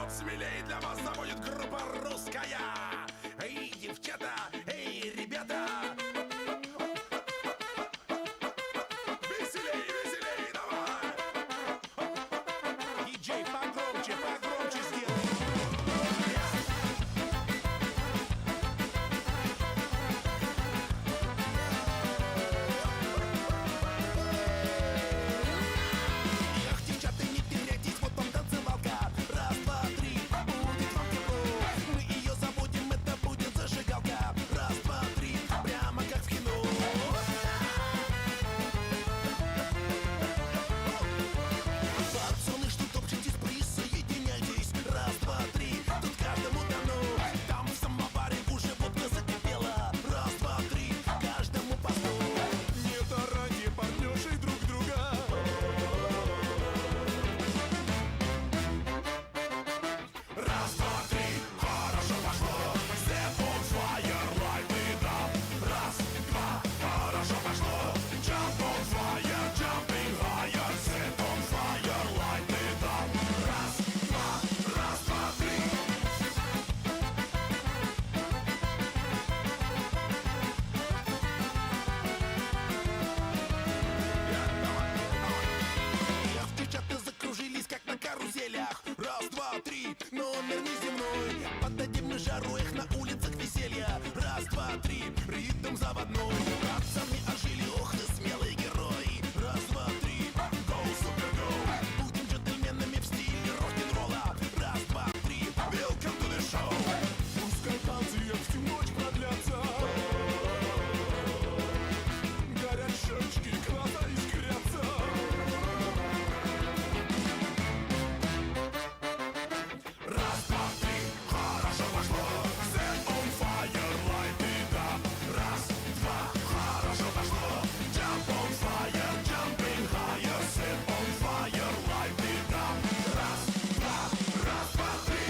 вперед, смелей, для вас заводит группа русская. Эй, девчата, эй, ребята. Веселей, веселей, давай. Диджей, погромче, погромче сделай. Эх, девчата, не теряйтесь, вот вам танцевалка. Раз, два, три, будет вам тепло. Мы ее забудем, это будет зажигалка. Раз, два, три, прямо как в кино. Пацаны, что топчетесь, присоединяйтесь. Раз, два, три, тут каждому дано. Там в самоваре уже водка закипела. Раз, два, три, каждому по сто. Не тарайте партнершей друг друга. Раз, два, три, хорошо пошло. Step on fire, light it up. Раз, два, хорошо пошло. Jump on fire, jumping higher. Set on fire, light it up. Раз, два, три. Эх, девчата закружились, как на каруселях. Раз, два, три, номер неземной. Поддадим мы жару, их на улицах веселья. Раз, два, три, ритм заводной. Пацаны ожили, ох и смелые герои. Раз, два, три, go, super go. Будем джентльменами в стиле рок-н-ролла. Раз, два, три, welcome to the show. Пускай танцы всю ночь продлятся. Горят щечки, глаза искрятся. Раз, два, три, хорошо пошло. Set on fire, light it up. Раз, два, хорошо пошло. Jump on fire, jumping higher. Set on fire, light it up. Раз, два, три.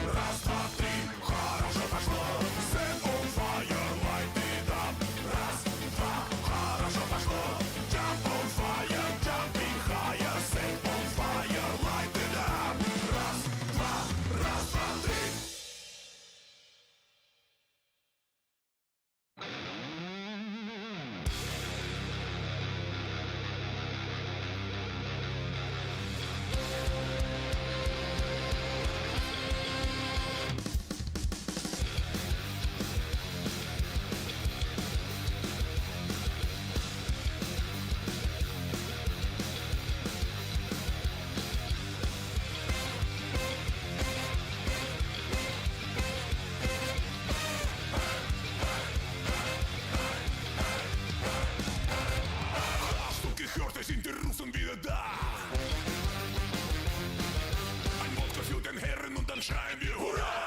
Раз, два, три, хорошо пошло. Set on fire, light it up. Раз, два, хорошо пошло. Jump on fire, jumping higher. Set on fire, light it up. Раз, два, три. Hast du gehört, es sind die Russen wieder da? Ein Wodka für den Herren und dann schreien wir Hurra!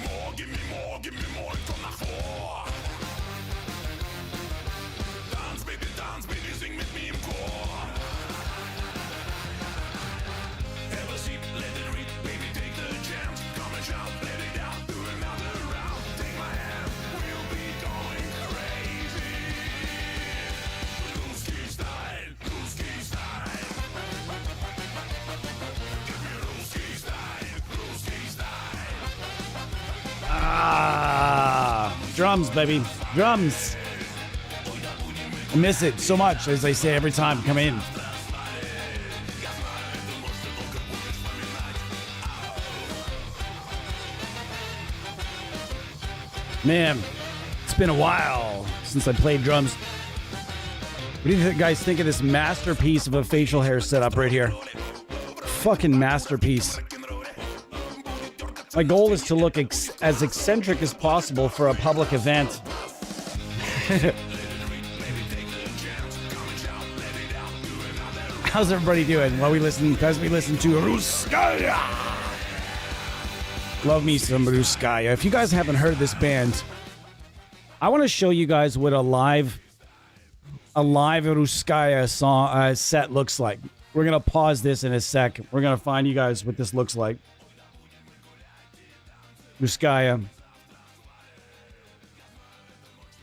Morgen, komm nach vor! Tanz, baby, sing mit mir im Chor! Have a seat, let it read, baby, take the chance. Come and shout, let it out, do another round. Take my hand, we'll be going crazy. Ruski style, Ruski style. Give me Ruski style, Ruski style. Drums, baby. Drums. I miss it so much, as I say every time I come in. Man, it's been a while since I played drums. What do you guys think of this masterpiece of a facial hair setup right here? Fucking masterpiece. My goal is to look as eccentric as possible for a public event. How's everybody doing? While we listen, because we listen to Ruskaya. Love me some Ruskaya. If you guys haven't heard this band, I want to show you guys what a live Ruskaya song set looks like. We're gonna pause this in a sec. We're gonna find you guys what this looks like. Ruskaya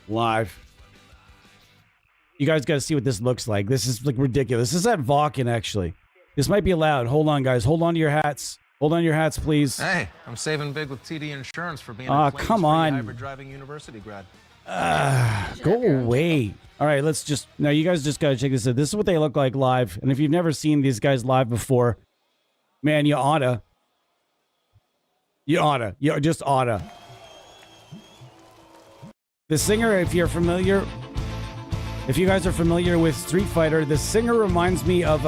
live. You guys got to see what this looks like. This is like ridiculous. This is at Vakken, actually. This might be allowed. Hold on, guys. Hold on to your hats. Hold on to your hats, please. Hey, I'm saving big with TD Insurance for being a come on. Hybrid driving university grad. Go away. All right, let's just... Now, you guys just got to check this out. This is what they look like live. And if you've never seen these guys live before, man, you oughta. You oughta. You just oughta. The singer, if you're familiar... If you guys are familiar with Street Fighter, the singer reminds me of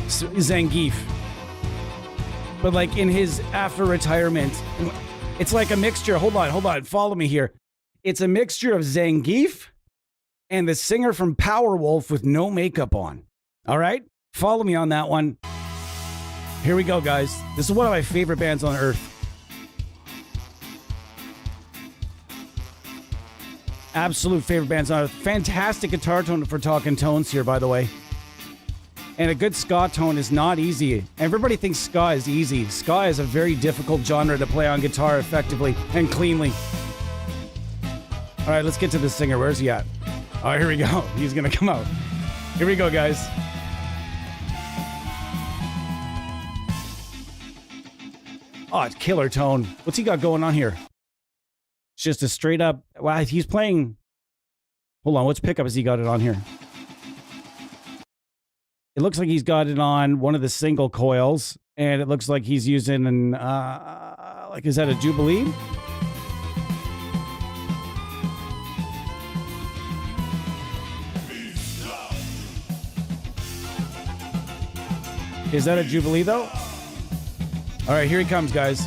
Zangief. But like in his after retirement, it's like a mixture. Hold on. Follow me here. It's a mixture of Zangief and the singer from Powerwolf with no makeup on. All right? Follow me on that one. Here we go, guys. This is one of my favorite bands on earth. Absolute favorite bands on earth. Fantastic guitar tone for talking tones here, by the way. And a good ska tone is not easy. Everybody thinks ska is easy. Ska is a very difficult genre to play on guitar effectively and cleanly. All right, let's get to the singer. Where's he at? All right, here we go. He's going to come out. Here we go, guys. Oh, it's killer tone. What's he got going on here? It's just a straight up... Wow, he's playing... Hold on, which pickup has he got it on here? It looks like he's got it on one of the single coils, and it looks like he's using an... like, is that a Jubilee? Is that a Jubilee, though? All right, here he comes, guys.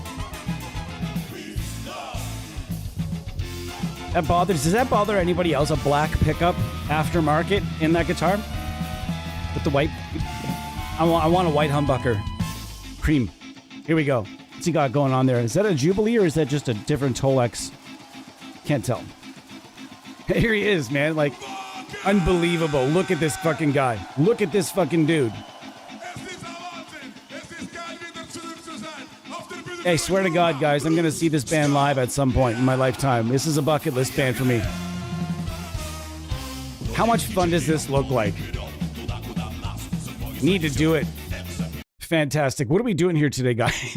Does that bother anybody else? A black pickup aftermarket in that guitar with the white. I want a white humbucker, cream. Here we go. What's he got going on there? Is that a Jubilee or is that just a different Tolex? Can't tell. Here he is, man. Like, unbelievable. Look at this fucking guy. Look at this fucking dude. Hey, swear to God, guys, I'm going to see this band live at some point in my lifetime. This is a bucket list band for me. How much fun does this look like? Need to do it. Fantastic. What are we doing here today, guys?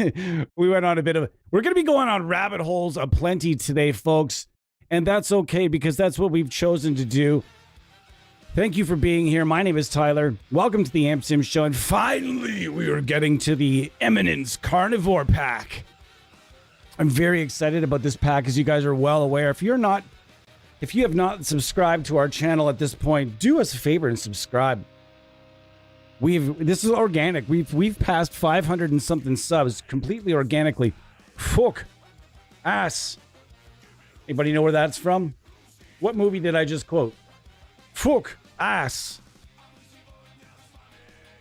We went on a bit of... We're going to be going on rabbit holes aplenty today, folks. And that's okay, because that's what we've chosen to do. Thank you for being here. My name is Tyler. Welcome to the Amp Sim Show. And finally, we are getting to the Eminence Karnivore pack. I'm very excited about this pack, as you guys are well aware. If you have not subscribed to our channel at this point, do us a favor and subscribe. This is organic. We've passed 500 and something subs completely organically. Fuck ass. Anybody know where that's from? What movie did I just quote? Fuck ass.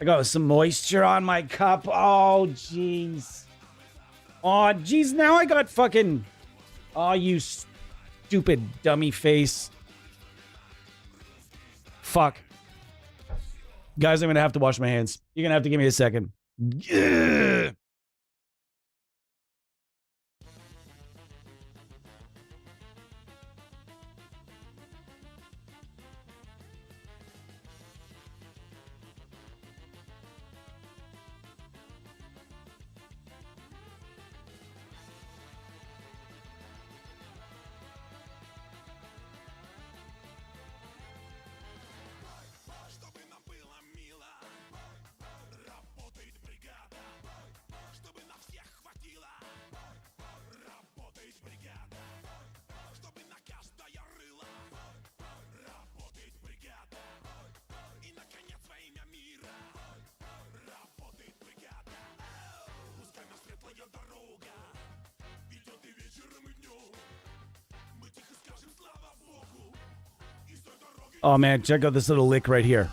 I got some moisture on my cup. Oh, jeez. Oh, jeez. Now I got fucking... Oh, you stupid dummy face. Fuck. Guys, I'm going to have to wash my hands. You're going to have to give me a second. Yeah. Oh man, check out this little lick right here.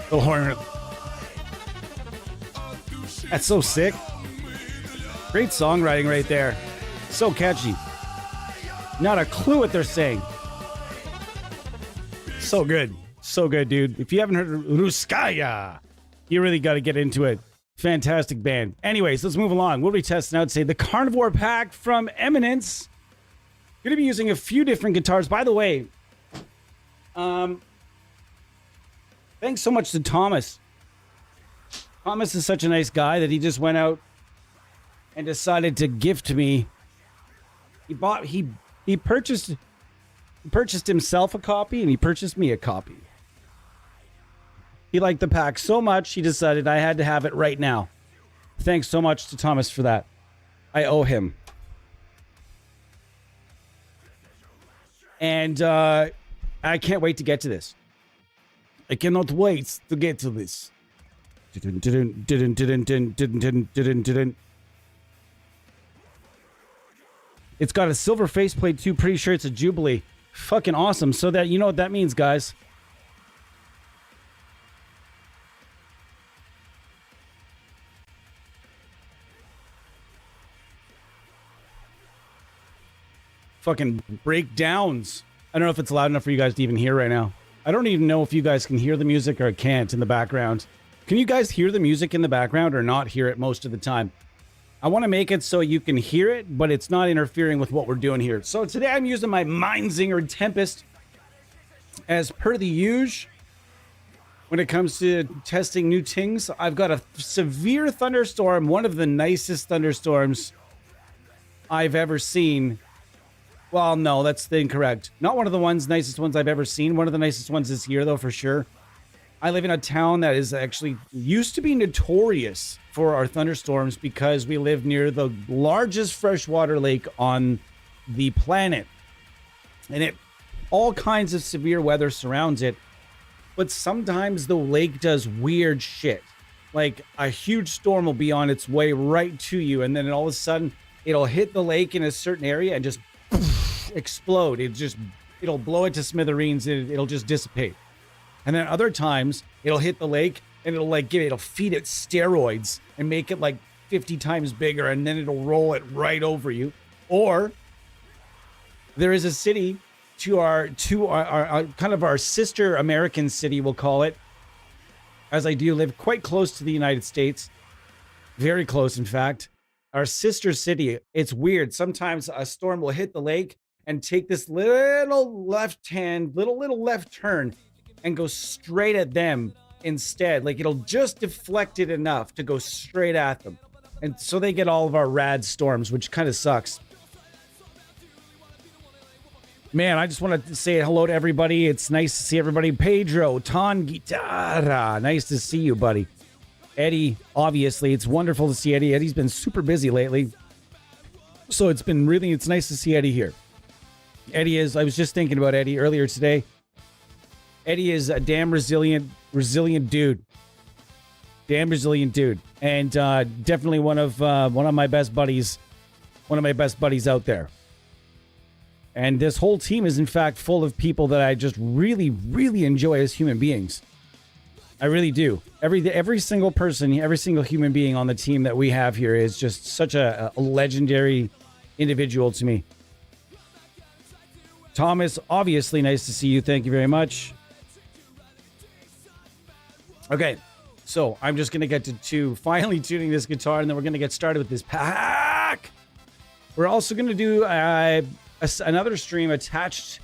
Little horn. That's so sick. Great songwriting right there. So catchy. Not a clue what they're saying. So good. So good, dude. If you haven't heard Ruskaya, you really got to get into it. Fantastic band. Anyways, let's move along. We'll be testing out today the Karnivore pack from Eminence. Going to be using a few different guitars. By the way, thanks so much to Thomas. Thomas is such a nice guy that he just went out and decided to gift me. He purchased himself a copy and he purchased me a copy. He liked the pack so much, he decided I had to have it right now. Thanks so much to Thomas for that. I owe him. And I can't wait to get to this. I cannot wait to get to this. It's got a silver faceplate too. Pretty sure it's a Jubilee. Fucking awesome. So that, you know what that means, guys. Fucking breakdowns. I don't know if it's loud enough for you guys to even hear right now. I don't even know if you guys can hear the music or can't in the background. Can you guys hear the music in the background or not hear it most of the time? I want to make it so you can hear it, but it's not interfering with what we're doing here. So today I'm using my Mindsinger Tempest as per the usual. When it comes to testing new things, I've got a severe thunderstorm, one of the nicest thunderstorms I've ever seen. Well, no, that's incorrect. Not one of the nicest ones I've ever seen. One of the nicest ones this year, though, for sure. I live in a town that is actually used to be notorious for our thunderstorms because we live near the largest freshwater lake on the planet. And all kinds of severe weather surrounds it. But sometimes the lake does weird shit. Like a huge storm will be on its way right to you, and then all of a sudden it'll hit the lake in a certain area and just explode. It'll blow it to smithereens and it'll just dissipate. And then other times it'll hit the lake and it'll feed it steroids and make it like 50 times bigger, and then it'll roll it right over you. Or there is a city to our kind of our sister American city, we'll call it, as I do live quite close to the United States, very close in fact. Our sister city, it's weird. Sometimes a storm will hit the lake and take this little left turn and go straight at them instead. Like it'll just deflect it enough to go straight at them. And so they get all of our rad storms, which kind of sucks. Man, I just want to say hello to everybody. It's nice to see everybody. Pedro, Ton Guitarra. Nice to see you, buddy. Eddie, obviously, it's wonderful to see Eddie. Eddie's been super busy lately. So it's nice to see Eddie here. I was just thinking about Eddie earlier today. Eddie is a damn resilient dude. Damn resilient dude. And definitely one of my best buddies. One of my best buddies out there. And this whole team is, in fact, full of people that I just really, really enjoy as human beings. I really do. Every single person, every single human being on the team that we have here is just such a legendary individual to me. Thomas, obviously nice to see you. Thank you very much. Okay, so I'm just going to get to finally tuning this guitar, and then we're going to get started with this pack. We're also going to do another stream attached,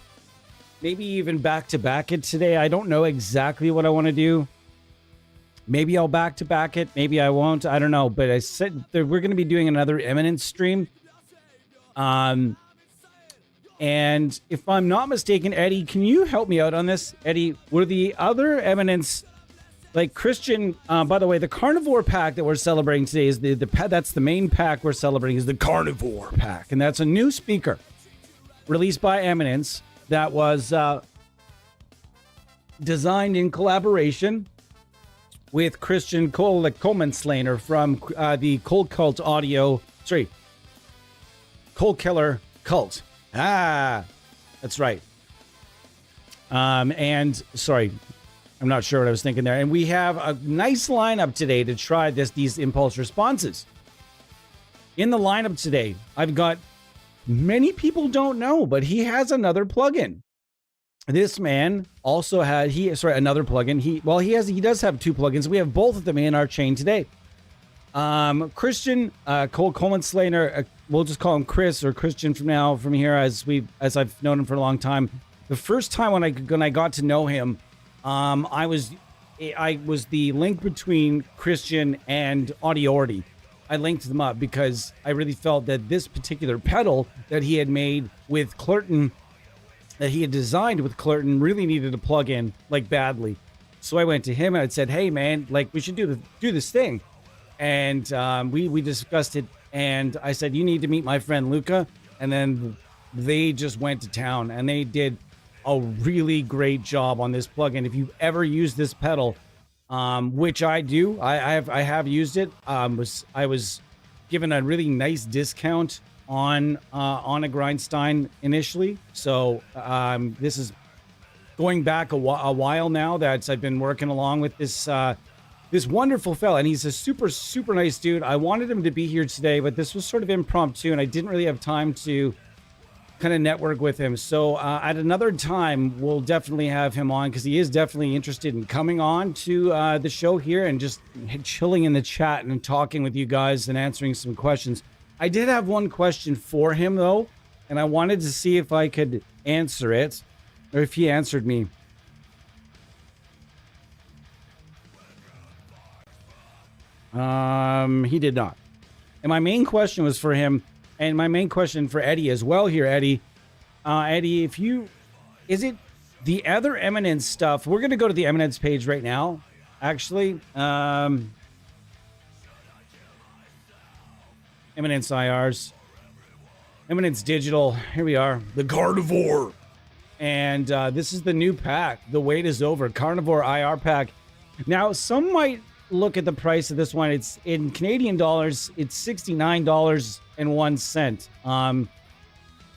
maybe even back-to-back it today. I don't know exactly what I want to do. Maybe I'll back-to-back it. Maybe I won't. I don't know. But I said that we're going to be doing another Eminence stream. And if I'm not mistaken, Eddie, can you help me out on this? Eddie, were the other Eminence, like Kristian, by the way, the Karnivore pack that we're celebrating today is that's the main pack we're celebrating is the Karnivore pack. And that's a new speaker released by Eminence that was designed in collaboration with Kristian Kohle, the Coleman from the Cold Cult Audio. Sorry, Cold Killer Cult. That's right. And sorry, I'm not sure what I was thinking there. And we have a nice lineup today to try these impulse responses. In the lineup today, I've got many people don't know, but he has another plugin. This man also had another plugin. He does have two plugins. We have both of them in our chain today. Kristian Kohle Slater, we'll just call him Chris or Christian from here, as I've known him for a long time. The first time when I got to know him, I was the link between Kristian and Audiority. I linked them up because I really felt that this particular pedal that he had made with Clurton, that he had designed with Clurton, really needed a plug-in, like, badly. So I went to him and I said, hey man, like, we should do this thing. And we discussed it, and I said, you need to meet my friend Luca. And then they just went to town, and they did a really great job on this plugin. If you've ever used this pedal, which I do, I have used it. I was given a really nice discount on a Grindstein initially. So this is going back a while now that I've been working along with this wonderful fella, and he's a super, super nice dude. I wanted him to be here today, but this was sort of impromptu, and I didn't really have time to kind of network with him. So at another time, we'll definitely have him on, because he is definitely interested in coming on to the show here and just chilling in the chat and talking with you guys and answering some questions. I did have one question for him, though, and I wanted to see if I could answer it, or if he answered me. He did not. And my main question was for him, and my main question for Eddie as well here, Eddie. Eddie, is it the other Eminence stuff? We're going to go to the Eminence page right now, actually. Eminence IRs. Eminence Digital. Here we are. The Karnivore. And this is the new pack. The wait is over. Karnivore IR pack. Now, some might look at the price of this one. It's in Canadian dollars. It's $69.01.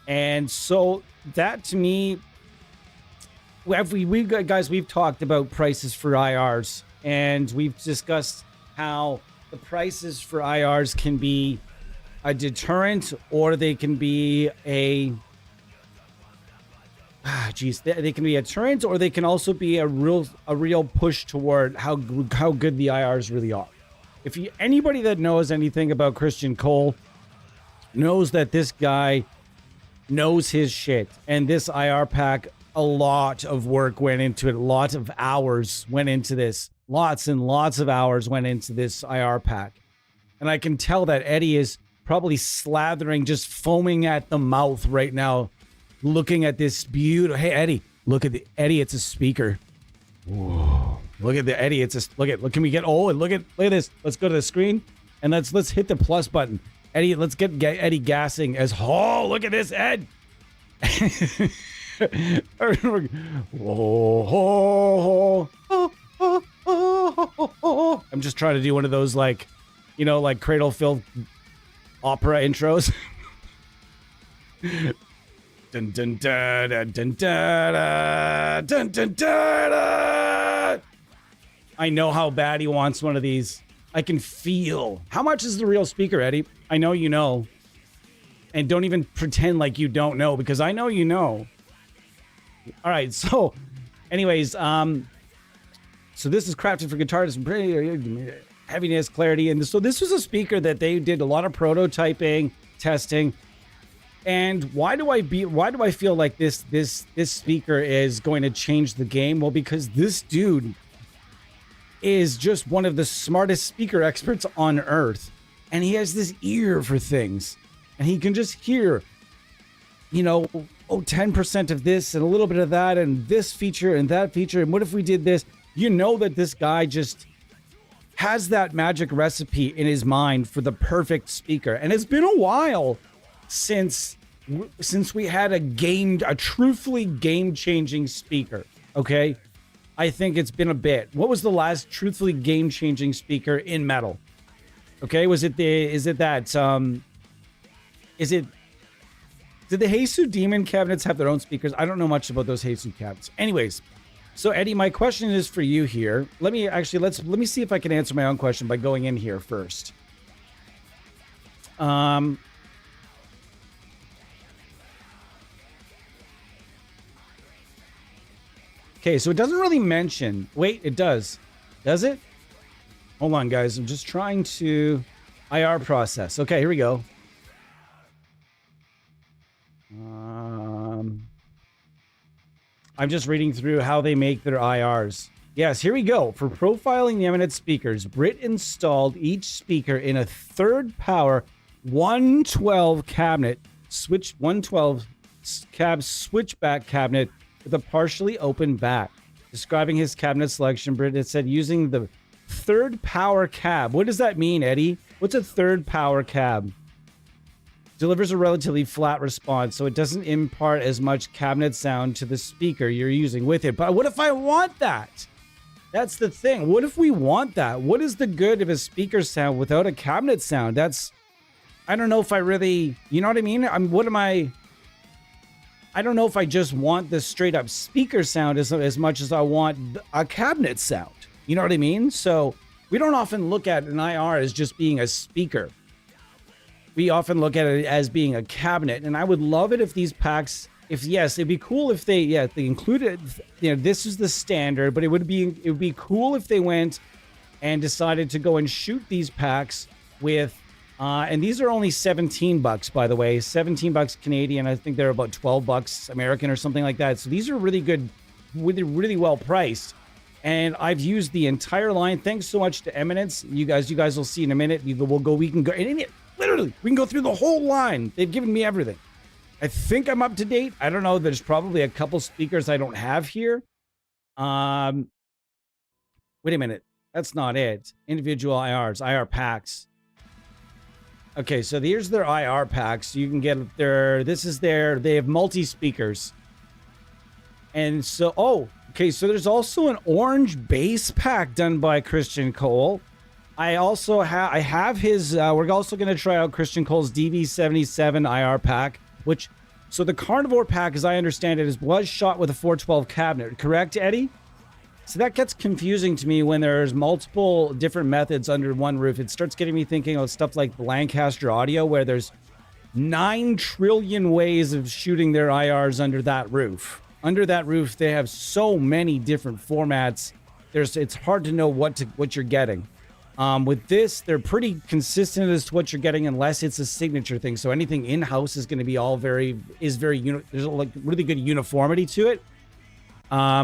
And so that, to me, we've talked about prices for IRs, and we've discussed how the prices for IRs can be a deterrent, or they can be they can be a deterrent, or they can also be a real push toward how good the IRs really are. If anybody that knows anything about Kristian Kohle knows that this guy knows his shit, and this IR pack, a lot of work went into it. Lots of hours went into this. Lots and lots of hours went into this IR pack. And I can tell that Eddie is probably slathering, just foaming at the mouth right now, looking at this beautiful. Hey, Eddie, look at Eddie. It's a speaker. Whoa. Look at the Eddie. Look, can we get, look at this. Let's go to the screen and let's hit the plus button. Eddie, let's get Eddie gassing as, look at this, Ed. I'm just trying to do one of those, like Cradle Filth opera intros. Dun, dun, da, da, dun, da, da, dun, dun, da, da. I know how bad he wants one of these. I can feel. How much is the real speaker, Eddie? I know you know. And don't even pretend like you don't know, because I know you know. All right, so anyways, so this is crafted for guitarists, heaviness, clarity, and so this was a speaker that they did a lot of prototyping, testing. And why do I feel like this speaker is going to change the game? Well, because this dude is just one of the smartest speaker experts on earth, and he has this ear for things, and he can just hear, 10% of this and a little bit of that and this feature and that feature, and what if we did this? That this guy just has that magic recipe in his mind for the perfect speaker. And it's been a while since we had a truthfully game-changing speaker. Okay, I think it's been a bit. What was the last truthfully game-changing speaker in metal? Okay, did the Heisu Demon cabinets have their own speakers? I don't know much about those Heisu cabinets. Anyways, so Eddie, my question is for you here. Let me see if I can answer my own question by going in here first. Okay, so it doesn't really mention. Wait, it does. Does it? Hold on, guys. I'm just trying to IR process. Okay, here we go. I'm just reading through how they make their IRs. Yes, here we go. For profiling the Eminence speakers, Brit installed each speaker in a third power 112 cabinet, 112 cab switchback cabinet with a partially open back. Describing his cabinet selection, Brit had said using the third power cab. What does that mean, Eddie? What's a third power cab? Delivers a relatively flat response, so it doesn't impart as much cabinet sound to the speaker you're using with it. But what if I want that? That's the thing. What if we want that? What is the good of a speaker sound without a cabinet sound? I don't know if I really, you know what I mean? I don't know if I just want the straight up speaker sound as much as I want a cabinet sound. You know what I mean? So we don't often look at an IR as just being a speaker. We often look at it as being a cabinet, and I would love it if these packs, it'd be cool if they included, this is the standard, but it would be cool if they went and decided to go and shoot these packs with, and these are only $17, by the way, $17 Canadian. I think they're about $12 American or something like that. So these are really good, really well priced. And I've used the entire line. Thanks so much to Eminence. You guys will see in a minute. We can go. Literally, we can go through the whole line. They've given me everything. I think I'm up to date. I don't know. There's probably a couple speakers I don't have here. Wait a minute. That's not it. Individual IRs, IR packs. Okay, so here's their IR packs. You can get they have multi-speakers. And so, okay, so there's also an orange bass pack done by Kristian Kohle. I have his, we're also going to try out Kristian Kohle's DV77 IR pack, so the Karnivore pack, as I understand it, was shot with a 412 cabinet, correct, Eddie? So that gets confusing to me when there's multiple different methods under one roof. It starts getting me thinking of stuff like Lancaster Audio, where there's 9 trillion ways of shooting their IRs under that roof. Under that roof, they have so many different formats. It's hard to know what you're getting. With this, they're pretty consistent as to what you're getting, unless it's a signature thing. So anything in-house is going to be there's like really good uniformity to it.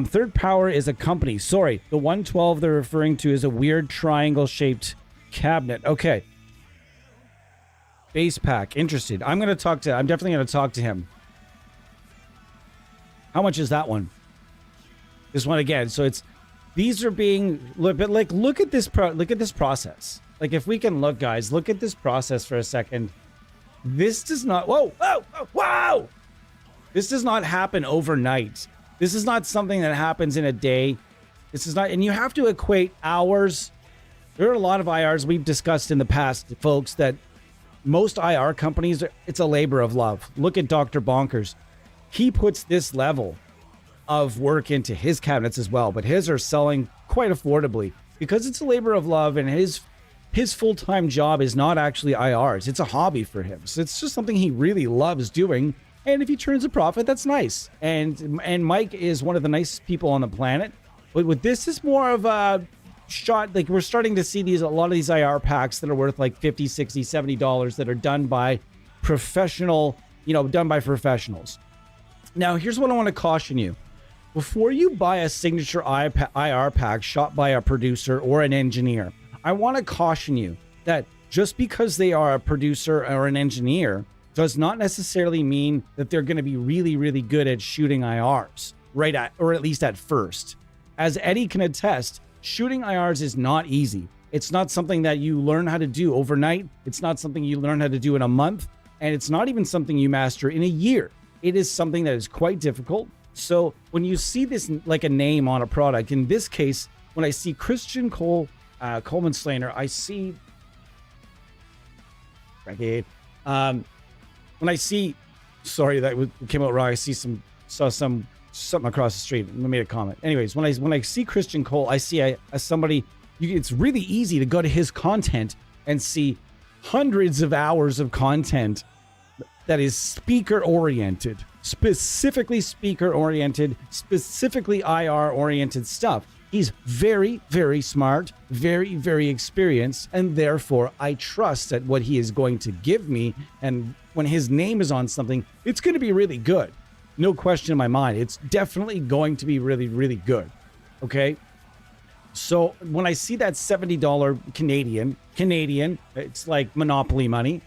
Third power is a company. Sorry, the 112 they're referring to is a weird triangle-shaped cabinet. Okay. Base pack. Interested. I'm definitely going to talk to him. How much is that one? This one again. So these are being, look at this process. Like, if we can look, guys, look at this process for a second. This does not, whoa! This does not happen overnight. This is not something that happens in a day. This is not, and you have to equate hours. There are a lot of IRs we've discussed in the past, folks, that most IR companies, it's a labor of love. Look at Dr. Bonkers. He puts this level of work into his cabinets as well, but his are selling quite affordably because it's a labor of love, and his full-time job is not actually IRs. It's a hobby for him. So it's just something he really loves doing. And if he turns a profit, that's nice. And Mike is one of the nicest people on the planet. But with this is more of a shot, like we're starting to see a lot of these IR packs that are worth like $50, $60, $70 that are done by professionals. Now, here's what I want to caution you. Before you buy a signature IR pack shot by a producer or an engineer, I want to caution you that just because they are a producer or an engineer does not necessarily mean that they're going to be really, really good at shooting IRs, or at least at first. As Eddie can attest, shooting IRs is not easy. It's not something that you learn how to do overnight. It's not something you learn how to do in a month. And it's not even something you master in a year. It is something that is quite difficult. So when you see this like a name on a product, in this case, when I see Kristian Kohle, Coleman Slaner, I see... when I see... Sorry, that came out wrong. I saw something across the street. I made a comment. Anyways, when I see Kristian Kohle, I see somebody... it's really easy to go to his content and see hundreds of hours of content that is speaker oriented. specifically speaker-oriented, specifically IR-oriented stuff. He's very, very smart, very, very experienced, and therefore I trust that what he is going to give me, and when his name is on something, it's going to be really good. No question in my mind. It's definitely going to be really, really good. Okay? So when I see that $70 Canadian, it's like Monopoly money.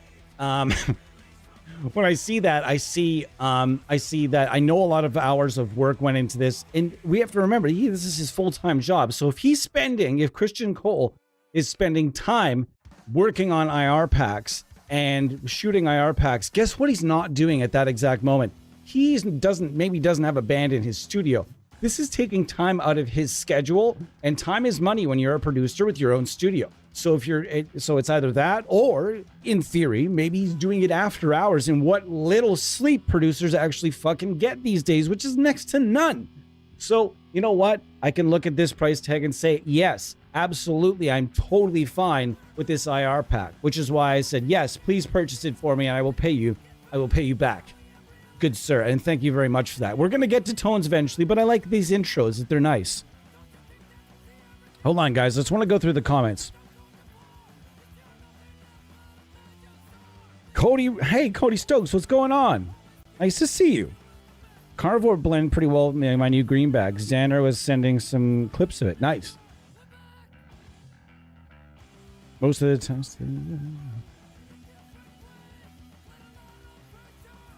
When I see that, I see that I know a lot of hours of work went into this, and we have to remember, this is his full-time job. So if Kristian Kohle is spending time working on IR packs and shooting IR packs, guess what he's not doing at that exact moment? He doesn't have a band in his studio. This is taking time out of his schedule, and time is money when you're a producer with your own studio. So it's either that, or in theory, maybe he's doing it after hours, and what little sleep producers actually fucking get these days, which is next to none. So you know what? I can look at this price tag and say, yes, absolutely, I'm totally fine with this IR pack, which is why I said, yes, please purchase it for me and I will pay you back. Good sir, and thank you very much for that. We're going to get to tones eventually, but I like these intros, that they're nice. Hold on, guys. Let's want to go through the comments. Cody Stokes, what's going on? Nice to see you. Carnivore blend pretty well in my new green bag. Xander was sending some clips of it. Nice. Most of the times.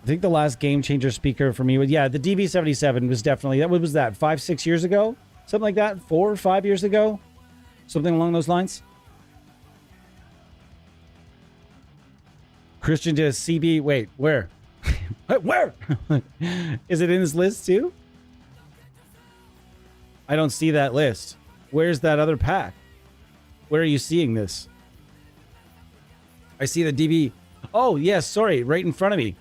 I think the last game changer speaker for me was, the DV77 was definitely, what was that, 5-6 years ago? Something like that? 4 or 5 years ago? Something along those lines? Kristian did a CB. Wait, where? Where? Is it in this list too? I don't see that list. Where's that other pack? Where are you seeing this? I see the DV. Oh, yes, sorry, right in front of me.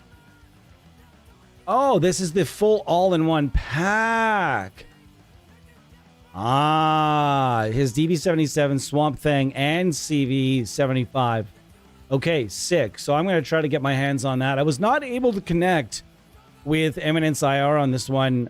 Oh, this is the full all-in-one pack. His DV77, Swamp Thing, and CV75. Okay, sick. So I'm going to try to get my hands on that. I was not able to connect with Eminence IR on this one,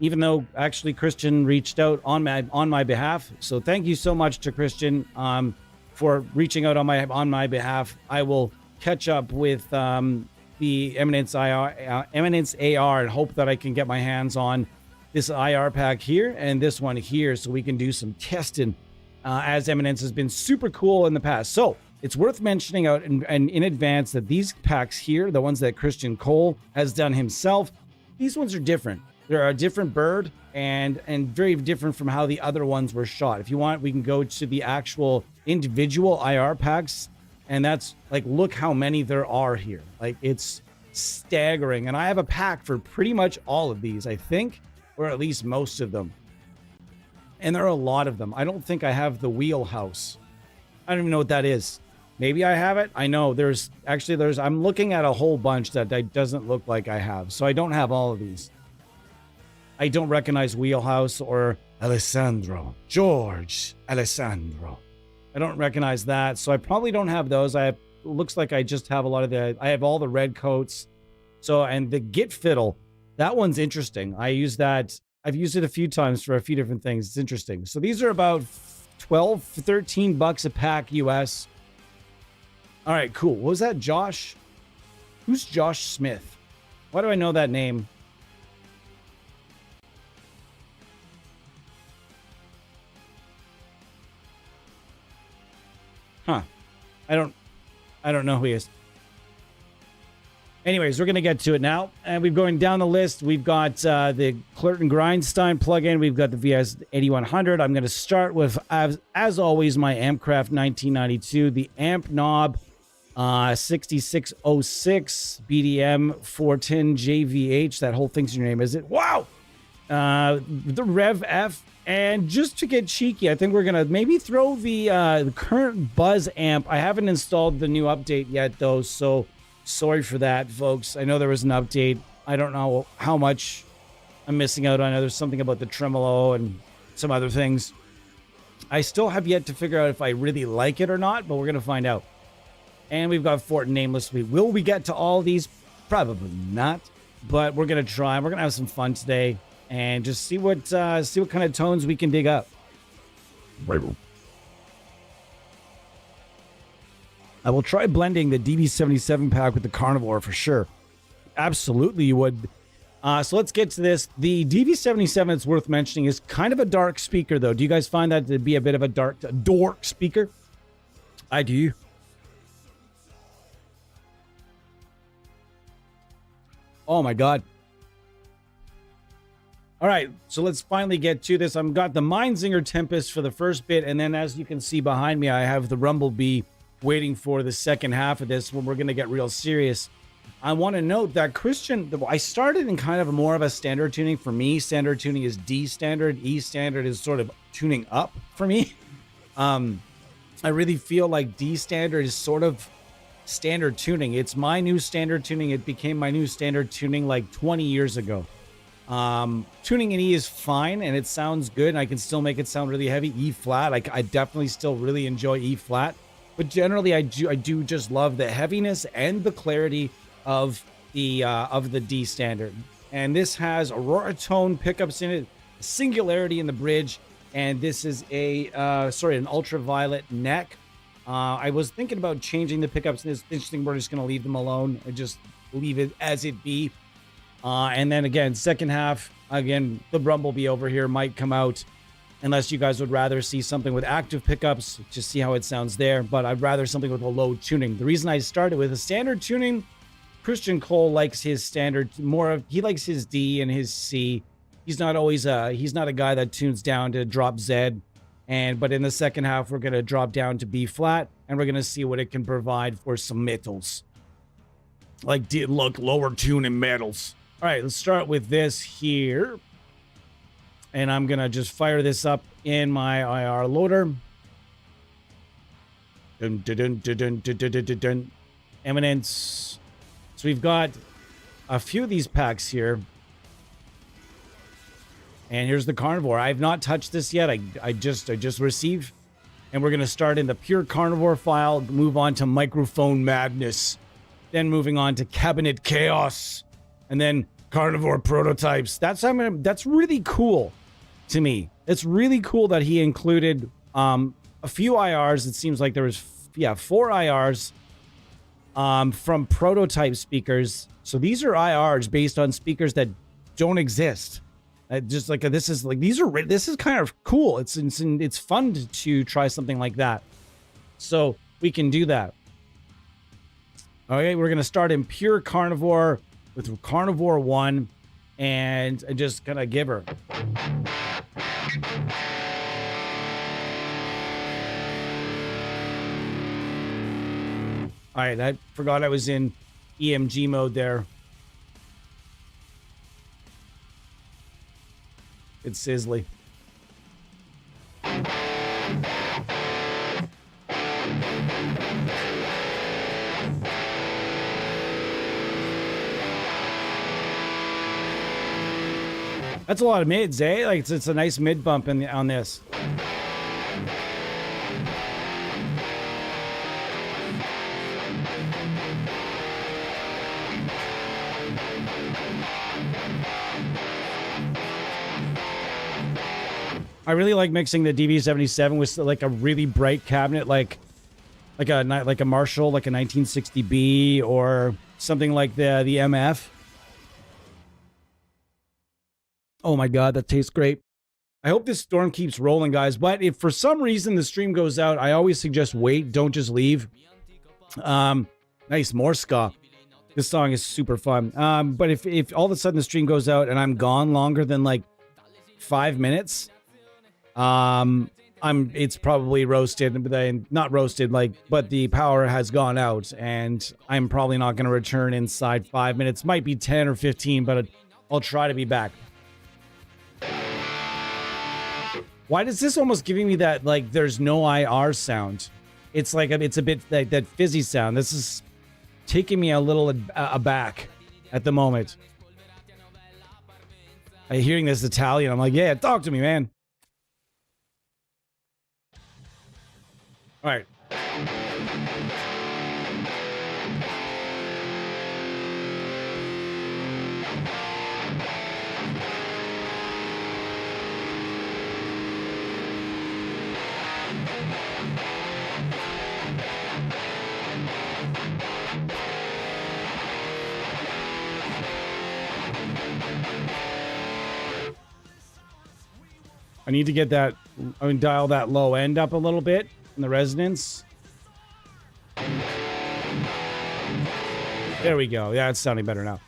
even though actually Kristian reached out on my behalf. So thank you so much to Kristian for reaching out on my behalf. I will catch up with the Eminence AR and hope that I can get my hands on this IR pack here and this one here so we can do some testing, as Eminence has been super cool in the past. So it's worth mentioning out and in advance that these packs here, the ones that Kristian Kohle has done himself, these ones are different. They're a different bird and very different from how the other ones were shot. If you want, we can go to the actual individual IR packs, and that's like, look how many there are here. Like, it's staggering. And I have a pack for pretty much all of these, I think, or at least most of them. And there are a lot of them. I don't think I have the wheelhouse. I don't even know what that is. Maybe I have it. I know I'm looking at a whole bunch that doesn't look like I have. So I don't have all of these. I don't recognize wheelhouse or George Alessandro. I don't recognize that. So I probably don't have those. Looks like I just have a lot of I have all the red coats. So, and the Git Fiddle, that one's interesting. I've used it a few times for a few different things. It's interesting. So these are about $13 a pack US. All right, cool. What was that, Josh? Who's Josh Smith? Why do I know that name? Huh. I don't know who he is. Anyways, we're going to get to it now. And we're going down the list. We've got the Clerton Grindstein plugin. We've got the VS 8100. I'm going to start with, as always, my Ampcraft 1992. The amp knob 6606 BDM 410 JVH. That whole thing's your name, is it? Wow! The Rev F. And just to get cheeky, I think we're going to maybe throw the current Buzz amp. I haven't installed the new update yet, though, so sorry for that, folks. I know there was an update. I don't know how much I'm missing out on. There's something about the tremolo and some other things. I still have yet to figure out if I really like it or not, but we're going to find out. And we've got Fort and Nameless. Will we get to all these? Probably not. but we're gonna try. We're gonna have some fun today and just see what kind of tones we can dig up. I will try blending the DV77 pack with the Karnivore for sure. Absolutely, you would. So let's get to this. The DV77, it's worth mentioning, is kind of a dark speaker, though. Do you guys find that to be a bit of a dork speaker? I do. Oh my god. All right, so let's finally get to this. I've got the Mindsinger Tempest for the first bit, and then as you can see behind me, I have the Rumblebee waiting for the second half of this when we're going to get real serious. I want to note that Kristian, I started in kind of more of a standard tuning. For me, standard tuning is D standard. E standard is sort of tuning up for me. I really feel like D standard is sort of standard tuning. It's my new standard tuning. It became my new standard tuning like 20 years ago. Tuning in E is fine and it sounds good. And I can still make it sound really heavy. E flat, I definitely still really enjoy E flat. But generally, I do just love the heaviness and the clarity of the D standard. And this has Aurora tone pickups in it, Singularity in the bridge, and this is an ultraviolet neck. I was thinking about changing the pickups, and it's interesting. We're just going to leave them alone and just leave it as it be. And then again, second half, again, the Rumblebee over here might come out. Unless you guys would rather see something with active pickups, just see how it sounds there. But I'd rather something with a low tuning. The reason I started with a standard tuning, Kristian Kohle likes his standard he likes his D and his C. He's not a guy that tunes down to drop Z. But in the second half, we're going to drop down to B flat, and we're going to see what it can provide for some metals. Lower tuning metals. All right, let's start with this here. And I'm going to just fire this up in my IR loader. Dun, dun, dun, dun, dun, dun, dun, dun, dun. Eminence. So we've got a few of these packs here. And here's the Karnivore. I have not touched this yet. I just received. And we're going to start in the pure Karnivore file, move on to Microphone Madness. Then moving on to Cabinet Chaos. And then Karnivore Prototypes. That's really cool. To me, it's really cool that he included a few IRs. It seems like there was 4 IRs from prototype speakers. So these are IRs based on speakers that don't exist. This is kind of cool. It's fun to try something like that. So we can do that. Okay, we're gonna start in pure Karnivore with Karnivore 1, and just gonna give her. All right, I forgot I was in EMG mode there. It's sizzly. That's a lot of mids, eh? Like it's a nice mid bump on this. I really like mixing the DV77 with like a really bright cabinet, like a Marshall, like a 1960B or something like the MF. Oh my god, that tastes great. I hope this storm keeps rolling, guys. But if for some reason the stream goes out, I always suggest wait. Don't just leave. Nice, more ska. This song is super fun. But if all of a sudden the stream goes out and I'm gone longer than like 5 minutes, it's probably roasted, but not roasted, but the power has gone out and I'm probably not going to return inside 5 minutes. Might be 10 or 15, but I'll try to be back. Why does this almost giving me that, like, there's no IR sound? It's like, it's a bit like that fizzy sound. This is taking me a little aback at the moment. I'm hearing this Italian. I'm like, yeah, talk to me, man. All right. I need to get that, I mean, dial that low end up a little bit in the resonance. There we go. Yeah, it's sounding better now.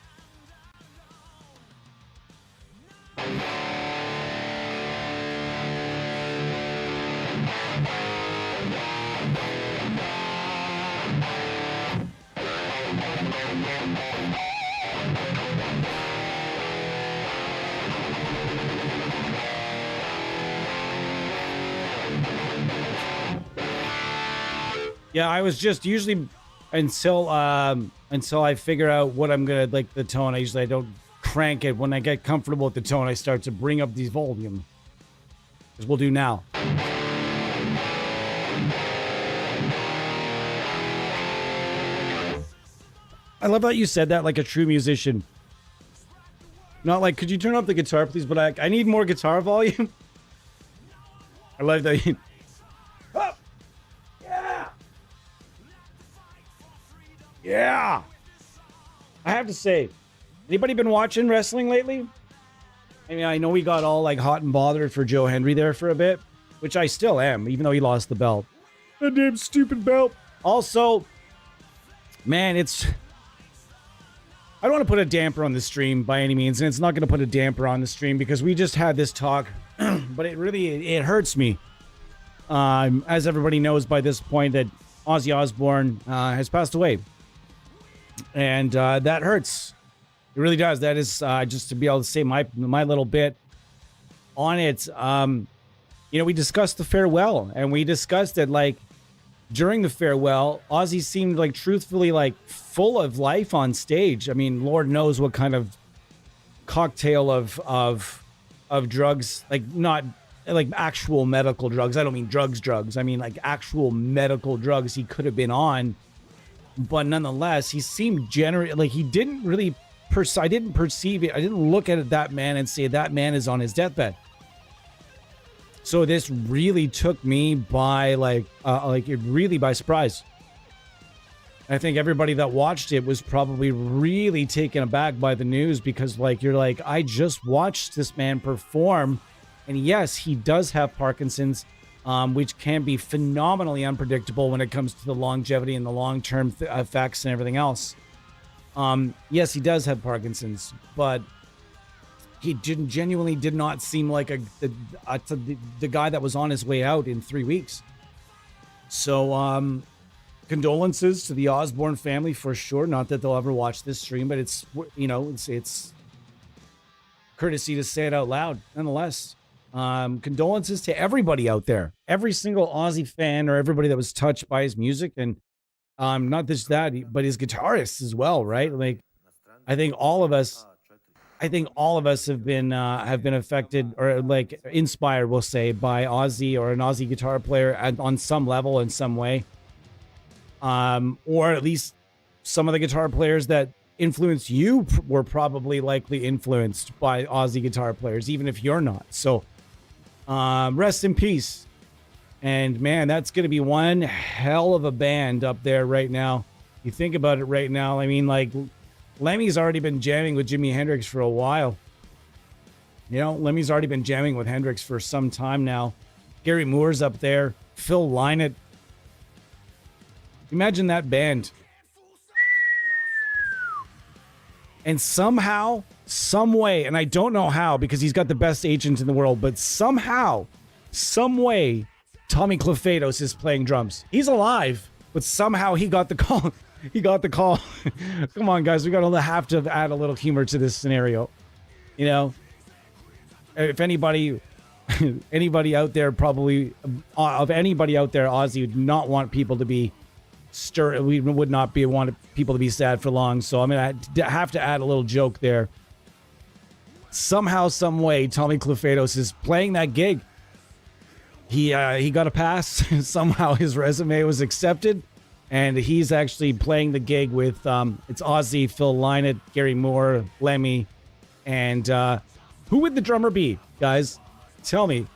Yeah, I was just usually until I figure out what I'm gonna like the tone. I don't crank it. When I get comfortable with the tone, I start to bring up the volume, as we'll do now. I love that you said that like a true musician. Not like, could you turn up the guitar, please? But I need more guitar volume. I love that. Oh! Yeah! Yeah! I have to say, anybody been watching wrestling lately? I mean, I know we got all like hot and bothered for Joe Hendry there for a bit, which I still am, even though he lost the belt. That damn stupid belt. Also, man, I don't want to put a damper on the stream by any means, and it's not going to put a damper on the stream because we just had this talk, but it hurts me. As everybody knows by this point that Ozzy Osbourne has passed away. And that hurts. It really does. That is just to be able to say my little bit on it. We discussed the farewell, and we discussed it like during the farewell, Ozzy seemed like truthfully like full of life on stage. I mean, Lord knows what kind of cocktail of drugs, like not like actual medical drugs. I don't mean drugs. I mean like actual medical drugs he could have been on. But nonetheless, he seemed generally like he didn't really I didn't perceive it. I didn't look at that man and say that man is on his deathbed. So this really took me by really by surprise. I think everybody that watched it was probably really taken aback by the news because you're like, I just watched this man perform. And yes, he does have Parkinson's, which can be phenomenally unpredictable when it comes to the longevity and the long-term effects and everything else. Yes, he does have Parkinson's, but he genuinely did not seem like the guy that was on his way out in 3 weeks. So, condolences to the Osbourne family for sure. Not that they'll ever watch this stream, but it's courtesy to say it out loud nonetheless. Condolences to everybody out there, every single Ozzy fan or everybody that was touched by his music, and not just that, but his guitarists as well, right? Like, I think all of us have been affected or like inspired, we'll say, by Ozzy or an Ozzy guitar player on some level in some way, or at least some of the guitar players that influenced you were probably likely influenced by Ozzy guitar players, even if you're not. So, rest in peace. And man, that's going to be one hell of a band up there right now. You think about it right now. I mean, like, Lemmy's already been jamming with Jimi Hendrix for a while. You know, Lemmy's already been jamming with Hendrix for some time now. Gary Moore's up there. Phil Lynott. Imagine that band. And somehow, some way, and I don't know how because he's got the best agent in the world, but somehow, some way, Tommy Cluffados is playing drums. He's alive, but somehow he got the call. He got the call. Come on, guys. We got to have to add a little humor to this scenario. You know, if anybody out there probably, of anybody out there, Ozzy would not want people to be we would not want people to be sad for long. So I'm going to have to add a little joke there. Somehow, some way, Tommy Cluffados is playing that gig. He got a pass. Somehow his resume was accepted. And he's actually playing the gig with, it's Ozzy, Phil Lynott, Gary Moore, Lemmy, and who would the drummer be, guys? Tell me.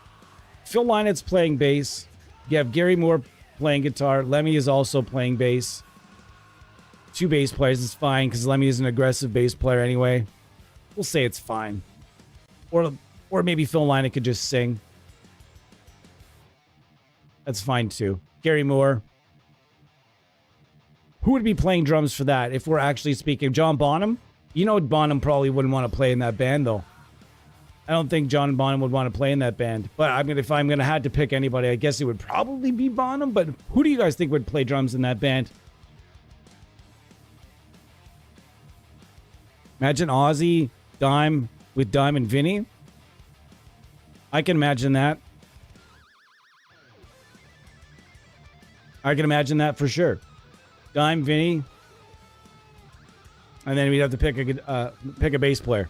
Phil Lynott's playing bass. You have Gary Moore playing guitar. Lemmy is also playing bass. Two bass players is fine because Lemmy is an aggressive bass player anyway. We'll say it's fine. Or maybe Phil Lynott could just sing. That's fine too. Gary Moore. Who would be playing drums for that if we're actually speaking? John Bonham? You know Bonham probably wouldn't want to play in that band though. I don't think John Bonham would want to play in that band. But if I'm gonna have to pick anybody, I guess it would probably be Bonham. But who do you guys think would play drums in that band? Imagine Ozzy, Dime with Dime and Vinny. I can imagine that. I can imagine that for sure. Dime, Vinny, and then we'd have to pick a bass player.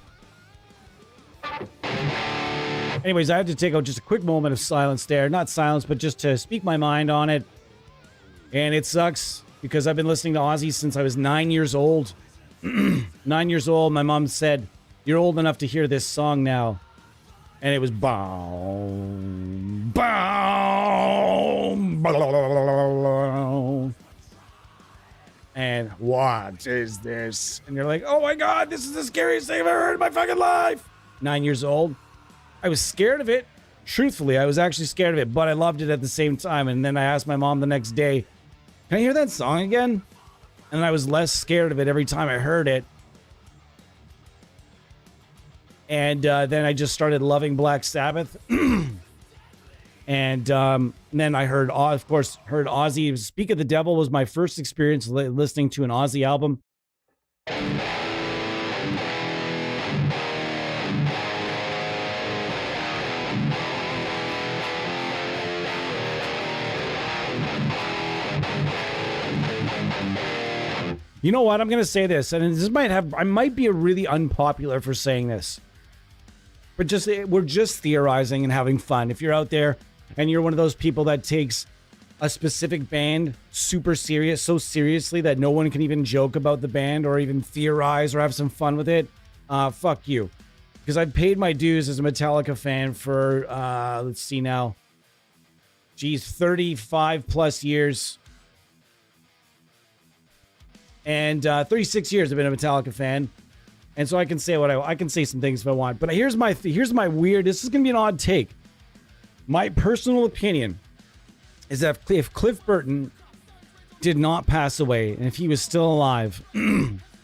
Anyways, I have to take out just a quick moment of silence there. Not silence, but just to speak my mind on it. And it sucks because I've been listening to Ozzy since I was 9 years old. 9 years old, my mom said, "You're old enough to hear this song now." And it was boom, boom, and what is this? And you're like, oh my God, this is the scariest thing I've ever heard in my fucking life. 9 years old. I was scared of it. Truthfully, I was actually scared of it, but I loved it at the same time. And then I asked my mom the next day, can I hear that song again? And I was less scared of it every time I heard it. And then I just started loving Black Sabbath. And then I heard Ozzy. Speak of the Devil was my first experience listening to an Ozzy album. You know what? I'm going to say this, and I might be really unpopular for saying this. But we're just theorizing and having fun. If you're out there and you're one of those people that takes a specific band super serious, so seriously that no one can even joke about the band or even theorize or have some fun with it, fuck you. Because I've paid my dues as a Metallica fan for, let's see now, 35 plus years. And 36 years I've been a Metallica fan. And so I can say I can say some things if I want. But here's my weird, this is going to be an odd take. My personal opinion is that if Cliff Burton did not pass away, and if he was still alive,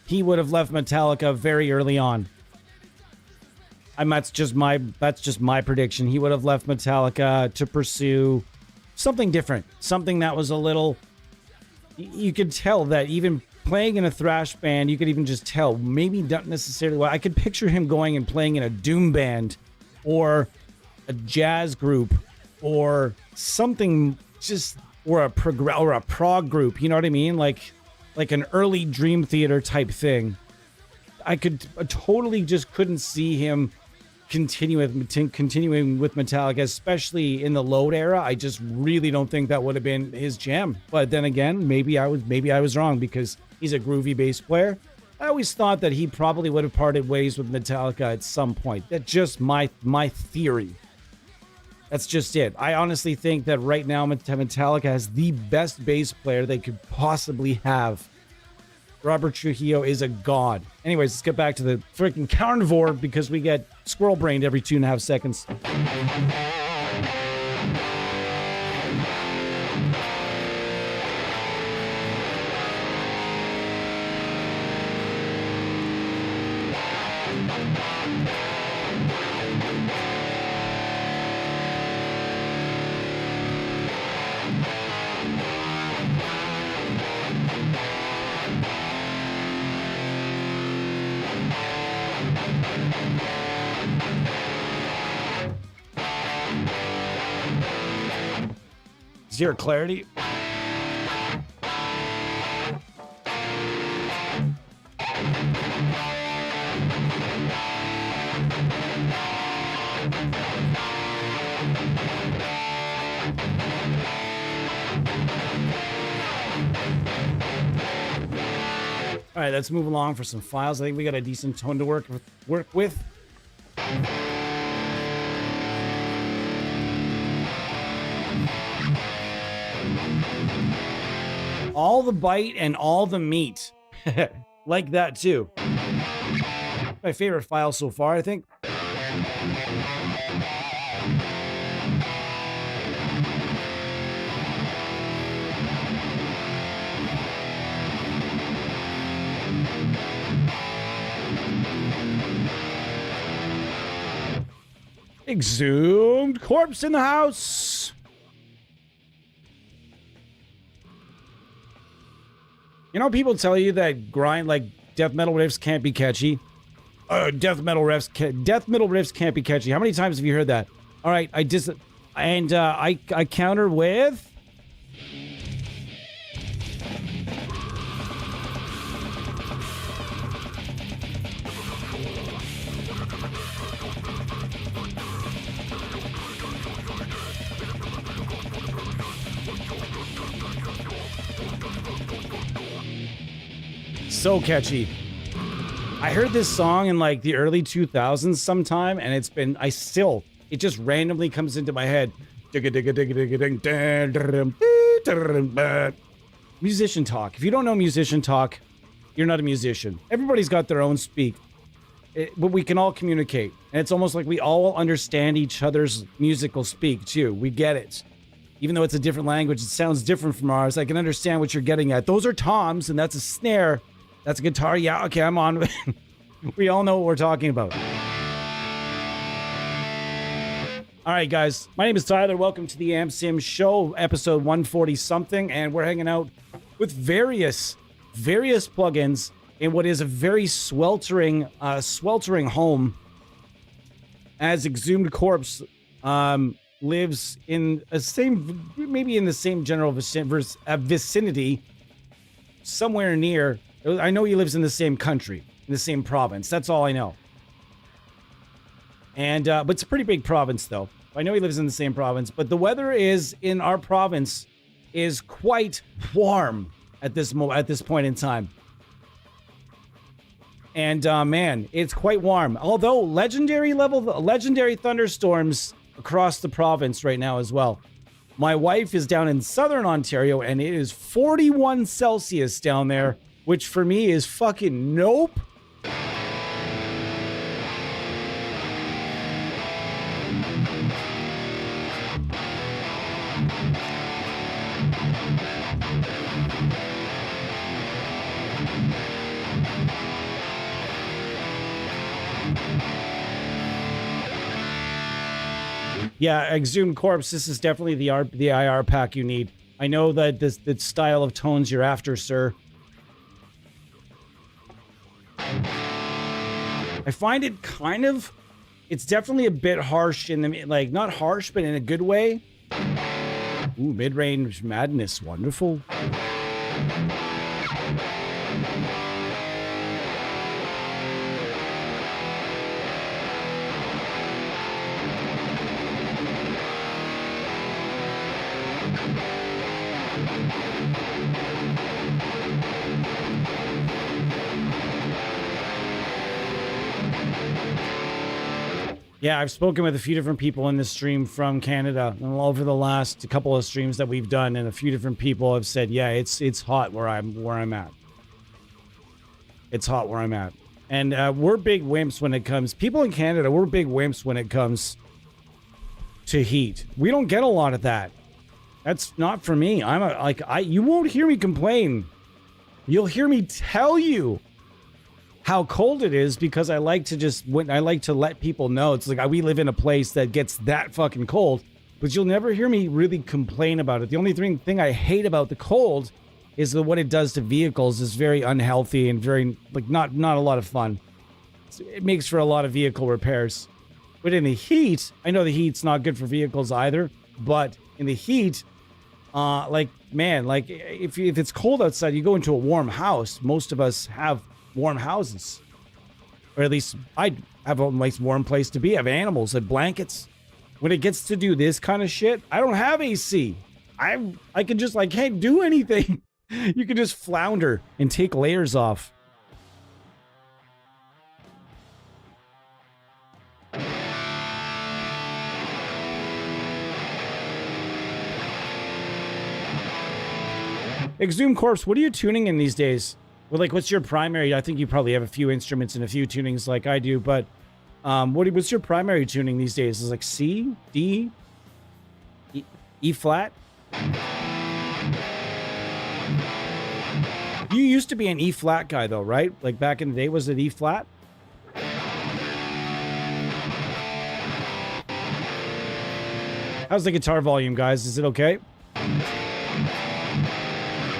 he would have left Metallica very early on. That's just my prediction. He would have left Metallica to pursue something different. Something that was a little, you could tell that even playing in a thrash band, you could even just tell, maybe not necessarily well. I could picture him going and playing in a doom band or a jazz group or something or a prog group, you know what I mean? Like an early Dream Theater type thing. I totally just couldn't see him continuing with Metallica, especially in the Load era. I just really don't think that would have been his jam. But then again, maybe I was wrong because he's a groovy bass player. I always thought that he probably would have parted ways with Metallica at some point. That's just my theory. That's just it. I honestly think that right now Metallica has the best bass player they could possibly have. Robert Trujillo is a god. Anyways, let's get back to the freaking Karnivore because we get squirrel brained every 2.5 seconds. Zero clarity. All right, let's move along for some files. I think we got a decent tone to work with. All the bite and all the meat. Like that too. My favorite file so far, I think. Exhumed corpse in the house. You know, people tell you that death metal riffs can't be catchy. Death metal riffs can't be catchy. How many times have you heard that? All right, I counter with. So catchy. I heard this song in like the early 2000s sometime, and it just randomly comes into my head. Musician talk. If you don't know musician talk, you're not a musician. Everybody's got their own speak, but we can all communicate. And it's almost like we all understand each other's musical speak too. We get it. Even though it's a different language, it sounds different from ours. I can understand what you're getting at. Those are toms, and that's a snare. That's a guitar. Yeah, okay, I'm on. We all know what we're talking about. All right, guys. My name is Tyler. Welcome to the AmSim Show, episode 140-something, and we're hanging out with various plugins in what is a very sweltering home, as Exhumed Corpse lives in maybe in the same general vicinity, somewhere near. I know he lives in the same country, in the same province. That's all I know. And but it's a pretty big province, though. I know he lives in the same province, but the weather in our province is quite warm at this point in time. And man, it's quite warm. Although legendary thunderstorms across the province right now as well. My wife is down in southern Ontario, and it is 41 Celsius down there, which for me is fucking nope. Yeah, Exhumed Corpse, this is definitely the IR pack you need. I know that the style of tones you're after, sir. I find it it's definitely a bit harsh in the, like, not harsh, but in a good way. Ooh, mid-range madness, wonderful. Yeah, I've spoken with a few different people in this stream from Canada, and over the last couple of streams that we've done, and a few different people have said, yeah, it's hot where I'm at. It's hot where I'm at. And we're big wimps when it comes, people in Canada, we're big wimps when it comes to heat. We don't get a lot of that. That's not for me. You won't hear me complain. You'll hear me tell you how cold it is, because I like to let people know. It's like we live in a place that gets that fucking cold, but you'll never hear me really complain about it. The only thing I hate about the cold is that what it does to vehicles is very unhealthy and very, like, not a lot of fun. It makes for a lot of vehicle repairs. But in the heat, I know the heat's not good for vehicles either, but in the heat, if it's cold outside, you go into a warm house. Most of us have warm houses, or at least I have a nice warm place to be. I have animals and blankets. When it gets to do this kind of shit, I don't have AC. I can't do anything. You can just flounder and take layers off. Exhumed Corpse, what are you tuning in these days? Well, like, what's your primary? I think you probably have a few instruments and a few tunings like I do, but what's your primary tuning these days? Is it like C, D, E flat? You used to be an E flat guy though, right? Like back in the day, was it E flat? How's the guitar volume, guys? Is it okay?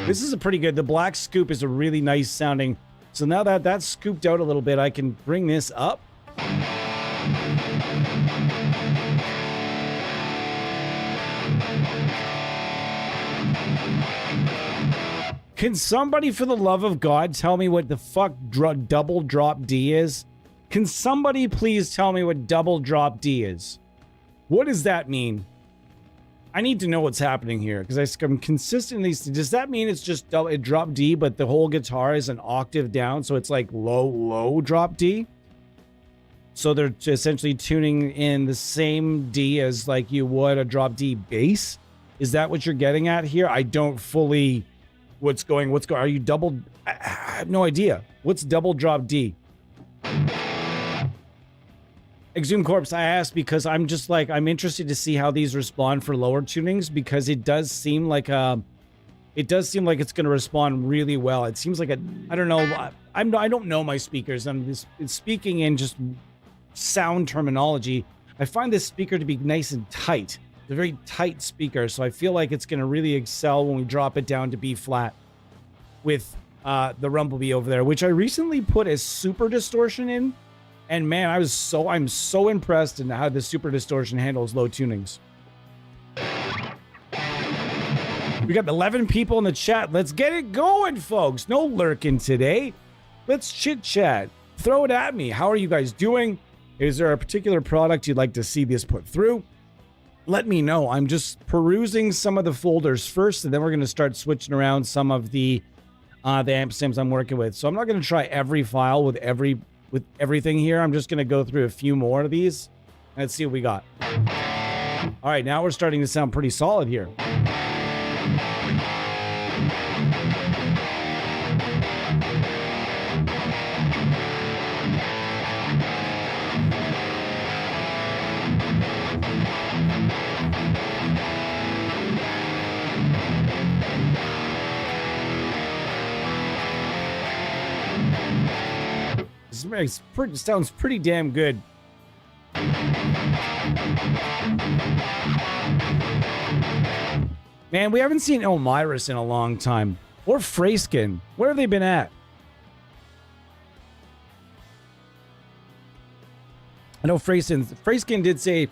This is a pretty good. The black scoop is a really nice sounding. So now that that's scooped out a little bit, I can bring this up. Can somebody, for the love of God, tell me what the fuck double drop D is? Can somebody please tell me what double drop D is? What does that mean? I need to know what's happening here because I'm consistently. Does that mean it's just a drop D, but the whole guitar is an octave down, so it's like low drop D? So they're essentially tuning in the same D as like you would a drop D bass. Is that what you're getting at here? I don't fully. What's going? Are you double? I have no idea. What's double drop D? Exhumed Corpse, I asked because I'm just like, I'm interested to see how these respond for lower tunings because it does seem like it's going to respond really well. It seems like I don't know. I don't know my speakers. I'm just speaking in just sound terminology. I find this speaker to be nice and tight. It's a very tight speaker, so I feel like it's going to really excel when we drop it down to B flat with the Rumblebee over there, which I recently put a super distortion in. And man, I'm so impressed in how the super distortion handles low tunings. We got 11 people in the chat. Let's get it going, folks. No lurking today. Let's chit chat. Throw it at me. How are you guys doing? Is there a particular product you'd like to see this put through? Let me know. I'm just perusing some of the folders first, and then we're going to start switching around some of the amp sims I'm working with. So I'm not going to try every file with everything here. I'm just going to go through a few more of these. Let's see what we got. All right, now we're starting to sound pretty solid here. It sounds pretty damn good. Man, we haven't seen Elmirus in a long time. Or Freyskin. Where have they been at? I know Freyskin did say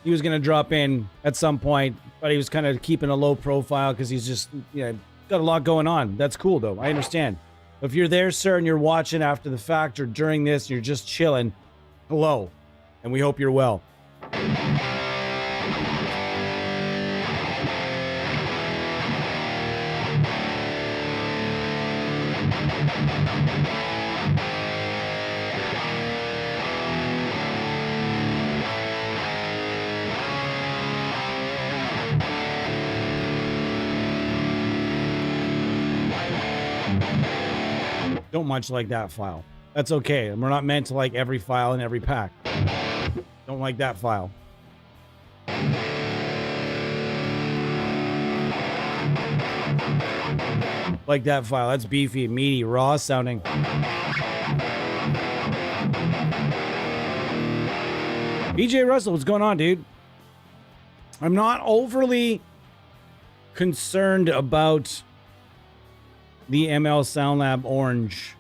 he was going to drop in at some point, but he was kind of keeping a low profile because he's just, got a lot going on. That's cool, though. I understand. If you're there, sir, and you're watching after the fact or during this, and you're just chilling, hello, and we hope you're well. Don't much like that file. That's okay. We're not meant to like every file in every pack. Don't like that file. Like that file. That's beefy, meaty, raw sounding. BJ Russell, what's going on, dude? I'm not overly concerned about the ML SoundLab Orange.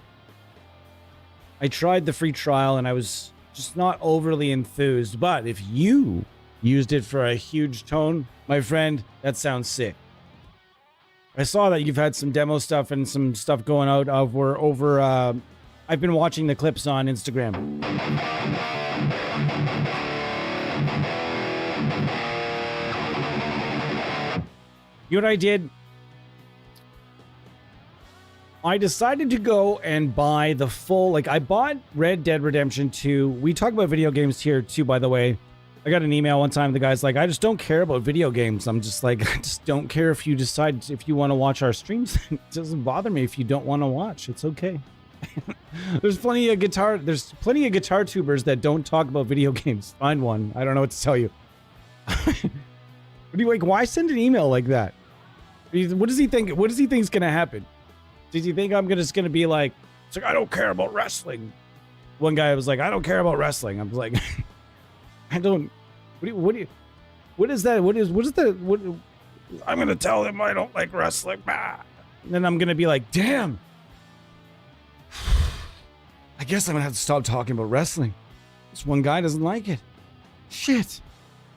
I tried the free trial and I was just not overly enthused, but if you used it for a huge tone, my friend, that sounds sick. I saw that you've had some demo stuff and some stuff going out over I've been watching the clips on Instagram. You know what I did? I decided to go and buy the full, I bought Red Dead Redemption 2. We talk about video games here too, by the way. I got an email one time. The guy's like, I just don't care about video games. I'm just like, I just don't care if you decide if you want to watch our streams. It doesn't bother me if you don't want to watch. It's okay. There's plenty of guitar tubers that don't talk about video games. Find one. I don't know what to tell you. What do you like? Why send an email like that? What does he think? What does he think is gonna happen? Does he think I'm just gonna be like, it's like I don't care about wrestling? One guy was like, I don't care about wrestling. I'm like, I don't. What is that? What is that? I'm gonna tell him I don't like wrestling. Bah. And then I'm gonna be like, damn. I guess I'm gonna have to stop talking about wrestling. This one guy doesn't like it. Shit.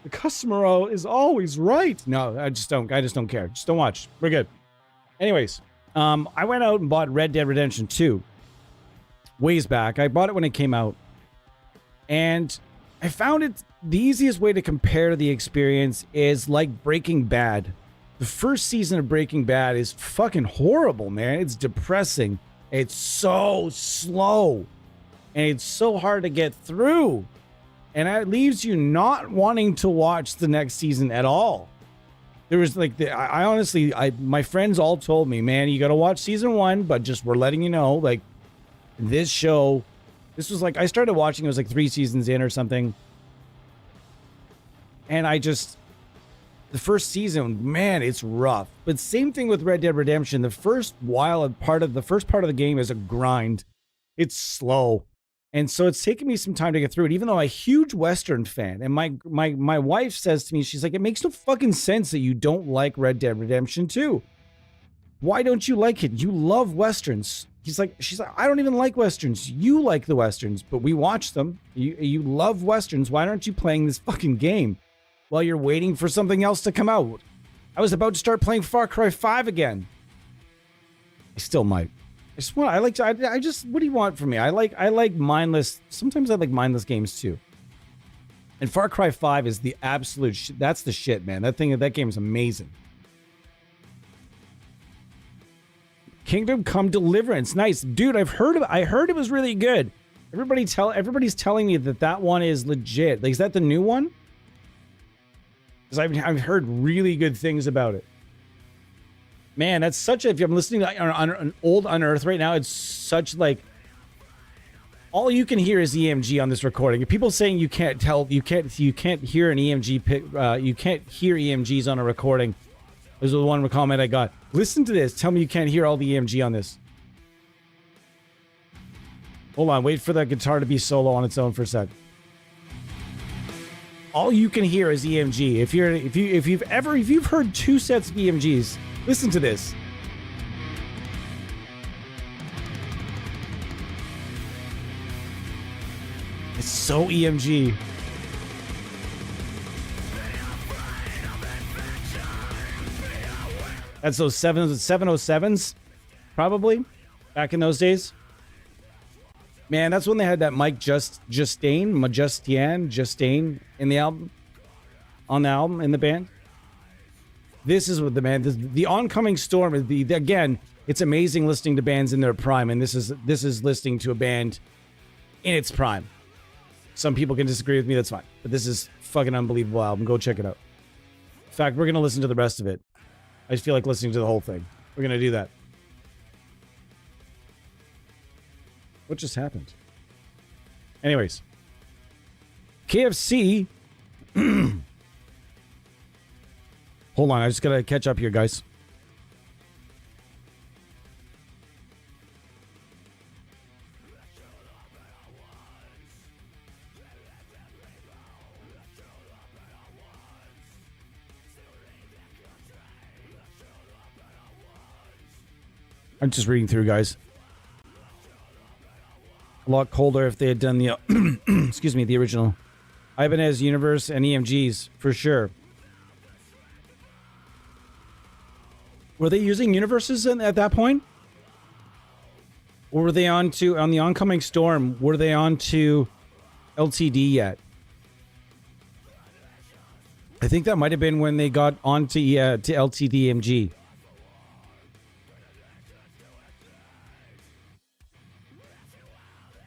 The customer is always right. No, I just don't care. Just don't watch. We're good. Anyways, I went out and bought Red Dead Redemption 2 ways back. I bought it when it came out. And I found it the easiest way to compare the experience is like Breaking Bad. The first season of Breaking Bad is fucking horrible, man. It's depressing. It's so slow. And it's so hard to get through. And it leaves you not wanting to watch the next season at all. There was like, I honestly, my friends all told me, man, you got to watch season 1, but just we're letting you know, like, this show, this was like, I started watching, it was like 3 seasons in or something. And the first season, man, it's rough. But same thing with Red Dead Redemption. The first part of the game is a grind. It's slow. And so it's taken me some time to get through it, even though I'm a huge Western fan. And my wife says to me, she's like, it makes no fucking sense that you don't like Red Dead Redemption 2. Why don't you like it? You love Westerns. She's like, I don't even like Westerns. You like the Westerns, but we watch them. You love Westerns. Why aren't you playing this fucking game while you're waiting for something else to come out? I was about to start playing Far Cry 5 again. I still might. What do you want from me? I like mindless. Sometimes I like mindless games too. And Far Cry 5 is the absolute shit. That's the shit, man. That game is amazing. Kingdom Come Deliverance. Nice. Dude, I heard it was really good. Everybody's telling me that one is legit. Like, is that the new one? Because I've heard really good things about it. Man, that's such a, if I'm listening to an old Unearth right now, it's such like, all you can hear is EMG on this recording. People saying you can't hear an EMG, you can't hear EMGs on a recording. This was one comment I got. Listen to this. Tell me you can't hear all the EMG on this. Hold on, wait for the guitar to be solo on its own for a sec. All you can hear is EMG. If you've heard 2 sets of EMGs, listen to this. It's so EMG. That's those 707s, probably, back in those days. Man, that's when they had that Mike Justine in the album, in the band. This is what the oncoming storm is. Again, it's amazing listening to bands in their prime, and this is listening to a band in its prime. Some people can disagree with me, that's fine, but this is fucking unbelievable album. Go check it out. In fact, we're gonna listen to the rest of it. I just feel like listening to the whole thing. We're gonna do that. What just happened? Anyways, KFC. Hold on, I just gotta catch up here, guys. I'm just reading through, guys. A lot colder if they had done the excuse me, the original Ibanez Universe and EMGs for sure. Were they using universes at that point? Or were they on the oncoming storm? Were they on to LTD yet? I think that might have been when they got onto to LTD MG.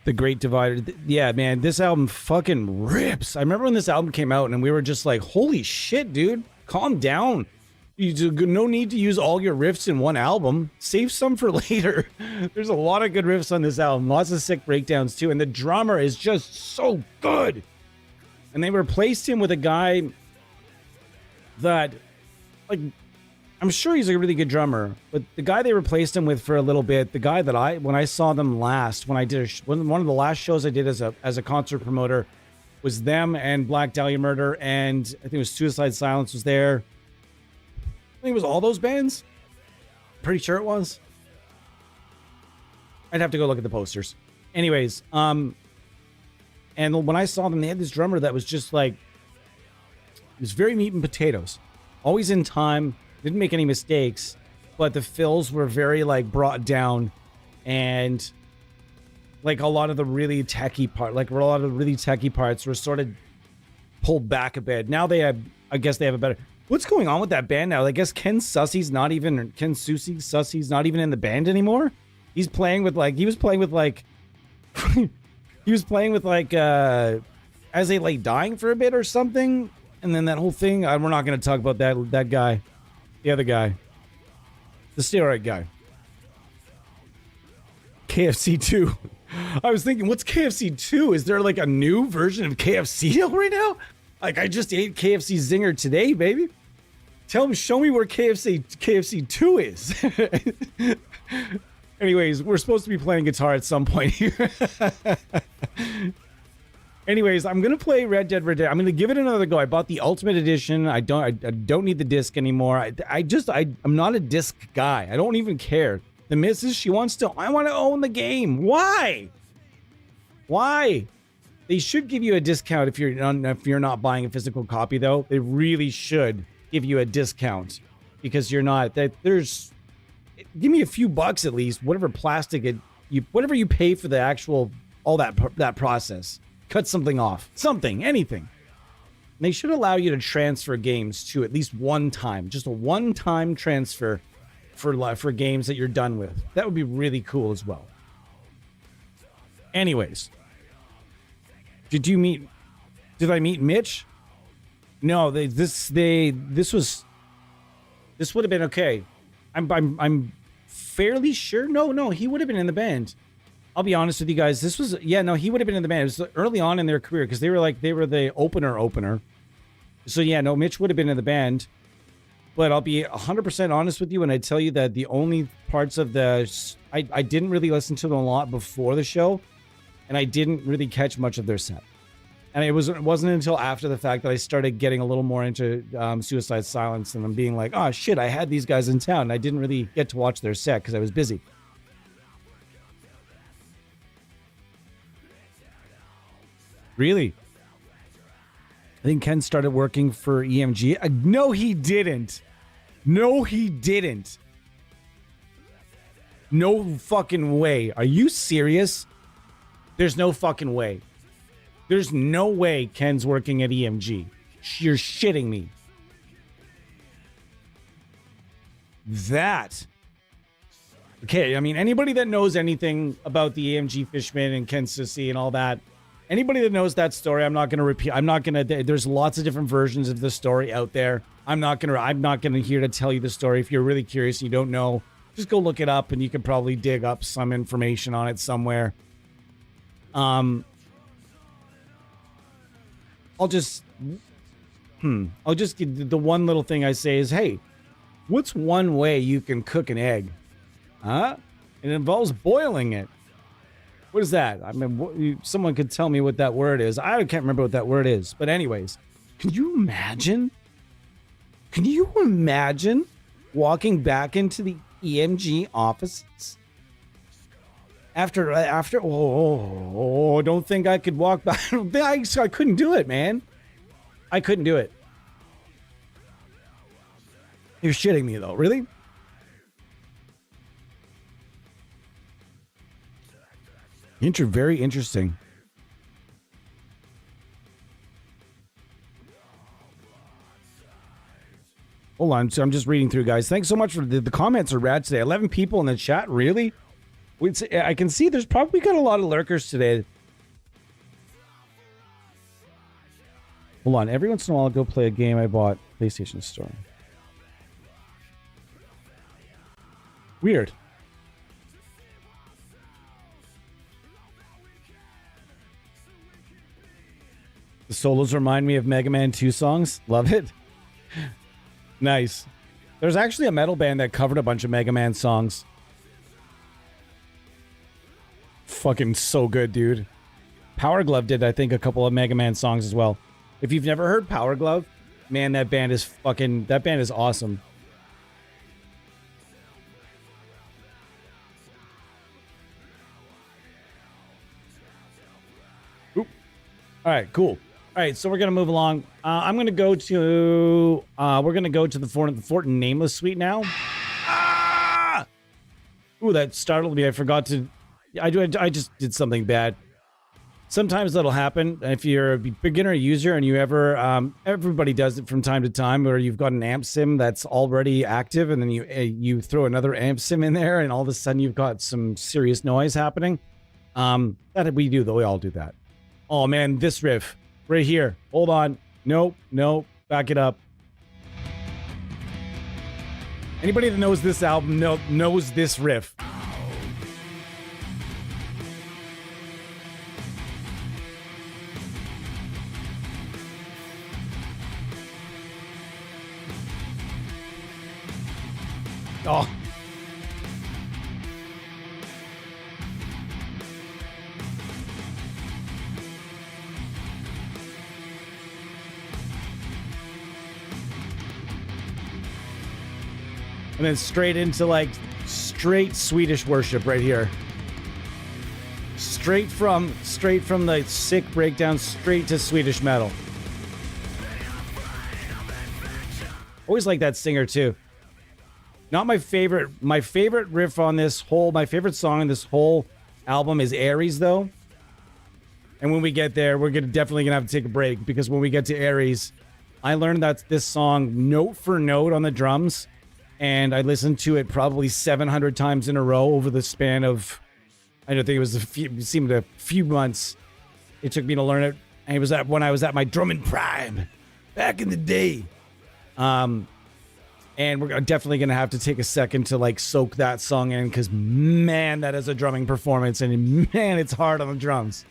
The Great Divider. Yeah, man, this album fucking rips. I remember when this album came out and we were just like, holy shit, dude, calm down. No need to use all your riffs in one album. Save some for later. There's a lot of good riffs on this album. Lots of sick breakdowns too. And the drummer is just so good. And they replaced him with a guy that, like, I'm sure he's a really good drummer, but the guy they replaced him with for a little bit, the guy that when I saw them last, when I did one of the last shows I did as a concert promoter, was them and Black Dahlia Murder, and I think it was Suicide Silence was there. I think it was all those bands. Pretty sure it was. I'd have to go look at the posters. Anyways, and when I saw them, they had this drummer that was just like, it was very meat and potatoes. Always in time, didn't make any mistakes, but the fills were very like brought down, and like a lot of the really techy parts were sort of pulled back a bit. Now I guess they have a better. What's going on with that band now? I guess Ken Sussy's not even in the band anymore. He was playing with like As They Lay Dying for a bit or something, and then that whole thing. We're not going to talk about that guy, the other guy, the steroid guy. KFC 2. I was thinking, what's KFC 2? Is there like a new version of KFC right now? Like, I just ate KFC Zinger today, baby. Show me where KFC 2 is. Anyways, we're supposed to be playing guitar at some point here. Anyways, I'm gonna play Red Dead Redemption. I'm gonna give it another go. I bought the Ultimate Edition. I don't need the disc anymore. I'm not a disc guy. I don't even care. The missus, I want to own the game. Why? They should give you a discount if you're not buying a physical copy, though. They really should give you a discount because you're not. Give me a few bucks at least. Whatever whatever you pay for the actual all that process. Cut something off. Anything. And they should allow you to transfer games to at least one time. Just a one-time transfer for games that you're done with. That would be really cool as well. Anyways. Did I meet Mitch? No, this would have been okay. I'm fairly sure. No, he would have been in the band. I'll be honest with you guys. He would have been in the band. It was early on in their career because they were the opener. So yeah, no, Mitch would have been in the band. But I'll be 100% honest with you when I tell you that the only parts of I didn't really listen to them a lot before the show, and I didn't really catch much of their set. And it wasn't until after the fact that I started getting a little more into Suicide Silence, and I'm being like, oh shit, I had these guys in town, and I didn't really get to watch their set because I was busy. Really? I think Ken started working for EMG. No, he didn't. No fucking way. Are you serious? There's no fucking way. There's no way Ken's working at EMG. You're shitting me. That. Okay, I mean, anybody that knows anything about the EMG Fishman and Ken Sissy and all that, anybody that knows that story, I'm not going to repeat. There's lots of different versions of the story out there. I'm not going to here to tell you the story. If you're really curious and you don't know, just go look it up and you can probably dig up some information on it somewhere. I'll just the one little thing I say is, hey, what's one way you can cook an egg? Huh? It involves boiling it. What is that? I mean, someone could tell me what that word is. I can't remember what that word is. But anyways, can you imagine walking back into the EMG offices after don't think I could walk back. I couldn't do it, man. I couldn't do it. You're shitting me though, really? Very interesting. Hold on, so I'm just reading through, guys. Thanks so much for the comments are rad today. 11 people in the chat, really? I can see there's probably got a lot of lurkers today. Hold on. Every once in a while, I'll go play a game I bought PlayStation Store. Weird. The solos remind me of Mega Man 2 songs. Love it. Nice. There's actually a metal band that covered a bunch of Mega Man songs. Fucking so good, dude. Power Glove did, I think, a couple of Mega Man songs as well. If you've never heard Power Glove, man, that band is awesome. Oop. All right, cool. All right, so we're gonna move along. I'm gonna go to we're gonna go to the Fort Nameless suite now. Ah! Ooh, that startled me. I forgot to. I just did something bad. Sometimes that'll happen if you're a beginner user and you ever everybody does it from time to time, where you've got an amp sim that's already active and then you throw another amp sim in there and all of a sudden you've got some serious noise happening. That we do though. We all do that. Oh man, this riff. Right here. Hold on. Nope. Back it up. Anybody that knows this album knows this riff. Oh. And then straight into straight Swedish worship right here. Straight from the sick breakdown straight to Swedish metal. Always like that singer too. Not my favorite. My favorite riff on my favorite song on this whole album is Aries though. And when we get there, we're definitely gonna have to take a break, because when we get to Aries, I learned that this song note for note on the drums. And I listened to it probably 700 times in a row over the span of, I don't think it was seemed a few months. It took me to learn it. And it was when I was at my drumming prime back in the day. And we're definitely going to have to take a second to soak that song in, because man, that is a drumming performance, and man, it's hard on the drums.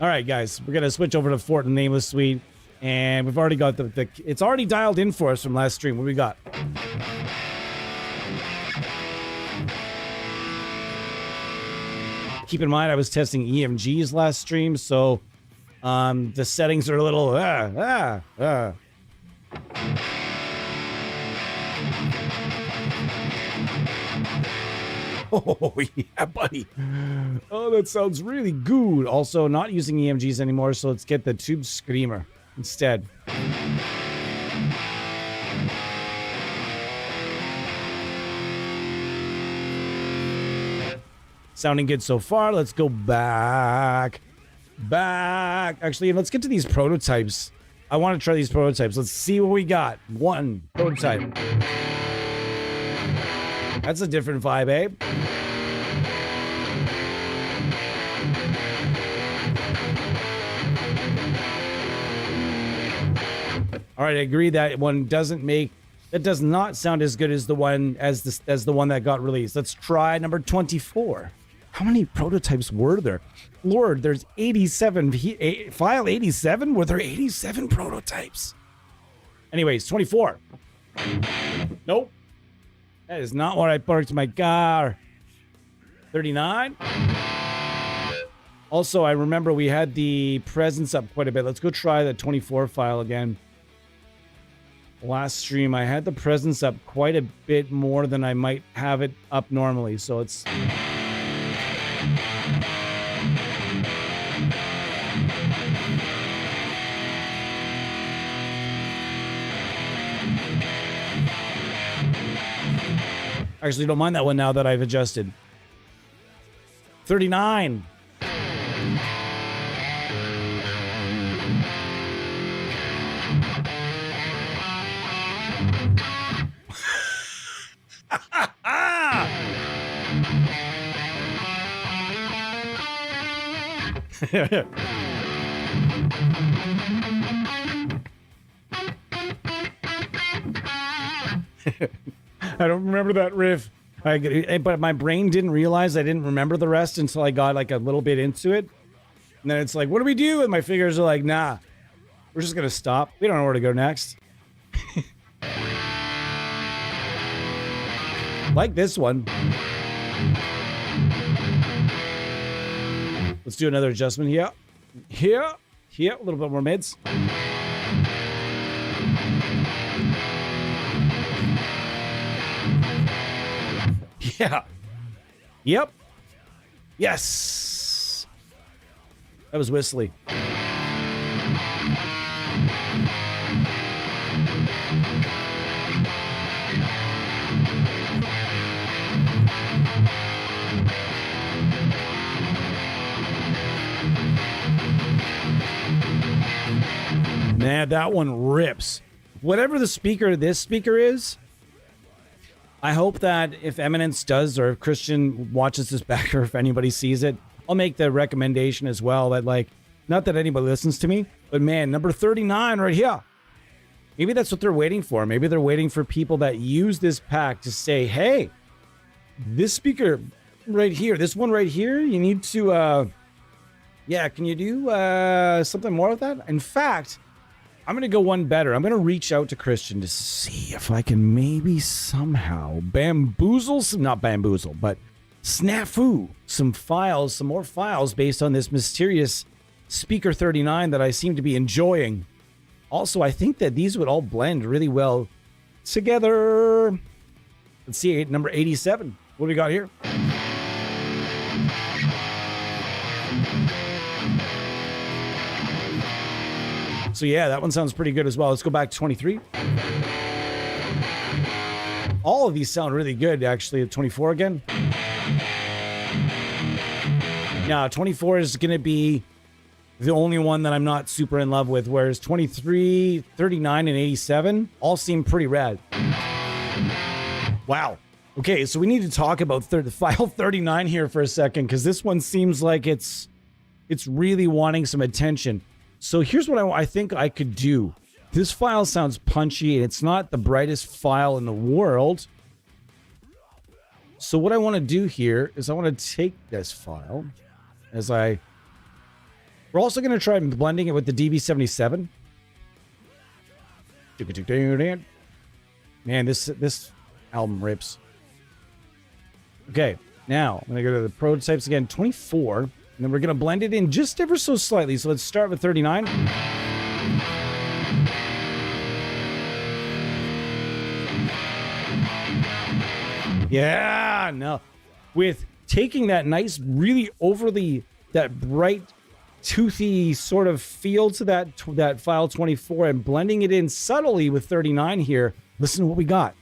All right, guys, we're going to switch over to Fort Nameless Suite. And we've already got it's already dialed in for us from last stream. What do we got? Keep in mind, I was testing EMGs last stream, so the settings are a little Oh, yeah, buddy. Oh, that sounds really good. Also, not using EMGs anymore, so let's get the Tube Screamer instead. Sounding good so far. Let's go back. Actually, let's get to these prototypes. I want to try these prototypes. Let's see what we got. One prototype. That's a different vibe, eh? All right, I agree that one does not sound as good as the one that got released. Let's try number 24. How many prototypes were there? Lord, there's 87. File 87? Were there 87 prototypes? Anyways, 24. Nope. That is not what I parked my car. 39. Also, I remember we had the presence up quite a bit. Let's go try the 24 file again. Last stream, I had the presence up quite a bit more than I might have it up normally. So it's... Actually, don't mind that one now that I've adjusted. 39. I don't remember that riff. But my brain didn't realize I didn't remember the rest until I got like a little bit into it. And then it's like, what do we do? And my fingers are like, nah, we're just going to stop. We don't know where to go next. Like this one. Let's do another adjustment here. Here. Here. A little bit more mids. Yeah. Yep. Yes. That was whistly. Man, that one rips. Whatever the speaker this speaker is, I hope that if Eminence does, or if Kristian watches this back, or if anybody sees it, I'll make the recommendation as well that, like, not that anybody listens to me, but man, number 39 right here. Maybe that's what they're waiting for. Maybe they're waiting for people that use this pack to say, hey, this speaker right here, this one right here, you need to, yeah, can you do something more with that? In fact, I'm going to go one better. I'm going to reach out to Kristian to see if I can maybe somehow bamboozle some, not bamboozle, but snafu some files, some more files based on this mysterious speaker 39 that I seem to be enjoying. Also, I think that these would all blend really well together. Let's see, number 87. What do we got here? So yeah, that one sounds pretty good as well. Let's go back to 23. All of these sound really good, actually. At 24 again. Now, 24 is going to be the only one that I'm not super in love with, whereas 23, 39, and 87 all seem pretty rad. Wow. Okay, so we need to talk about file 39 here for a second, because this one seems like it's really wanting some attention. So here's what I think I could do. This file sounds punchy, and it's not the brightest file in the world. So what I want to do here is I want to take this file we're also going to try blending it with the DB77. Man, this album rips. Okay, now I'm going to go to the prototypes again, 24, and then we're going to blend it in just ever so slightly. So let's start with 39. Yeah, no. With taking that nice, really overly, that bright, toothy sort of feel to that file 24 and blending it in subtly with 39 here. Listen to what we got.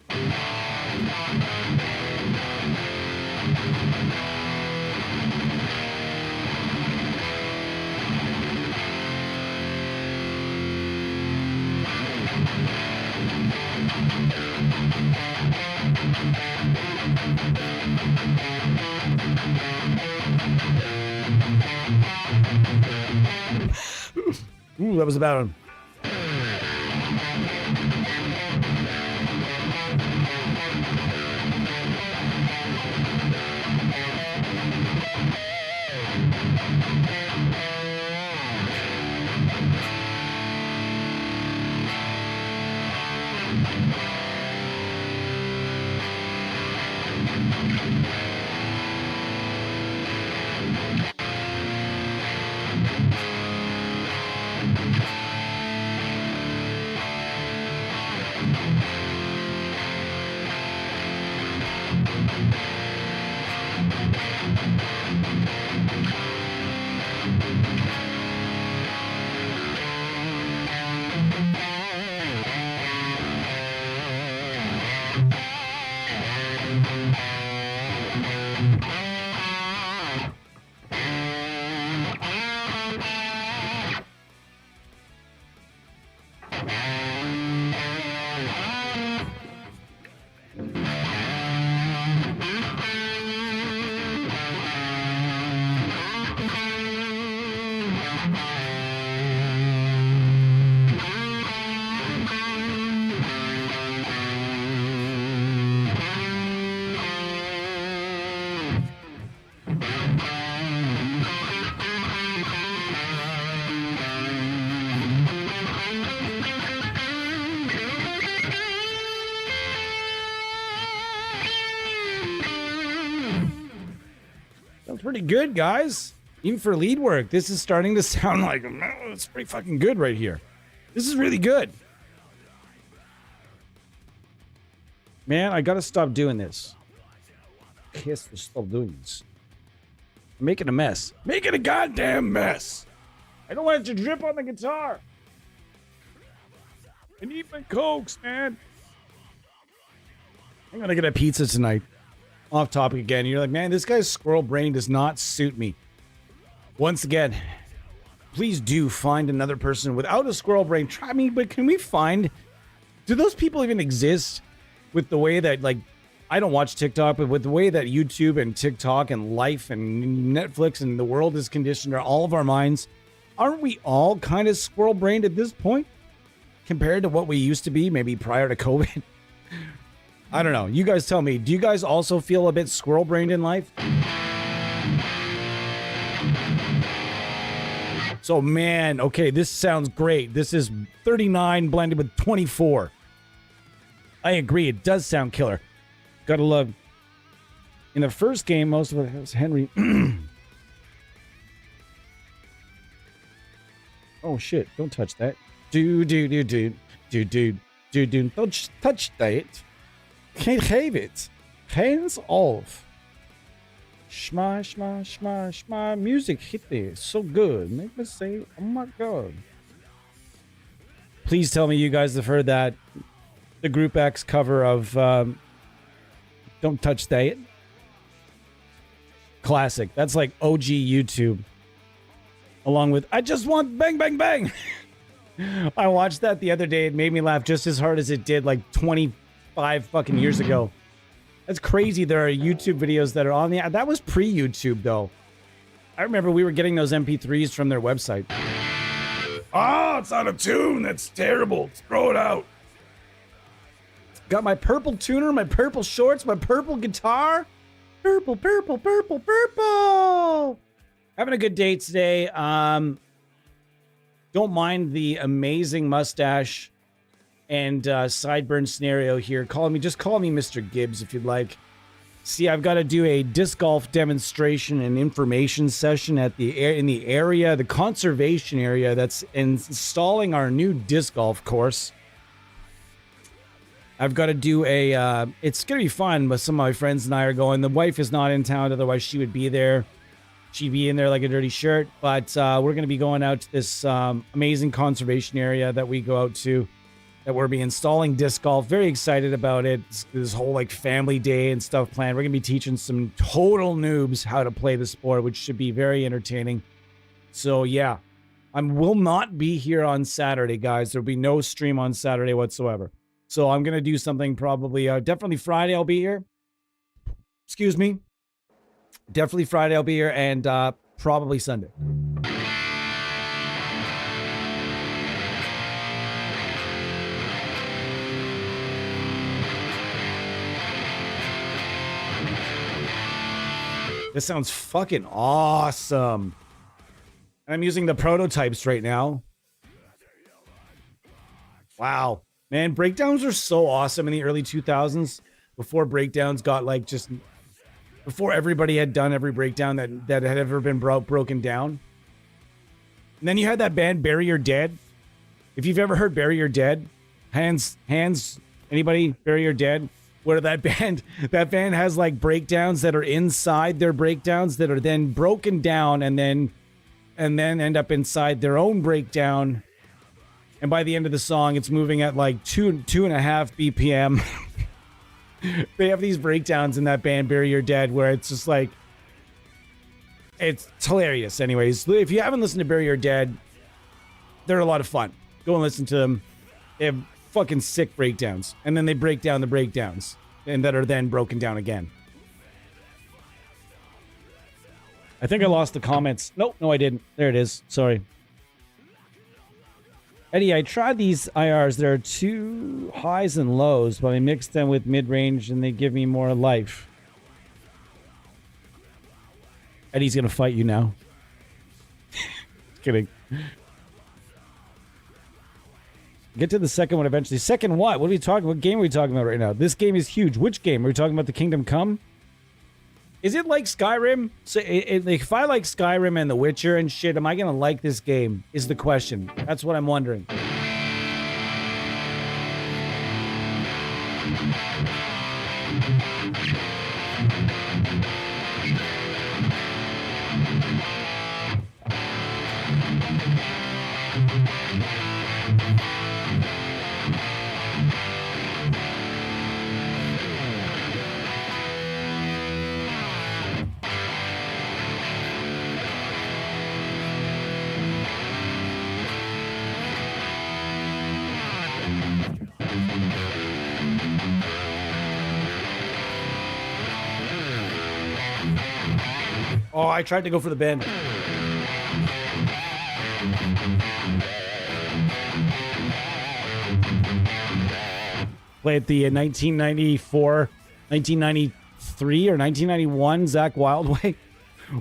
Ooh, that was about him. pretty good, guys. Even for lead work, this is starting to sound like, oh, it's pretty fucking good right here. This is really good. Man, I gotta stop doing this. I have to stop doing this. I'm making a mess. Making a goddamn mess. I don't want it to drip on the guitar. I need my Cokes, man. I'm gonna get a pizza tonight. Off topic again. You're like, man, this guy's squirrel brain does not suit me. Once again, please do find another person without a squirrel brain. Try me, but can we find... Do those people even exist with the way that, like... I don't watch TikTok, but with the way that YouTube and TikTok and life and Netflix and the world is conditioned to all of our minds, aren't we all kind of squirrel-brained at this point? Compared to what we used to be, maybe prior to COVID? I don't know. You guys tell me. Do you guys also feel a bit squirrel-brained in life? So, man, okay, this sounds great. This is 39 blended with 24. I agree. It does sound killer. Gotta love. In the first game, most of it was Henry. Oh shit! Don't touch that. Do. Don't touch that. Can't have it. Hands off. Shma. Music hit there. So good. Make me say, oh my god. Please tell me you guys have heard that. The Group X cover of. Don't touch that. Classic. That's like OG YouTube. Along with I just want bang bang bang. I watched that the other day. It made me laugh just as hard as it did like 25 fucking years ago. That's crazy. There are YouTube videos that are on the... That was pre-YouTube though. I remember we were getting those MP3s from their website. Oh, it's out of tune. That's terrible. Throw it out. Got my purple tuner, my purple shorts, my purple guitar. Purple. Having a good day today. Don't mind the amazing mustache and sideburn scenario here. Just call me Mr. Gibbs if you'd like. See, I've got to do a disc golf demonstration and information session in the area, the conservation area that's installing our new disc golf course. I've got to do it's going to be fun, but some of my friends and I are going. The wife is not in town, otherwise she would be there. She'd be in there like a dirty shirt. But we're going to be going out to this amazing conservation area that we go out to, that we'll be installing disc golf. Very excited about it. This whole like family day and stuff planned. We're going to be teaching some total noobs how to play the sport, which should be very entertaining. So yeah, I will not be here on Saturday, guys. There'll be no stream on Saturday whatsoever. So I'm going to do something probably, definitely Friday I'll be here. Excuse me. Definitely Friday I'll be here, and probably Sunday. This sounds fucking awesome. I'm using the prototypes right now. Wow. Man, breakdowns are so awesome in the early 2000s. Before breakdowns got like just... Before everybody had done every breakdown that had ever been broken down. And then you had that band Bury Your Dead. If you've ever heard Bury Your Dead, hands, anybody? Bury Your Dead? Where that band has like breakdowns that are inside their breakdowns that are then broken down and then end up inside their own breakdown. And by the end of the song, it's moving at like 2.5 BPM. They have these breakdowns in that band, Bury Your Dead, where it's just like... It's hilarious. Anyways, if you haven't listened to Bury Your Dead, they're a lot of fun. Go and listen to them. They have fucking sick breakdowns. And then they break down the breakdowns. And that are then broken down again. I think I lost the comments. Nope, no I didn't. There it is. Sorry. Eddie, I tried these IRs. There are two highs and lows, but I mixed them with mid-range and they give me more life. Eddie's going to fight you now. Kidding. Get to the second one eventually. Second what? What are we talking? What game are we talking about right now? This game is huge. Which game? Are we talking about the Kingdom Come? Is it like Skyrim? So like, if I like Skyrim and The Witcher and shit, am I gonna like this game? Is the question. That's what I'm wondering. Oh, I tried to go for the bend. Play at the 1994, 1993, or 1991 Zakk Wildway,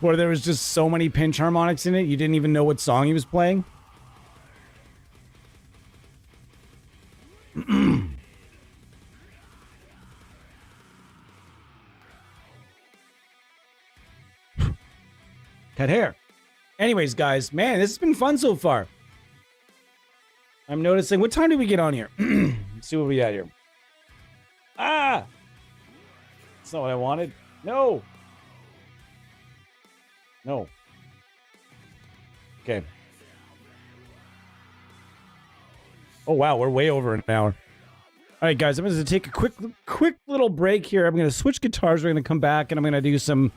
where there was just so many pinch harmonics in it, you didn't even know what song he was playing. Cut hair. Anyways, guys, man, this has been fun so far. I'm noticing. What time did we get on here? Let's see what we got here. Ah! That's not what I wanted. No! No. Okay. Oh, wow, we're way over an hour. All right, guys, I'm going to take a quick little break here. I'm going to switch guitars. We're going to come back, and I'm going to do some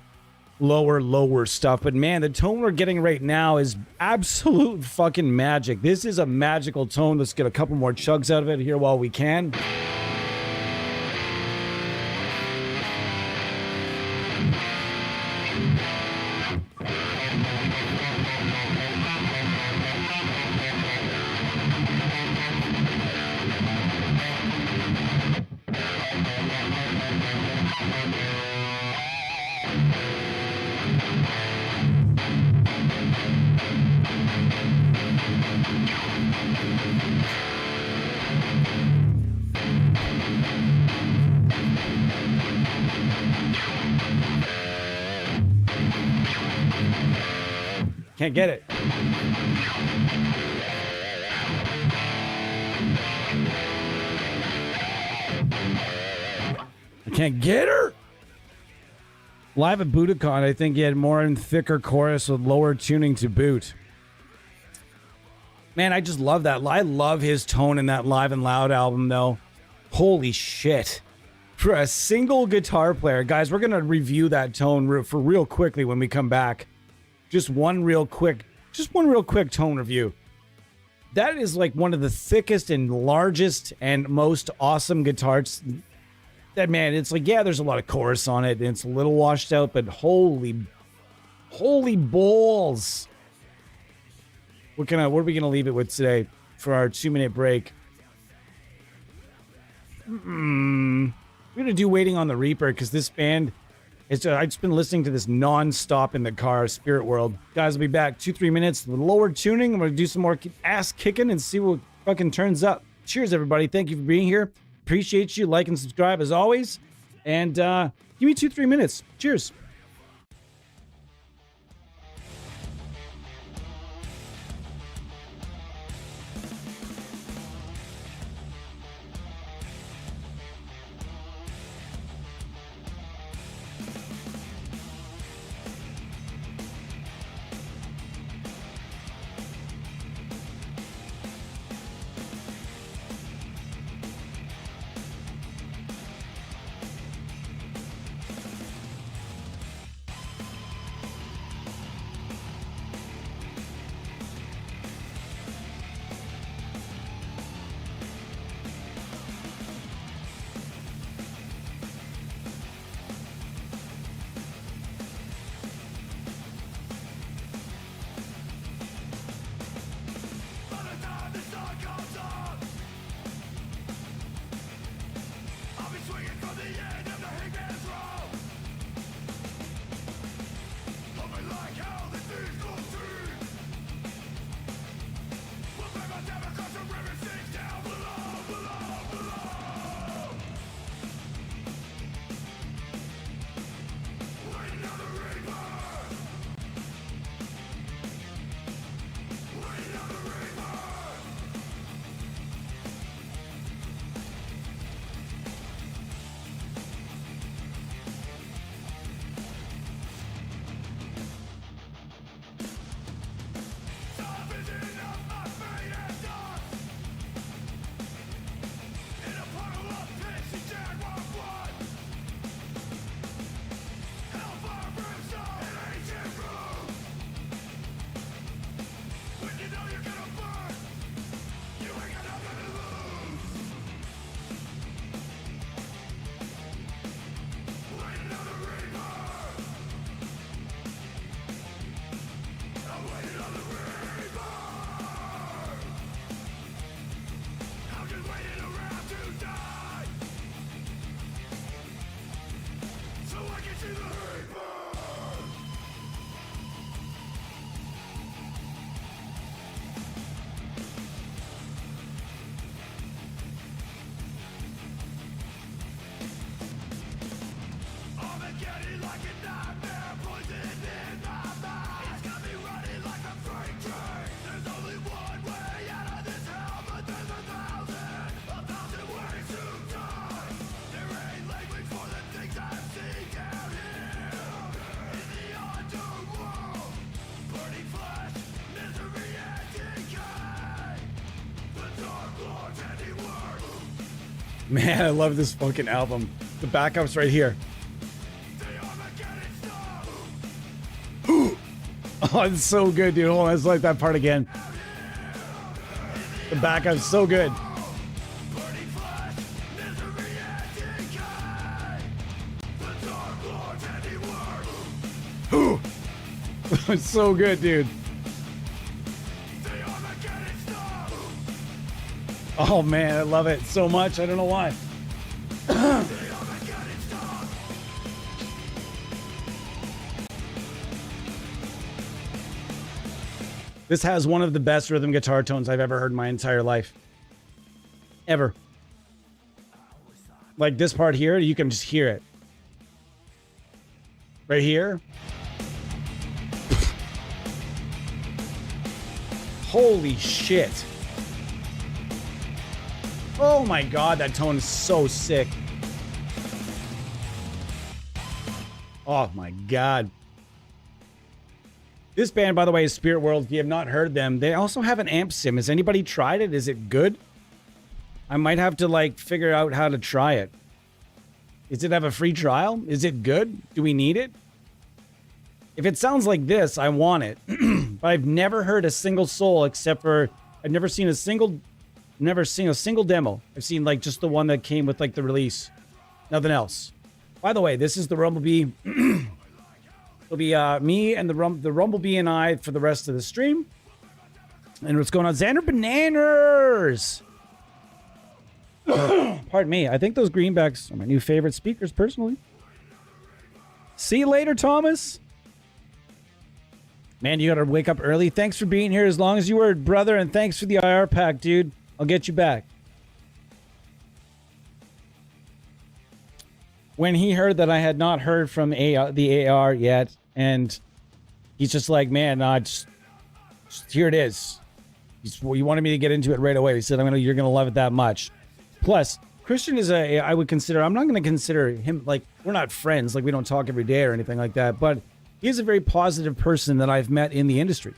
lower stuff. But man, the tone we're getting right now is absolute fucking magic. This is a magical tone. Let's get a couple more chugs out of it here while we can. Can't get it. I can't get her. Live at Budokan, I think he had more and thicker chorus with lower tuning to boot. Man, I just love that. I love his tone in that Live and Loud album, though. Holy shit. For a single guitar player. Guys, we're going to review that tone for real quickly when we come back. Just one real quick tone review. That is like one of the thickest and largest and most awesome guitars. That, man, it's like, yeah, there's a lot of chorus on it, and it's a little washed out, but holy balls. What are we gonna leave it with today for our 2-minute break? We're gonna do Waiting on the Reaper, because this band, I've just been listening to this non-stop in the car, Spirit World. Guys, I'll be back 2-3 minutes with lower tuning. I'm going to do some more ass kicking and see what fucking turns up. Cheers, everybody. Thank you for being here. Appreciate you. Like and subscribe as always. And give me 2-3 minutes. Cheers. Man, I love this fucking album. The backup's right here. Oh, it's so good, dude. Hold on, let's like that part again. The backup's so good. It's so good, dude. Oh man, I love it so much. I don't know why. This has one of the best rhythm guitar tones I've ever heard in my entire life. Ever. Like this part here, you can just hear it. Right here. Holy shit. Oh my god, that tone is so sick. Oh my god. This band, by the way, is Spirit World. If you have not heard them, they also have an amp sim. Has anybody tried it? Is it good? I might have to like figure out how to try it. Does it have a free trial? Is it good? Do we need it? If it sounds like this, I want it. But I've never heard a single soul except for I've never seen a single demo. I've seen like just the one that came with like the release. Nothing else. By the way, this is the Rumblebee. It'll be me and the Rumblebee and I for the rest of the stream. And what's going on? Xander Bananas! Pardon me. I think those greenbacks are my new favorite speakers, personally. See you later, Thomas. Man, you gotta wake up early. Thanks for being here as long as you were, brother, and thanks for the IR pack, dude. I'll get you back. When he heard that I had not heard from the AR yet, and he's just like, man, just here it is. He wanted me to get into it right away. He said, you're gonna love it that much. Plus, Kristian is I'm not gonna consider him, like, we're not friends, like we don't talk every day or anything like that, but he's a very positive person that I've met in the industry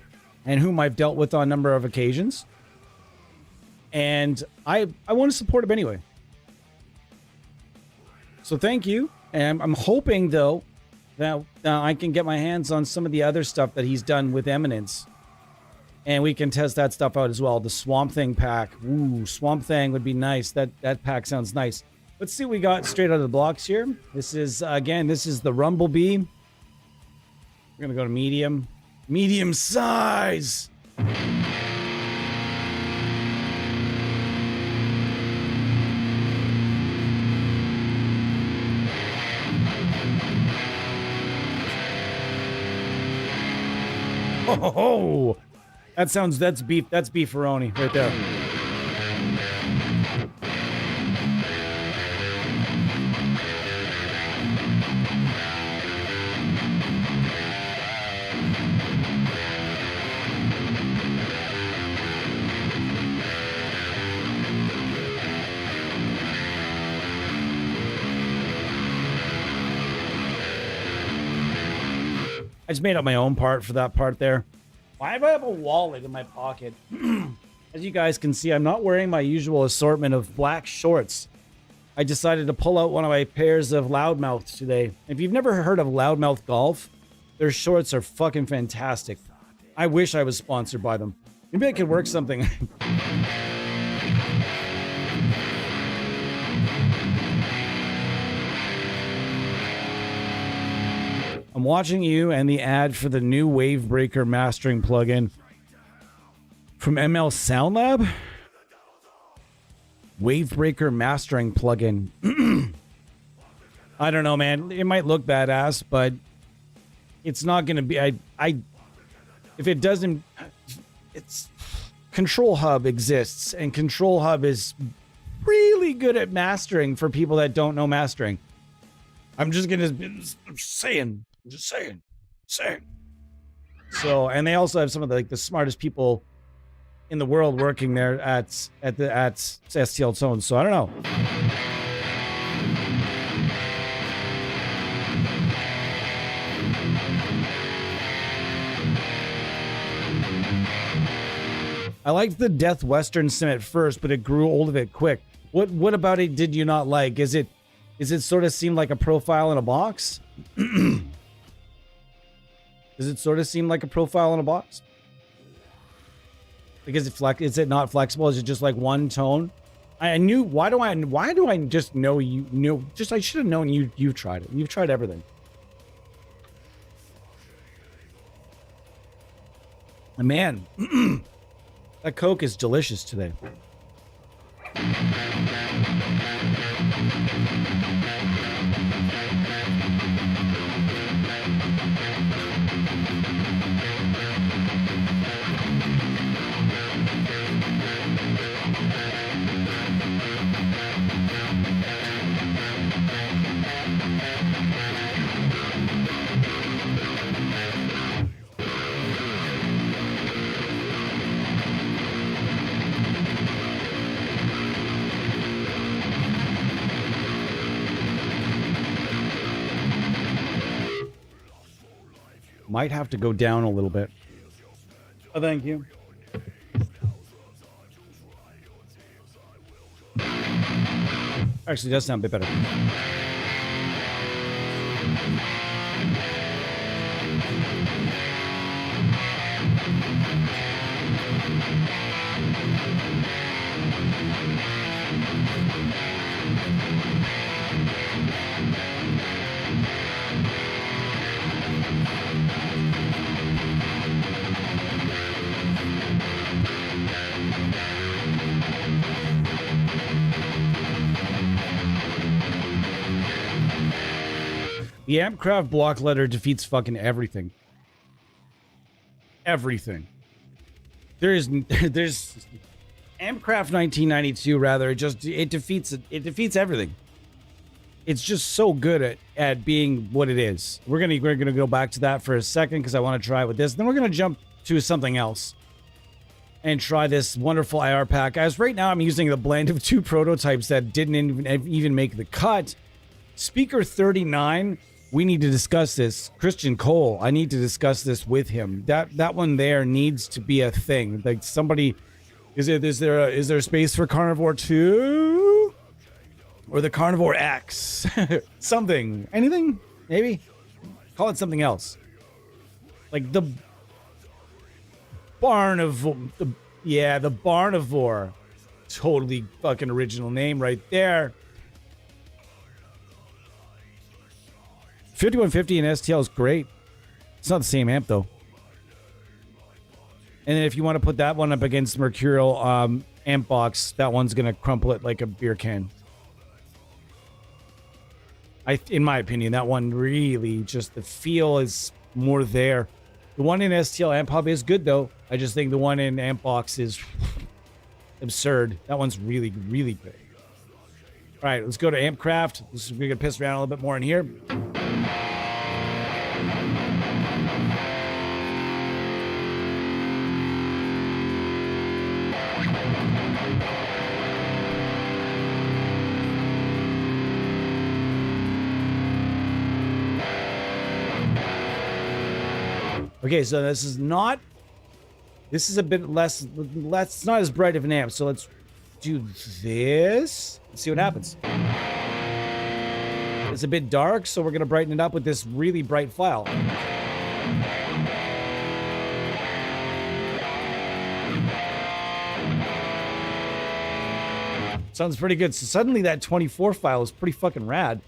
and whom I've dealt with on a number of occasions. And I want to support him anyway. So thank you. And I'm hoping, though, that I can get my hands on some of the other stuff that he's done with Eminence. And we can test that stuff out as well. The Swamp Thing pack. Ooh, Swamp Thing would be nice. That pack sounds nice. Let's see what we got straight out of the blocks here. This is, again, this is the Rumblebee. We're going to go to medium. Medium size. Oh, that's beefaroni right there. I just made up my own part for that part there. Why do I have a wallet in my pocket? As you guys can see, I'm not wearing my usual assortment of black shorts. I decided to pull out one of my pairs of Loudmouth today. If you've never heard of Loudmouth Golf, their shorts are fucking fantastic. I wish I was sponsored by them. Maybe I could work something. I'm watching you and the ad for the new Wavebreaker mastering plugin from ML Sound Lab. Wavebreaker mastering plugin. I don't know, man. It might look badass, but it's not going to be. If it doesn't, it's Control Hub exists, and Control Hub is really good at mastering for people that don't know mastering. I'm just saying. So, and they also have some of the smartest people in the world working there at STL Tones. So I don't know. I liked the Death Western sim at first, but it grew old of it quick. What about it did you not like? Is it sort of seem like a profile in a box? Does it sort of seem like a profile in a box? Like, is it not flexible? Is it just like one tone? I knew. Why do I just know you know? Just I should have known you've tried it. You've tried everything. And man, that Coke is delicious today. Might have to go down a little bit. Oh, thank you. Actually, it does sound a bit better. The Ampcraft block letter defeats fucking everything. Everything. There's Ampcraft 1992 rather, it defeats everything. It's just so good at being what it is. We're gonna go back to that for a second because I want to try with this. Then we're gonna jump to something else and try this wonderful IR pack. As right now I'm using the blend of two prototypes that didn't even make the cut. Speaker 39. We need to discuss this. Kristian Kohle, I need to discuss this with him. That one there needs to be a thing. Like somebody, is there space for Karnivore 2? Or the Karnivore X? Something. Anything? Maybe? Call it something else. Like the the Barnivore. Totally fucking original name right there. 5150 and STL is great. It's not the same amp though. And then if you want to put that one up against Mercurial amp box, that one's gonna crumple it like a beer can. In my opinion, that one really just the feel is more there. The one in STL amp hub is good though. I just think the one in amp box is absurd. That one's really, really good. All right, let's go to Ampcraft. We're gonna piss around a little bit more in here. Okay, so this is a bit less, it's not as bright of an amp. So let's do this. Let's see what happens. It's a bit dark, so we're going to brighten it up with this really bright file. Sounds pretty good. So suddenly that 24 file is pretty fucking rad.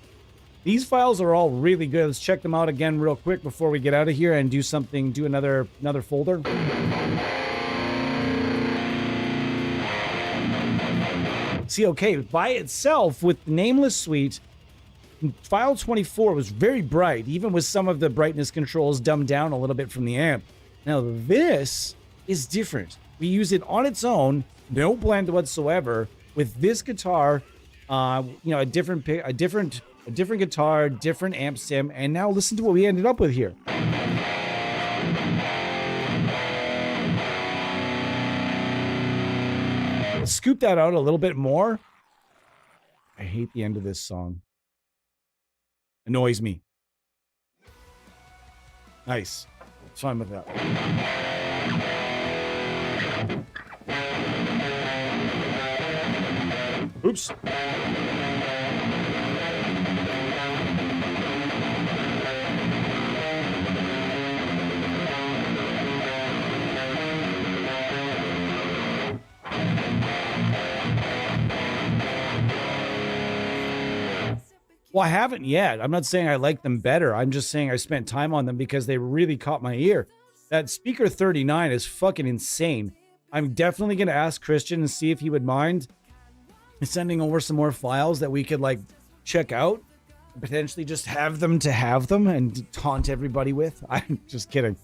These files are all really good. Let's check them out again real quick before we get out of here and do another folder. See, okay, by itself with the Nameless Suite, file 24 was very bright, even with some of the brightness controls dumbed down a little bit from the amp. Now this is different. We use it on its own, no blend whatsoever, with this guitar, a different guitar, different amp sim, and now listen to what we ended up with here. Let's scoop that out a little bit more. I hate the end of this song. Annoys me. Nice. It's fine with that. Oops. Well, I haven't yet. I'm not saying I like them better. I'm just saying I spent time on them because they really caught my ear. That speaker 39 is fucking insane. I'm definitely going to ask Kristian and see if he would mind sending over some more files that we could like check out. Potentially just have them and taunt everybody with. I'm just kidding.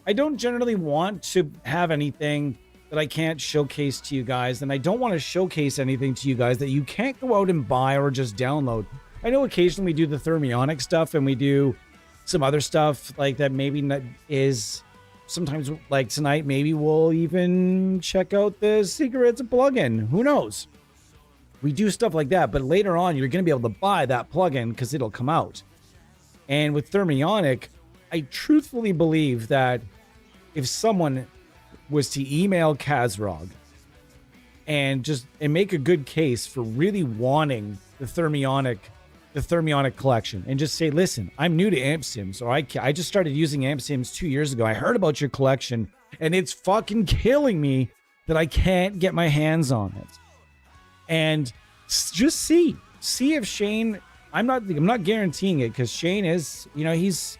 I don't generally want to have anything that I can't showcase to you guys. And I don't want to showcase anything to you guys that you can't go out and buy or just download. I know occasionally we do the thermionic stuff and we do some other stuff like that. Maybe not is sometimes like tonight, maybe we'll even check out the cigarettes plugin. Who knows? We do stuff like that, but later on, you're going to be able to buy that plugin because it'll come out. And with thermionic, I truthfully believe that if someone was to email Kazrog and make a good case for really wanting the thermionic collection and just say, listen, I'm new to amp sims, or I just started using amp sims 2 years ago. I heard about your collection and it's fucking killing me that I can't get my hands on it. And just see if Shane, I'm not guaranteeing it because Shane is, he's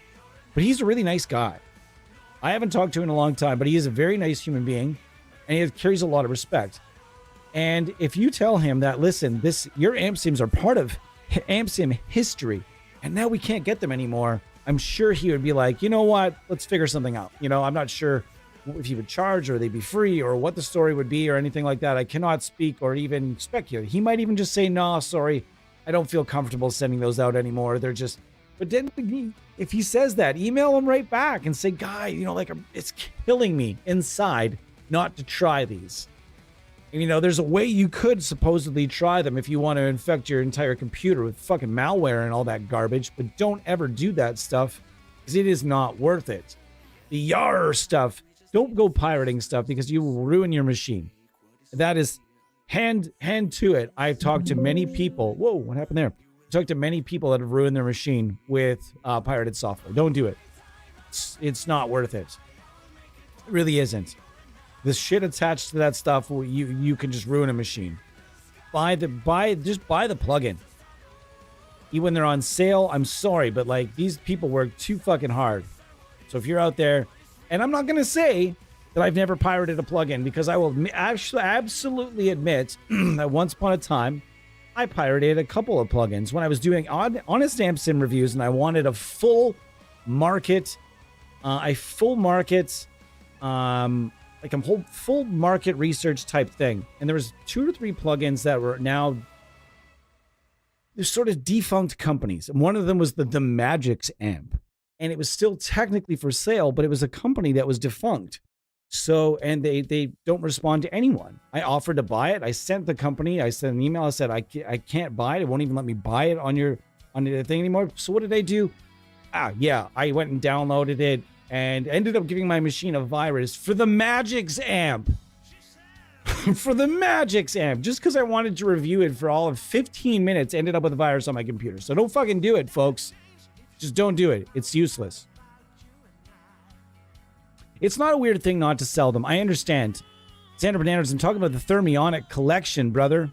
a really nice guy. I haven't talked to him in a long time, but he is a very nice human being and he carries a lot of respect. And if you tell him that, listen, your amp sims are part of amp sim history and now we can't get them anymore, I'm sure he would be like, you know what, let's figure something out. I'm not sure if he would charge or they'd be free or what the story would be or anything like that. I cannot speak or even speculate. He might even just say, no, sorry, I don't feel comfortable sending those out anymore. They're just, but then if he says that, email him right back and say, guy, it's killing me inside not to try these. And, there's a way you could supposedly try them if you want to infect your entire computer with fucking malware and all that garbage, but don't ever do that stuff because it is not worth it. The YAR stuff, don't go pirating stuff because you will ruin your machine. That is hand to it. I've talked to many people. Whoa, what happened there? I've talked to many people that have ruined their machine with pirated software. Don't do it. It's not worth it. It really isn't. The shit attached to that stuff, you can just ruin a machine. Just buy the plugin. Even when they're on sale, I'm sorry, but like these people work too fucking hard. So if you're out there, and I'm not going to say that I've never pirated a plugin because I will actually absolutely admit that once upon a time, I pirated a couple of plugins when I was doing honest amp sim reviews and I wanted a full market research type thing. And there was 2 or 3 plugins that were now they're sort of defunct companies. And one of them was the Magic's amp. And it was still technically for sale, but it was a company that was defunct. So, and they don't respond to anyone. I offered to buy it. I sent the company, I sent an email. I said, I can't buy it. It won't even let me buy it on the thing anymore. So what did I do? I went and downloaded it and ended up giving my machine a virus for the Magic's amp. For the Magic's amp. Just because I wanted to review it for all of 15 minutes, ended up with a virus on my computer. So don't fucking do it, folks. Just don't do it. It's useless. It's not a weird thing not to sell them. I understand. Sandra Bananas, I'm talking about the Thermionic collection, brother.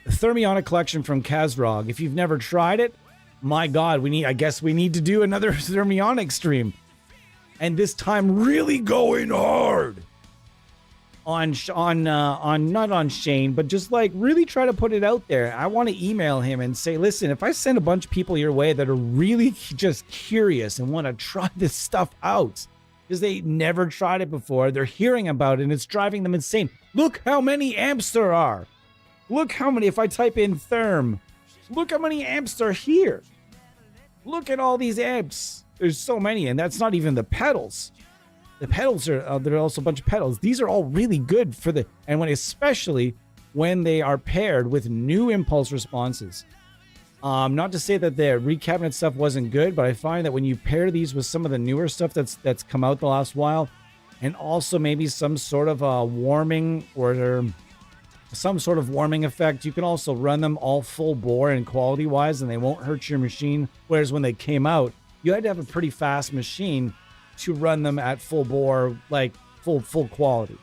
The Thermionic collection from Kazrog. If you've never tried it, my God, I guess we need to do another Thermionic stream. And this time really going hard on not on Shane, but just like really try to put it out there. I want to email him and say, listen, if I send a bunch of people your way that are really just curious and want to try this stuff out because they never tried it before, they're hearing about it and it's driving them insane. Look how many amps there are. Look how many, if I type in Therm, look how many amps are here. Look at all these amps. There's so many, and that's not even the pedals. The pedals are, there are also a bunch of pedals. These are all really good for especially when they are paired with new impulse responses. Not to say that the recabinet stuff wasn't good, but I find that when you pair these with some of the newer stuff that's come out the last while, and also maybe some sort of warming or some sort of warming effect. You can also run them all full bore and quality wise, and they won't hurt your machine. Whereas when they came out, you had to have a pretty fast machine to run them at full bore, like full quality.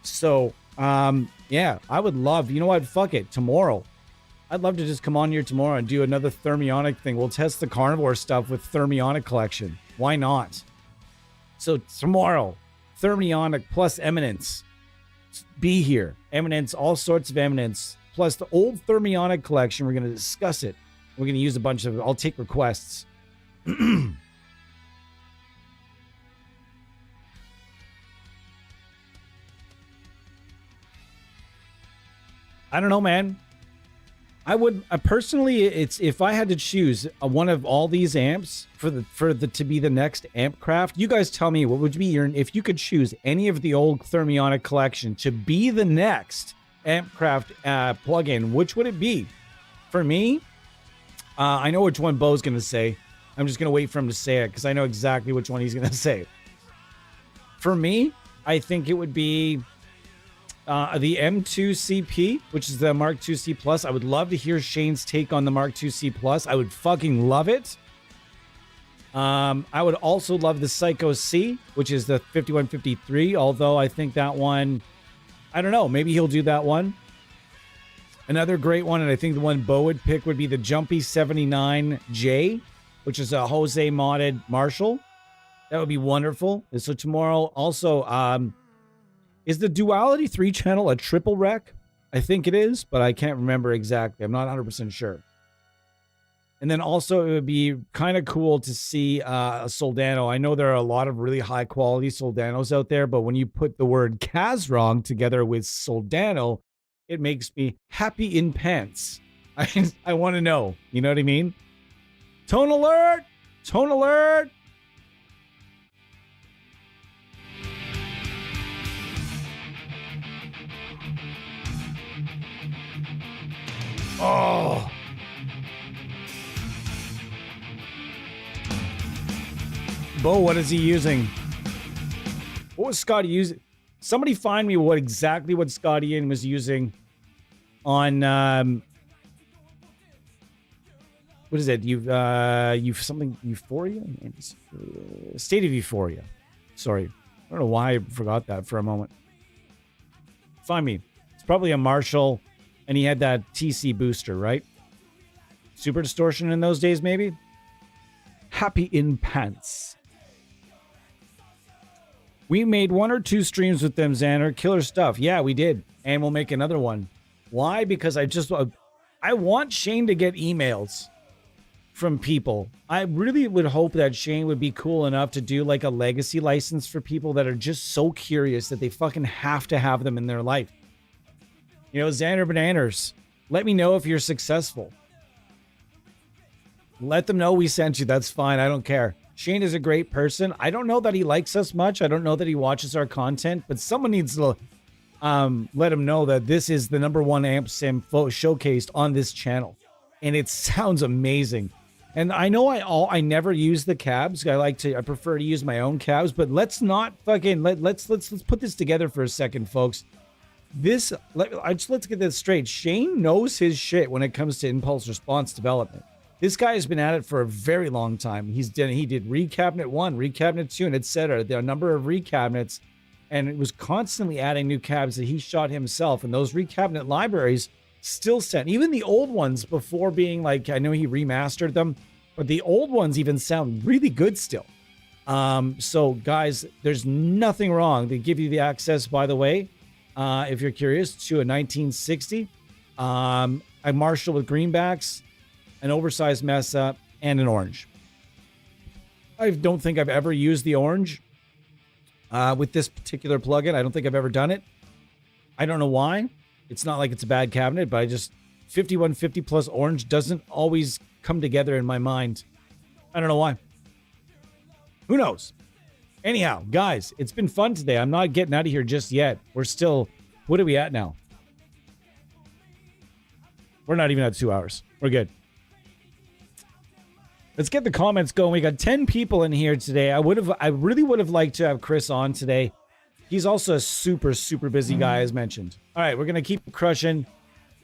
So, yeah, I would love, you know what? Fuck it. Tomorrow, I'd love to just come on here tomorrow and do another thermionic thing. We'll test the Karnivore stuff with thermionic collection. Why not? So tomorrow, thermionic plus Eminence. Be here. Eminence, all sorts of Eminence, plus the old thermionic collection. We're going to discuss it. We're going to use a bunch of, I'll take requests. I don't know, man. I would personally, it's if I had to choose one of all these amps for the to be the next amp craft. You guys tell me what would be your, if you could choose any of the old thermionic collection to be the next amp craft plugin, which would it be? For me, I know which one Bo's gonna say. I'm just gonna wait for him to say it because I know exactly which one he's gonna say. For me, I think it would be the M2CP, which is the Mark II-C Plus. I would love to hear Shane's take on the Mark II-C Plus. I would fucking love it. I would also love the Psycho C, which is the 5153, although I think that one, I don't know, maybe he'll do that one. Another great one, and I think the one Bo would pick would be the Jumpy 79J, which is a Jose modded Marshall. That would be wonderful. And so tomorrow also, is the Duality 3-channel a triple rec? I think it is, but I can't remember exactly. I'm not 100% sure. And then also it would be kind of cool to see a Soldano. I know there are a lot of really high quality Soldanos out there, but when you put the word Kazrong together with Soldano, it makes me happy in pants. I want to know. You know what I mean? Tone alert! Tone alert! Oh. Bo, what is he using? What was Scotty using? Somebody find me exactly what Scotty Ian was using on what is it? You've something Euphoria? State of Euphoria. Sorry. I don't know why I forgot that for a moment. Find me. It's probably a Marshall. And he had that TC booster, right? Super distortion in those days, maybe? Happy in pants. We made 1 or 2 streams with them, Xander. Killer stuff. Yeah, we did. And we'll make another one. Why? Because I want Shane to get emails from people. I really would hope that Shane would be cool enough to do like a legacy license for people that are just so curious that they fucking have to have them in their life. You know, Xander Bananas, let me know if you're successful. Let them know we sent you. That's fine. I don't care. Shane is a great person. I don't know that he likes us much. I don't know that he watches our content, but someone needs to let him know that this is the #1 amp sim showcased on this channel. And it sounds amazing. And I know I never use the cabs. I prefer to use my own cabs, but let's not fucking let's put this together for a second, folks. Let's get this straight. Shane knows his shit when it comes to impulse response development. This guy has been at it for a very long time. He did recabinet 1, recabinet 2, and etc. There are a number of recabinets, and it was constantly adding new cabs that he shot himself. And those recabinet libraries still stand. Even the old ones before being like, I know he remastered them, but the old ones even sound really good still. So guys, there's nothing wrong. They give you the access, by the way. If you're curious, to a 1960, a Marshall with greenbacks, an oversized Mesa, and an orange. I don't think I've ever used the orange with this particular plugin. I don't think I've ever done it. I don't know why. It's not like it's a bad cabinet, but 5150 plus orange doesn't always come together in my mind. I don't know why. Who knows? Anyhow, guys, it's been fun today. I'm not getting out of here just yet. We're still, what are we at now? We're not even at 2 hours. We're good. Let's get the comments going. We got 10 people in here today. I really would have liked to have Chris on today. He's also a super, super busy guy, as mentioned. All right, we're going to keep crushing.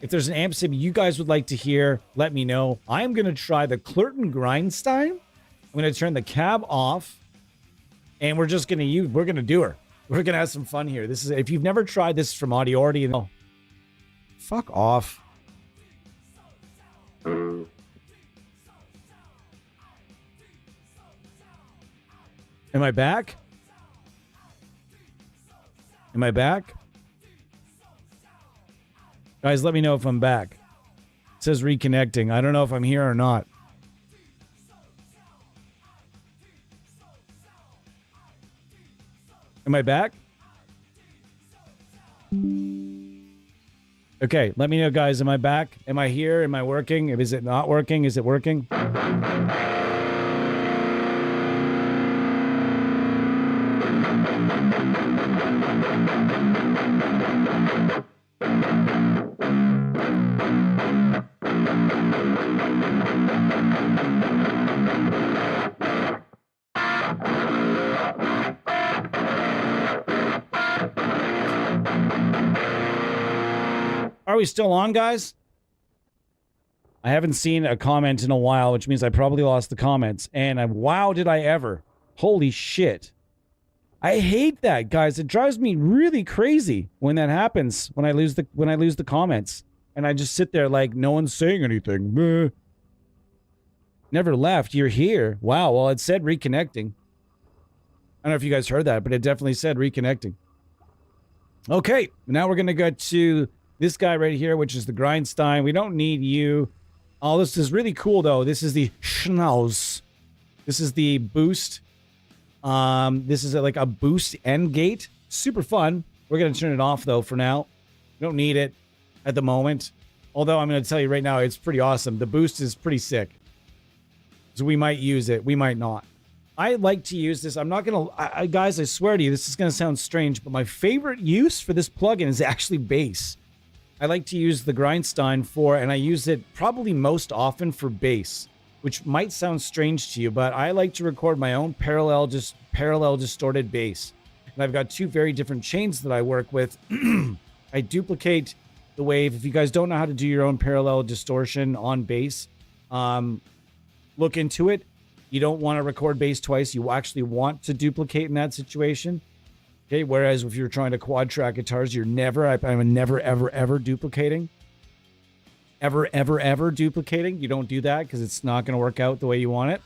If there's an amp sim you guys would like to hear, let me know. I'm going to try the Klurton Grindstein. I'm going to turn the cab off. And we're just going to use, we're going to do her. We're going to have some fun here. This is, if you've never tried this from Audio already, you know. Fuck off. Am I back? Am I back? Guys, let me know if I'm back. It says reconnecting. I don't know if I'm here or not. Am I back? Okay, let me know, guys. Am I back? Am I here? Am I working? Is it not working? Is it working? Are we still on, guys? I haven't seen a comment in a while, which means I probably lost the comments. And wow, did I ever. Holy shit. I hate that, guys. It drives me really crazy when that happens, when I lose the comments. And I just sit there like no one's saying anything. Meh. Never left. You're here. Wow, well, it said reconnecting. I don't know if you guys heard that, but it definitely said reconnecting. Okay, now we're going to go to this guy right here, which is the Grindstein. We don't need you. Oh, this is really cool, though. This is the Schnauz. This is the boost. This is like a boost end gate. Super fun. We're going to turn it off, though, for now. We don't need it at the moment. Although I'm going to tell you right now, it's pretty awesome. The boost is pretty sick. So we might use it. We might not. I like to use this. I'm not going to... guys, I swear to you, this is going to sound strange, but my favorite use for this plugin is actually bass. I like to use the Grindstein for, and I use it probably most often for bass, which might sound strange to you, but I like to record my own parallel distorted bass. And I've got two very different chains that I work with. I duplicate the wave. If you guys don't know how to do your own parallel distortion on bass, look into it. You don't want to record bass twice. You actually want to duplicate in that situation. Okay, whereas if you're trying to quad track guitars, I'm never, ever, ever duplicating. Ever duplicating. You don't do that because it's not going to work out the way you want it.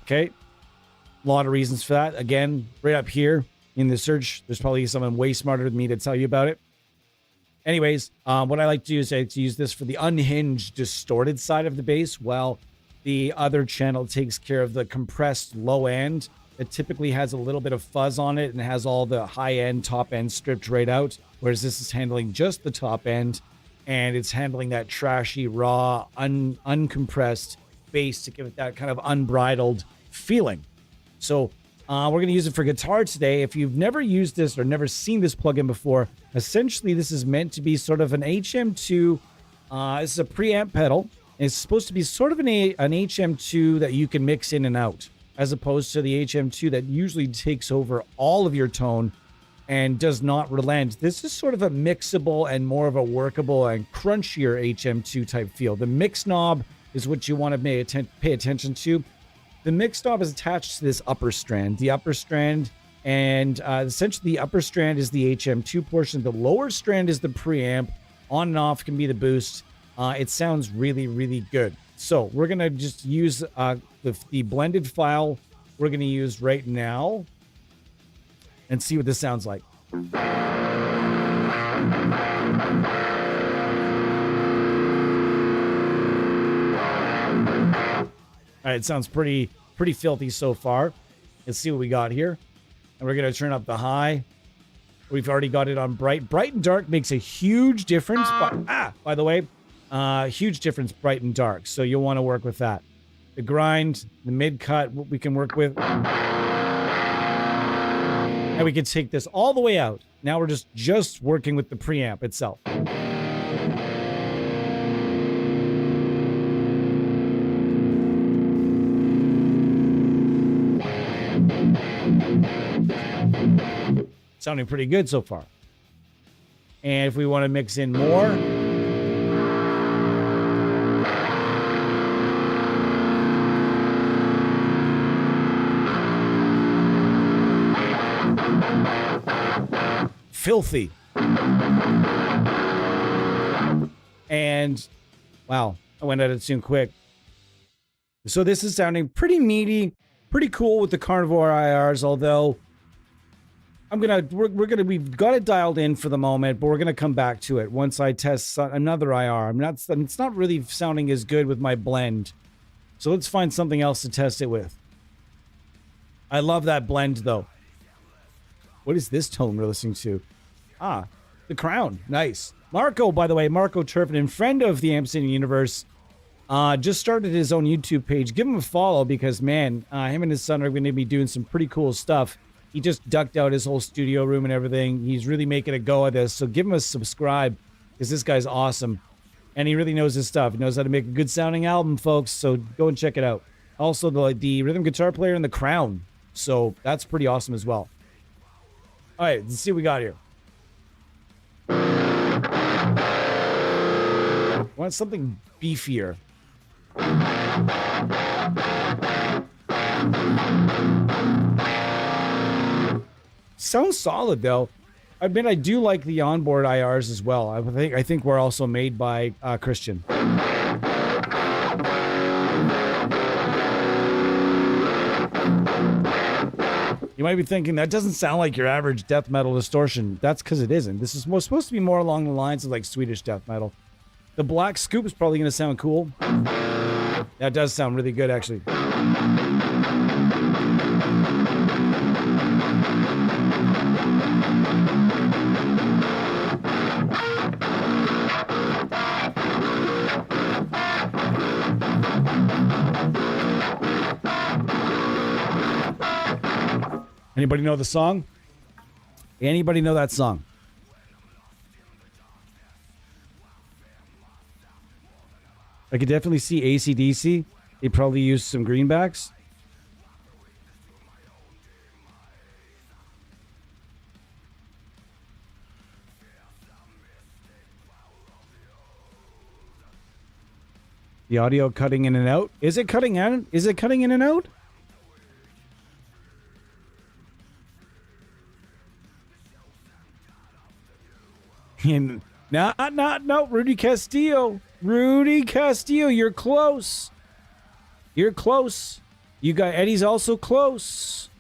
Okay, a lot of reasons for that. Again, right up here in the search, there's probably someone way smarter than me to tell you about it. Anyways, what I like to do is I like to use this for the unhinged, distorted side of the bass, while the other channel takes care of the compressed low end. It typically has a little bit of fuzz on it and has all the high end, top end stripped right out. Whereas this is handling just the top end, and it's handling that trashy, raw, uncompressed bass to give it that kind of unbridled feeling. So we're going to use it for guitar today. If you've never used this or never seen this plugin before, essentially this is meant to be sort of an HM2. This is a preamp pedal. It's supposed to be sort of an HM2 that you can mix in and out, as opposed to the HM2 that usually takes over all of your tone and does not relent. This is sort of a mixable and more of a workable and crunchier HM2 type feel. The mix knob is what you want to pay attention to. The mix knob is attached to this upper strand. The upper strand, and essentially the upper strand is the HM2 portion. The lower strand is the preamp. On and off can be the boost. It sounds really, really good. So we're going to just use the blended file we're going to use right now and see what this sounds like. All right, it sounds pretty filthy so far. Let's see what we got here. And we're going to turn up the high. We've already got it on bright. Bright and dark makes a huge difference. By the way, huge difference, bright and dark. So you'll want to work with that. The grind, the mid cut, what we can work with. And we can take this all the way out. Now we're just working with the preamp itself. sounding pretty good so far. And if we want to mix in more, filthy. And wow, I went at it soon quick. So this is sounding pretty meaty, pretty cool with the Karnivore IRs, although we've got it dialed in for the moment, but we're gonna come back to it once I test another IR. It's not really sounding as good with my blend. So let's find something else to test it with. I love that blend though. What is this tone we're listening to? Ah, The Crown. Nice. Marco, by the way, Marco Turpin, friend of the Amp City Universe, just started his own YouTube page. Give him a follow because, man, him and his son are going to be doing some pretty cool stuff. He just ducked out his whole studio room and everything. He's really making a go at this. So give him a subscribe because this guy's awesome. And he really knows his stuff. He knows how to make a good sounding album, folks. So go and check it out. Also, the rhythm guitar player in The Crown. So that's pretty awesome as well. All right, let's see what we got here. Want something beefier. Sounds solid though. I mean, I do like the onboard IRs as well. I think we're also made by Kristian. You might be thinking that doesn't sound like your average death metal distortion. That's because it isn't. This is supposed to be more along the lines of like Swedish death metal. The black scoop is probably going to sound cool. That does sound really good, actually. Anybody know the song? Anybody know that song? I could definitely see AC/DC. They probably used some greenbacks. The audio cutting in and out. Is it cutting out? Is it cutting in and out? And no, Rudy Castillo. Rudy Castillo, you're close. You're close. You got Eddie's also close.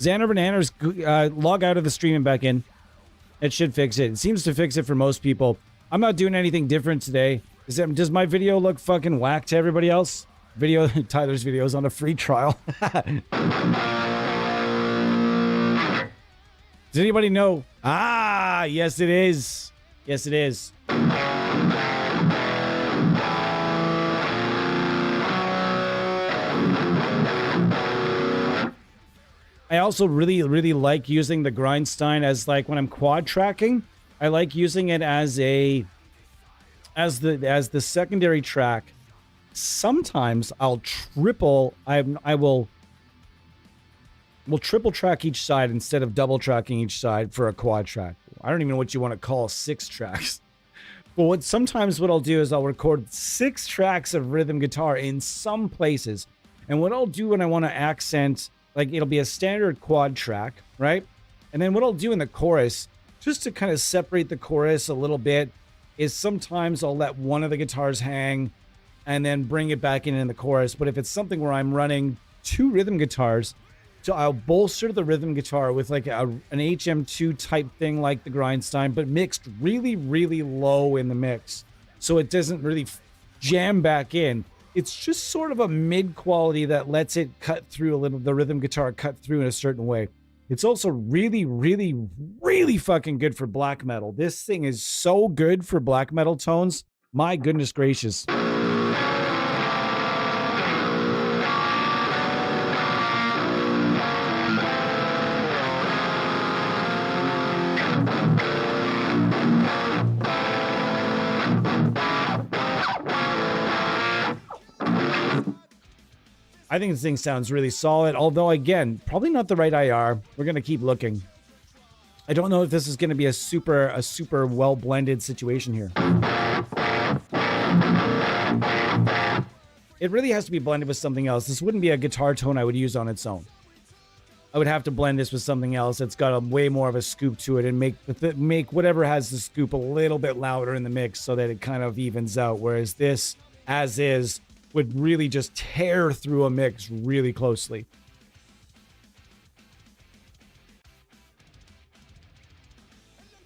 Xander Bananas, log out of the stream and back in. It should fix it. It seems to fix it for most people. I'm not doing anything different today. Does my video look fucking whack to everybody else? Tyler's video is on a free trial. Does anybody know? Ah, yes it is. Yes it is. I also really like using the Grindstein as like when I'm quad tracking. I like using it as the secondary track. Sometimes I'll triple. We'll triple track each side instead of double tracking each side for a quad track. I don't even know what you want to call 6 tracks. But sometimes what I'll do is I'll record 6 tracks of rhythm guitar in some places. And what I'll do when I want to accent, like it'll be a standard quad track, right? And then what I'll do in the chorus, just to kind of separate the chorus a little bit, is sometimes I'll let one of the guitars hang and then bring it back in the chorus. But if it's something where I'm running 2 rhythm guitars, so I'll bolster the rhythm guitar with like an HM2 type thing like the Grindstein, but mixed really low in the mix. So it doesn't really jam back in. It's just sort of a mid quality that lets it cut through a little, the rhythm guitar cut through in a certain way. It's also really fucking good for black metal. This thing is so good for black metal tones. My goodness gracious. I think this thing sounds really solid, although again, probably not the right IR. We're going to keep looking. I don't know if this is going to be a super well blended situation here. It really has to be blended with something else. This wouldn't be a guitar tone I would use on its own. I would have to blend this with something else that's got a way more of a scoop to it and make whatever has the scoop a little bit louder in the mix so that it kind of evens out. Whereas this, as is, would really just tear through a mix really closely.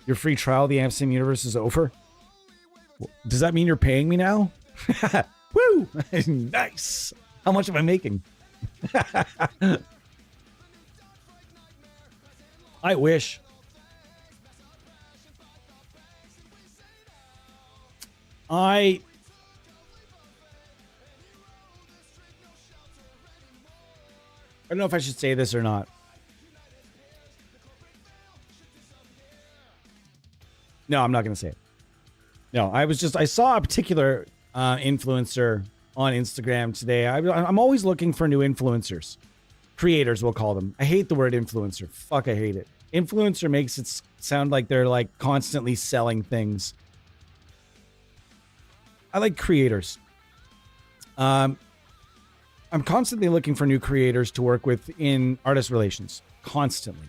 Your free trial of the Amsterdam Universe is over? Does that mean you're paying me now? Woo! Nice! How much am I making? I wish. I don't know if I should say this or not. No, I'm not going to say it. No, I saw a particular influencer on Instagram today. I'm always looking for new influencers. Creators, we'll call them. I hate the word influencer. Fuck, I hate it. Influencer makes it sound like they're like constantly selling things. I like creators. I'm constantly looking for new creators to work with in artist relations. Constantly.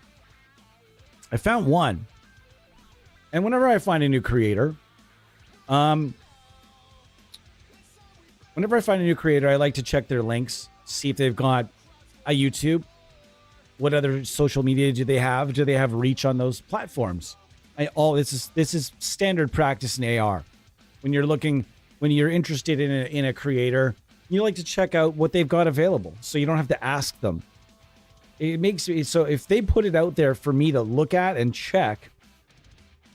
I found one. And whenever I find a new creator, I like to check their links, see if they've got a YouTube. What other social media do they have? Do they have reach on those platforms? This is standard practice in AR. When you're interested in a creator, you like to check out what they've got available, so you don't have to ask them. It makes it so if they put it out there for me to look at and check,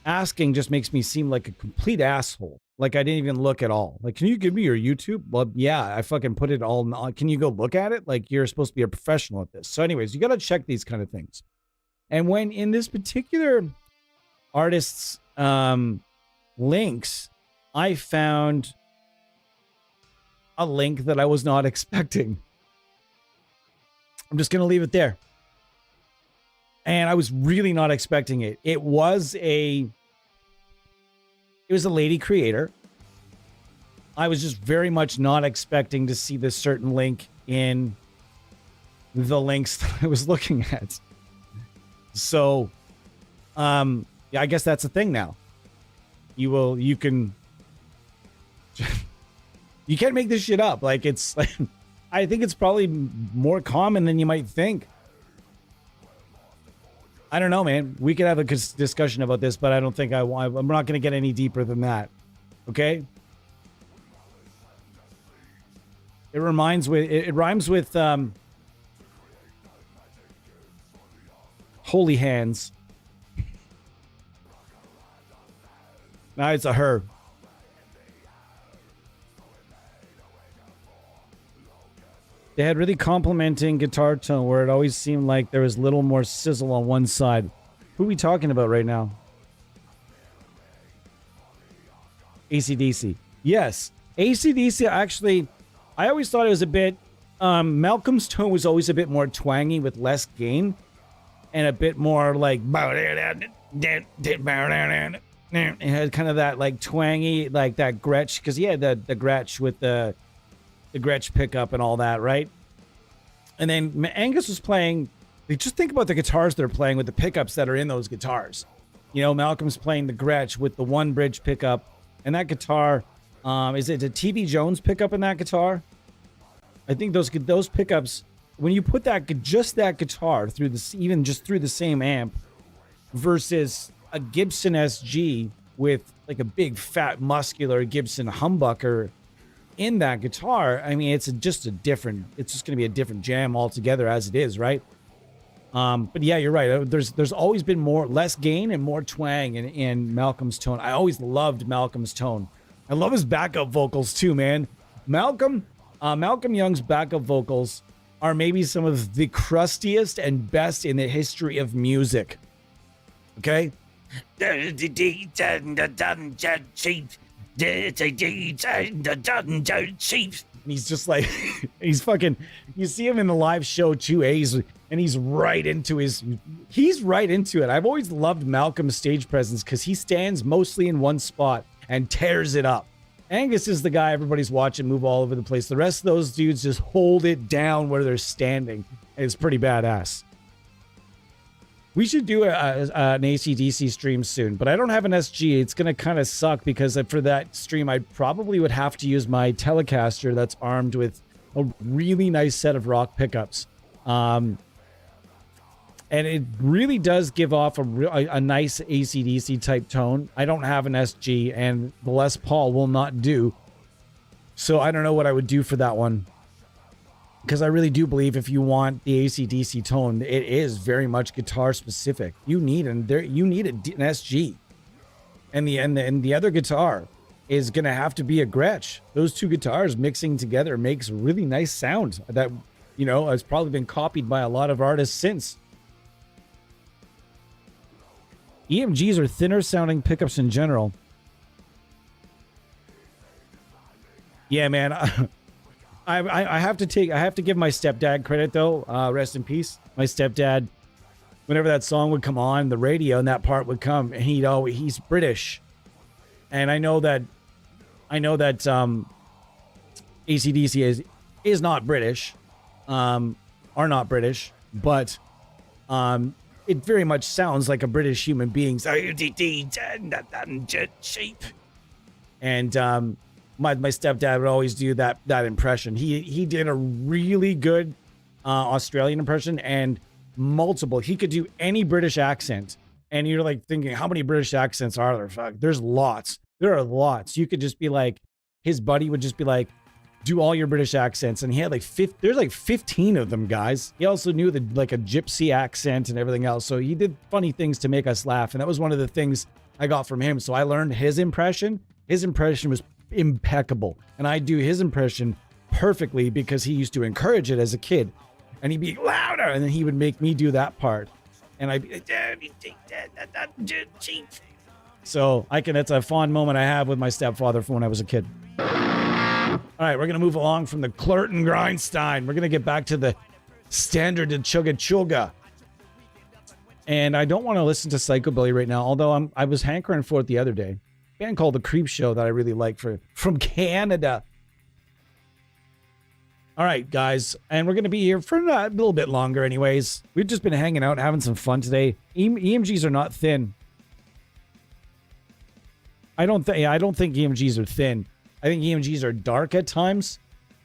asking just makes me seem like a complete asshole. Like I didn't even look at all. Like, can you give me your YouTube? Well, yeah, I fucking put it all on. Can you go look at it? Like, you're supposed to be a professional at this. So anyways, you got to check these kind of things. And when in this particular artist's links, I found a link that I was not expecting. I'm just going to leave it there. And I was really not expecting it. It was a lady creator. I was just very much not expecting to see this certain link in the links that I was looking at. So, yeah, I guess that's a thing now. You can't make this shit up. Like, it's like, I think it's probably more common than you might think. I don't know, man. We could have a discussion about this, but I don't think I'm not going to get any deeper than that. Okay? It rhymes with holy hands. Now it's a her. They had really complimenting guitar tone where it always seemed like there was little more sizzle on one side. Who are we talking about right now? AC/DC. Yes. AC/DC, actually, I always thought it was a bit... Malcolm's tone was always a bit more twangy with less gain. And a bit more like... It had kind of that like twangy, like that Gretsch. Because he had the Gretsch with the Gretsch pickup and all that, right? And then Angus was playing... Just think about the guitars they're playing with the pickups that are in those guitars. You know, Malcolm's playing the Gretsch with the one bridge pickup. And that guitar... is it a TV Jones pickup in that guitar? I think those pickups... When you put that guitar through even just through the same amp versus a Gibson SG with like a big fat muscular Gibson humbucker in that guitar, I mean, it's just going to be a different jam altogether as it is, right? But yeah, you're right. There's always been less gain and more twang in Malcolm's tone. I always loved Malcolm's tone. I love his backup vocals too, man. Malcolm Young's backup vocals are maybe some of the crustiest and best in the history of music. Okay? He's just like, he's fucking You see him in the live show too, and he's right into it. I've always loved Malcolm's stage presence because he stands mostly in one spot and tears it up. Angus is the guy everybody's watching move all over the place. The rest of those dudes just hold it down where they're standing. And it's pretty badass. We should do an AC/DC stream soon, but I don't have an SG. It's going to kind of suck because for that stream, I probably would have to use my Telecaster that's armed with a really nice set of rock pickups. And it really does give off a nice AC/DC type tone. I don't have an SG, and the Les Paul will not do. So I don't know what I would do for that one. Because I really do believe if you want the AC/DC tone, it is very much guitar specific. You need an SG. And the other guitar is going to have to be a Gretsch. Those two guitars mixing together makes really nice sound that, has probably been copied by a lot of artists since. EMGs are thinner sounding pickups in general. Yeah, man. I have to give my stepdad credit though. Rest in peace. My stepdad, whenever that song would come on the radio and that part would come, and he's British. And I know that AC/DC is not British, are not British, but it very much sounds like a British human being. And my stepdad would always do that impression. He did a really good Australian impression and multiple. He could do any British accent, and you're like thinking, how many British accents are there? Fuck, there's lots. There are lots. You could just be like, his buddy would just be like, do all your British accents, and he had there's like 15 of them, guys. He also knew a gypsy accent and everything else, so he did funny things to make us laugh, and that was one of the things I got from him. So I learned his impression. His impression was impeccable, and I do his impression perfectly because he used to encourage it as a kid, and he'd be louder, and then he would make me do that part, and I'd be like, so that's a fond moment I have with my stepfather from when I was a kid. All right, we're going to move along from the Clerton Grindstein. We're going to get back to the standard to Chugga Chugga. And I don't want to listen to Psychobilly right now, although I was hankering for it the other day. A band called The Creep Show that I really like from Canada. All right, guys, and we're going to be here for a little bit longer anyways. We've just been hanging out and having some fun today. EMGs are not thin. I don't think EMGs are thin. I think EMGs are dark at times,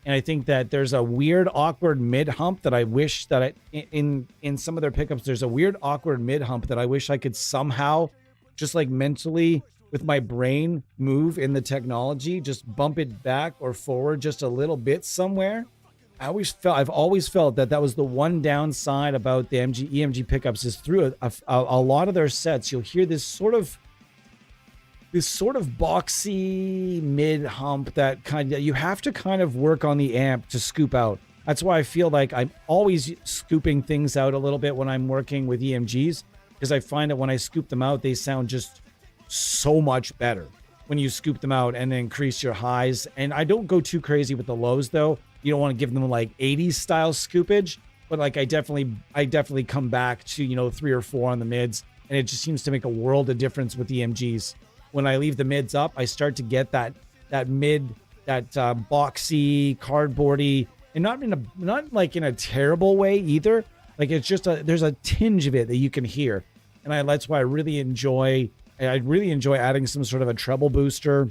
and I think that there's a weird, awkward mid-hump that I wish that in some of their pickups, there's a weird, awkward mid-hump that I wish I could somehow, just like mentally, with my brain, move in the technology, just bump it back or forward just a little bit somewhere. I've always felt that was the one downside about the EMG pickups is through a lot of their sets, you'll hear this sort of boxy mid hump that you have to kind of work on the amp to scoop out. That's why I feel like I'm always scooping things out a little bit when I'm working with EMGs, because I find that when I scoop them out, they sound just so much better when you scoop them out and increase your highs. And I don't go too crazy with the lows though. You don't want to give them like 80s style scoopage, but like I definitely come back to 3 or 4 on the mids, and it just seems to make a world of difference with EMGs. When I leave the mids up, I start to get that mid, that boxy, cardboardy, and not like in a terrible way either. Like it's just there's a tinge of it that you can hear, and that's why I really enjoy adding some sort of a treble booster,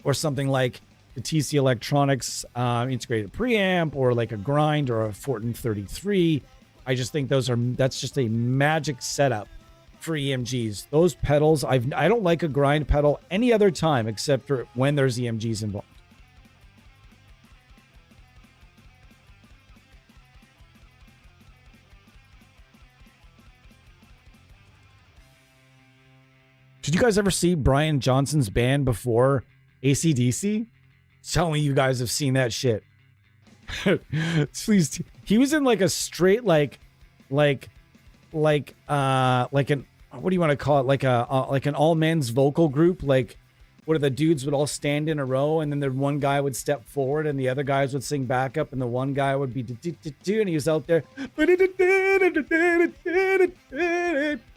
or something like the TC Electronics integrated preamp, or like a grind or a Fortin 33. I just think that's just a magic setup for EMGs. Those pedals, I don't like a grind pedal any other time except for when there's EMGs involved. Did you guys ever see Brian Johnson's band before AC/DC? Tell me you guys have seen that shit. Please. He was in like a straight like an, what do you want to call it? Like an all men's vocal group, like where the dudes would all stand in a row, and then the one guy would step forward and the other guys would sing backup, and the one guy would be and he was out there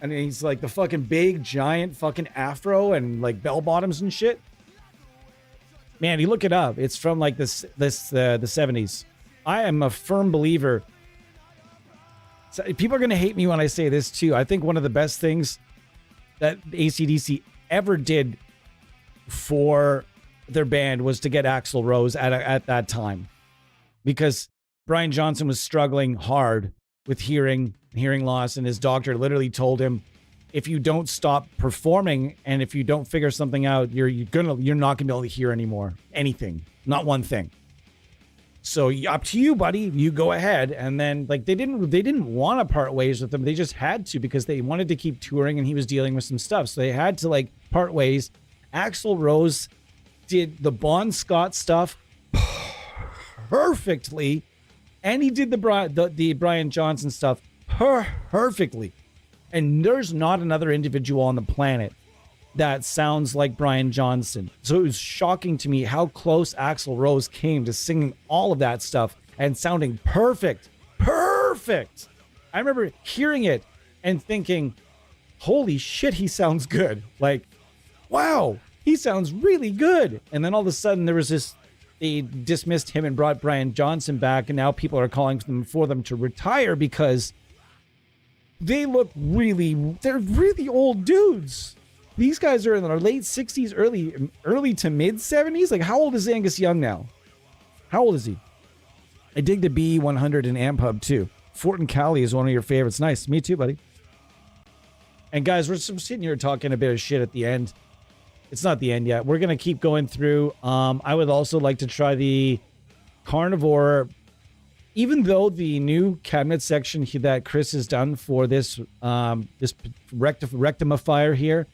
and he's like the fucking big giant fucking afro and like bell bottoms and shit. Man, you look it up. It's from like the 70s. I am a firm believer. So people are going to hate me when I say this too. I think one of the best things that AC/DC ever did for their band was to get Axl Rose at that time, because Brian Johnson was struggling hard with hearing loss, and his doctor literally told him, if you don't stop performing and if you don't figure something out, you're not gonna be able to hear anymore, anything, not one thing. So up to you, buddy. You go ahead. And then like they didn't want to part ways with him. They just had to, because they wanted to keep touring and he was dealing with some stuff. So they had to like part ways. Axl Rose did the Bon Scott stuff perfectly, and he did the Brian Johnson stuff perfectly. And there's not another individual on the planet that sounds like Brian Johnson. So it was shocking to me how close Axl Rose came to singing all of that stuff and sounding perfect. Perfect. I remember hearing it and thinking, holy shit, he sounds good. Like, wow, he sounds really good. And then all of a sudden there was this, they dismissed him and brought Brian Johnson back, and now people are calling for them to retire because they look they're really old dudes. These guys are in their late 60s, early to mid 70s. Like, how old is Angus Young now? How old is he? I dig the B100 and Amp Hub too. Fort and Cali is one of your favorites. Nice. Me too, buddy. And guys, we're sitting here talking a bit of shit at the end. It's not the end yet. We're going to keep going through. I would also like to try the Karnivore. Even though the new cabinet section that Chris has done for this rectifier here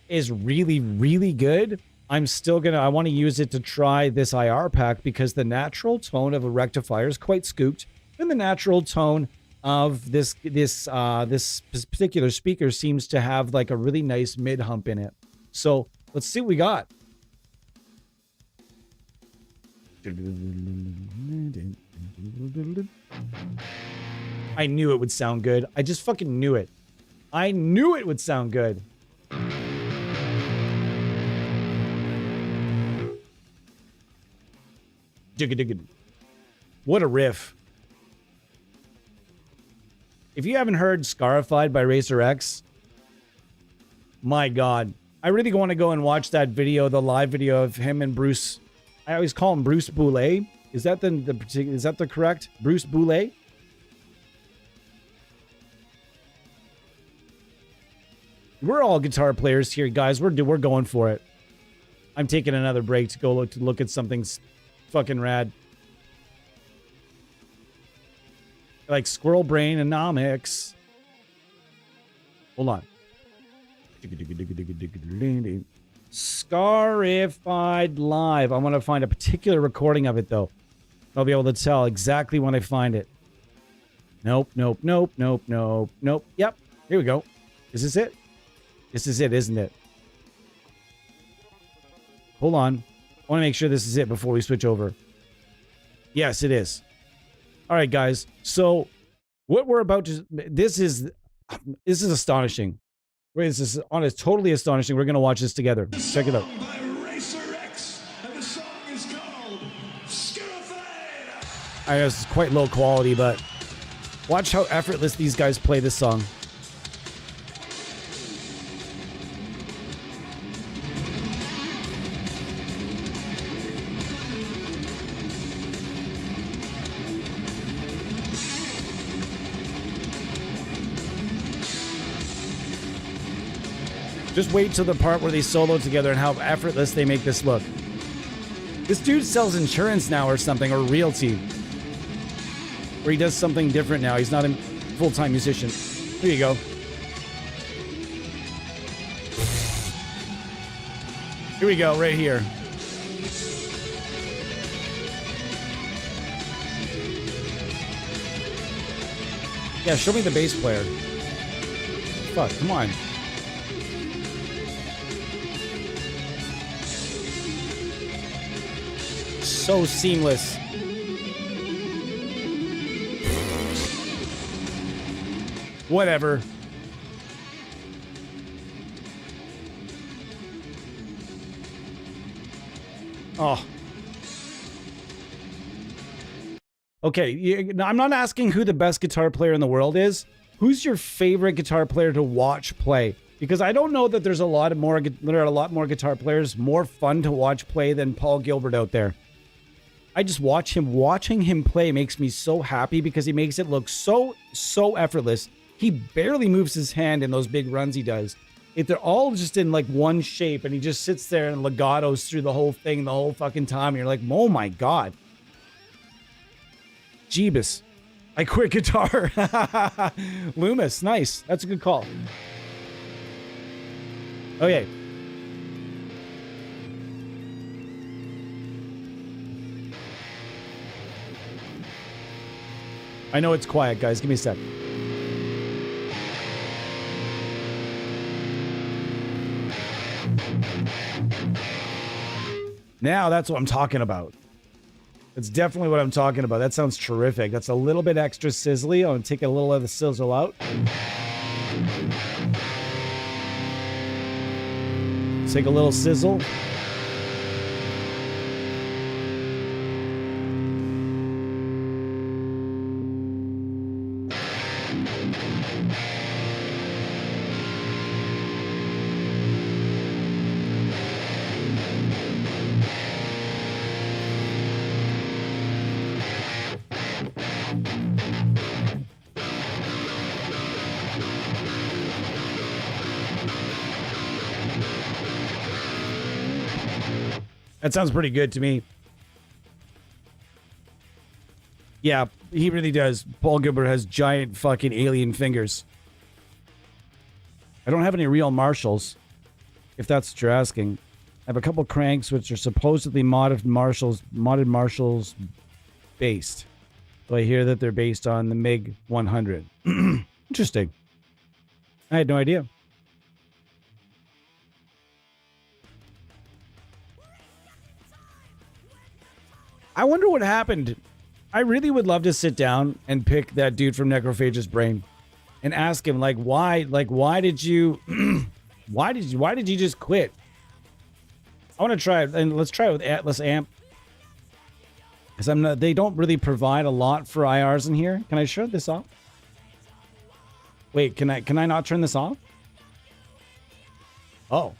is really, really good, I'm still I want to use it to try this IR pack, because the natural tone of a rectifier is quite scooped, and the natural tone of this particular speaker seems to have like a really nice mid hump in it. So let's see what we got. I knew it would sound good. I just fucking knew it. I knew it would sound good. What a riff. If you haven't heard Scarified by Racer X, my God. I really want to go and watch that video, the live video of him and Bruce. I always call him Bruce Boulay. Is that the correct? Bruce Boulay? We're all guitar players here, guys. We're going for it. I'm taking another break to go look at something fucking rad. Like Squirrel Brain Anomics. Hold on. Scarified live. I want to find a particular recording of it though. I'll be able to tell exactly when I find it. Nope. Yep. Here we go. Is this it? This is it, isn't it? Hold on. I want to make sure this is it before we switch over. Yes, it is. All right, guys. So what we're about to... This is astonishing. This is totally astonishing. We're going to watch this together. Check it out. By Racer X, and the song is called Scarified. I know this is quite low quality, but watch how effortless these guys play this song. Just wait till the part where they solo together and how effortless they make this look. This dude sells insurance now or something, or realty. Or he does something different now. He's not a full-time musician. Here you go. Here we go, right here. Yeah, show me the bass player. Fuck, come on. so seamless. Whatever. Oh. Okay, I'm not asking who the best guitar player in the world is. Who's your favorite guitar player to watch play? Because I don't know that there are a lot more guitar players more fun to watch play than Paul Gilbert out there. I just watch him. Watching him play makes me so happy because he makes it look so effortless. He barely moves his hand in those big runs he does. If they're all just in like one shape and he just sits there and legatos through the whole thing the whole fucking time. And you're like, oh my God. Jeebus. I quit guitar. Loomis, nice. That's a good call. Okay. I know it's quiet, guys. Give me a sec. Now that's what I'm talking about. That's definitely what I'm talking about. That sounds terrific. That's a little bit extra sizzly. I'm going to take a little of the sizzle out. Take a little sizzle. That sounds pretty good to me. Yeah, he really does. Paul Gilbert has giant fucking alien fingers. I don't have any real Marshalls, if that's what you're asking. I have a couple cranks which are supposedly modded Marshalls based. So I hear that they're based on the MiG 100. Interesting. I had no idea. I wonder what happened. I really would love to sit down and pick that dude from Necrophage's brain and ask him, like, why did you, why did you just quit? I want to try it, and let's try it with Atlas Amp. Because they don't really provide a lot for IRs in here. Can I shut this off? Wait, can I not turn this off? Oh.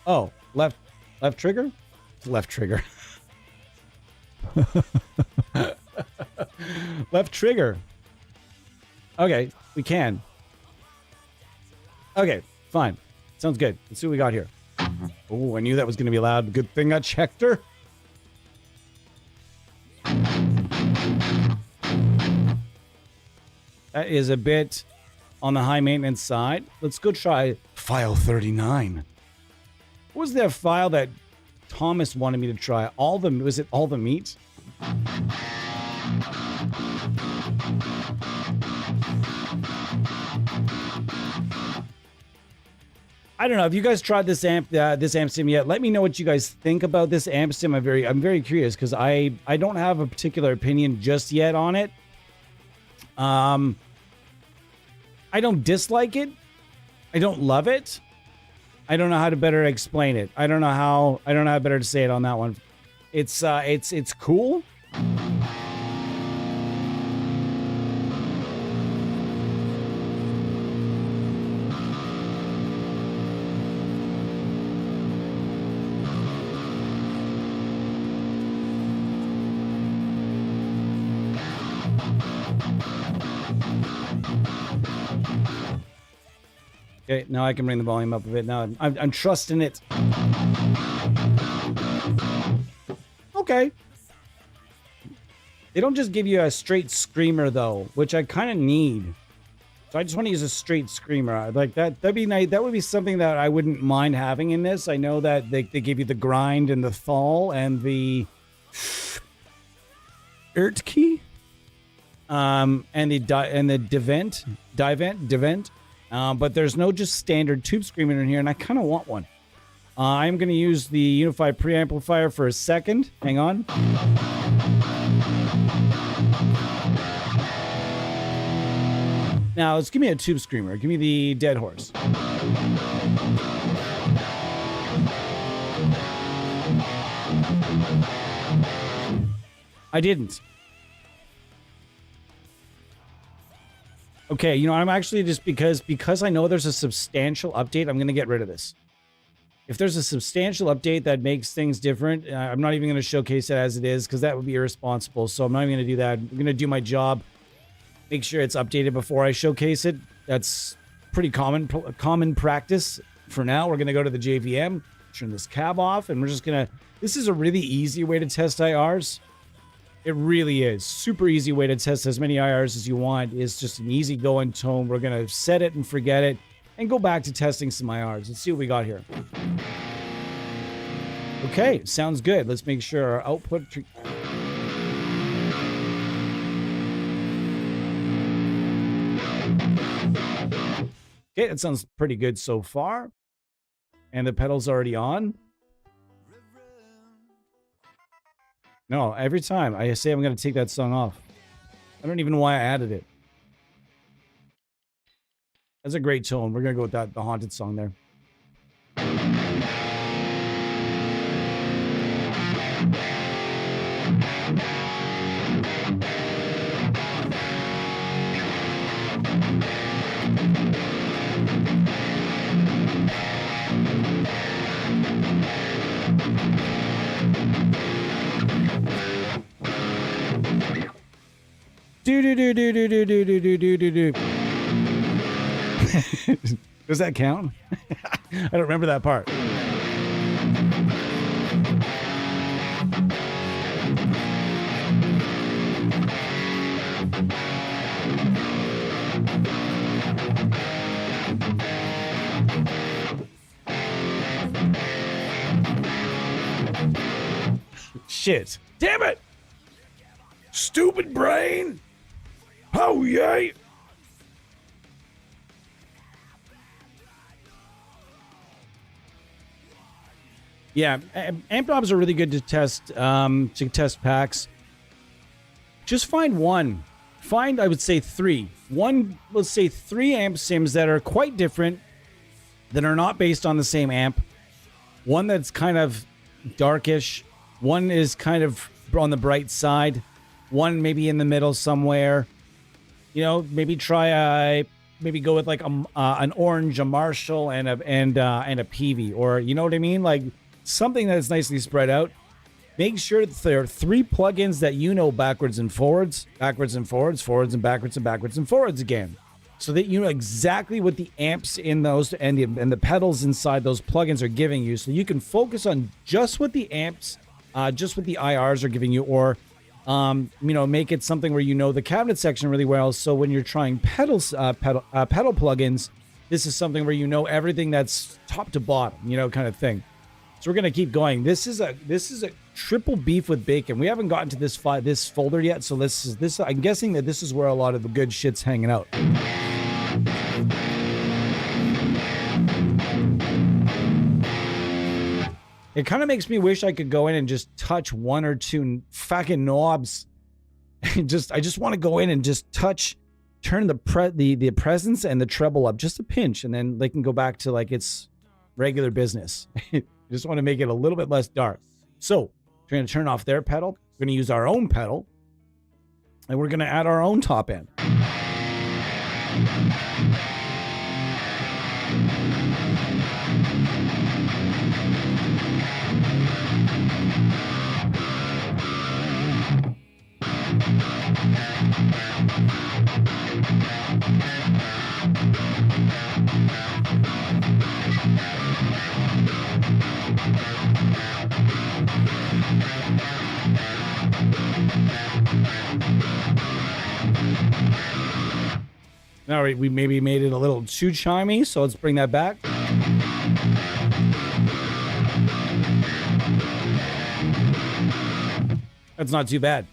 Oh, left trigger? It's left trigger. Left trigger. Okay, we can. Okay, fine. Sounds good. Let's see what we got here. Oh, I knew that was going to be loud. Good thing I checked her. That is a bit on the high maintenance side. Let's go try file 39. What was that file that Thomas wanted me to try? Was it all the meat? I don't know. Have you guys tried this amp sim yet? Let me know what you guys think about this amp sim. I'm very curious because I don't have a particular opinion just yet on it. I don't dislike it. I don't love it. I don't know how to better explain it. I don't know how better to say it on that one. It's cool. Okay, now I can bring the volume up a bit. Now I'm trusting it. Okay. They don't just give you a straight screamer though, which I kind of need. So I just want to use a straight screamer. Like that'd be nice. That would be something that I wouldn't mind having in this. I know that they give you the grind and the thal and the Ert key. And the divent. But there's no just standard tube screamer in here, and I kind of want one. I'm going to use the unified preamplifier for a second. Hang on. Now, let's give me a tube screamer. Give me the Dead Horse. I didn't. Okay, you know, I'm actually just because I know there's a substantial update, I'm going to get rid of this. If there's a substantial update that makes things different, I'm not even going to showcase it as it is because that would be irresponsible. So I'm not even going to do that. I'm going to do my job, make sure it's updated before I showcase it. That's pretty common practice. For now, we're going to go to the JVM, turn this cab off, and we're just going to... This is a really easy way to test IRs. It really is. Super easy way to test as many IRs as you want. It's just an easy going tone. We're going to set it and forget it and go back to testing some IRs. Let's see what we got here. Okay, sounds good. Let's make sure our output... Okay, that sounds pretty good so far. And the pedal's already on. No, every time I say I'm going to take that song off. I don't even know why I added it. That's a great tone. We're going to go with that, the Haunted song there. Do. Does that count? I don't remember that part. Shit. Damn it! Stupid brain! Oh, yay! Yeah, amp knobs are really good to test packs. Just find one. Find, I would say, three. Let's say three amp sims that are quite different, that are not based on the same amp. One that's kind of darkish. One is kind of on the bright side. One maybe in the middle somewhere. You know, maybe maybe go with like an orange, a Marshall, and a PV, or you know what I mean, like something that's nicely spread out. Make sure that there are three plugins that you know backwards and forwards, forwards and backwards and forwards again, so that you know exactly what the amps in those and the pedals inside those plugins are giving you, so you can focus on just what the amps, just what the IRs are giving you, or you know, make it something where you know the cabinet section really well. So when you're trying pedal plugins, this is something where you know everything that's top to bottom, you know, kind of thing. So we're gonna keep going. This is a triple beef with bacon. We haven't gotten to this folder yet, so this. I'm guessing that this is where a lot of the good shit's hanging out. It kind of makes me wish I could go in and just touch one or two fucking knobs. I just want to go in and just turn the presence and the treble up just a pinch, and then they can go back to like it's regular business. Just want to make it a little bit less dark. So we're going to turn off their pedal. We're going to use our own pedal, and we're going to add our own top end. All right, we maybe made it a little too chimey, so let's bring that back. That's not too bad.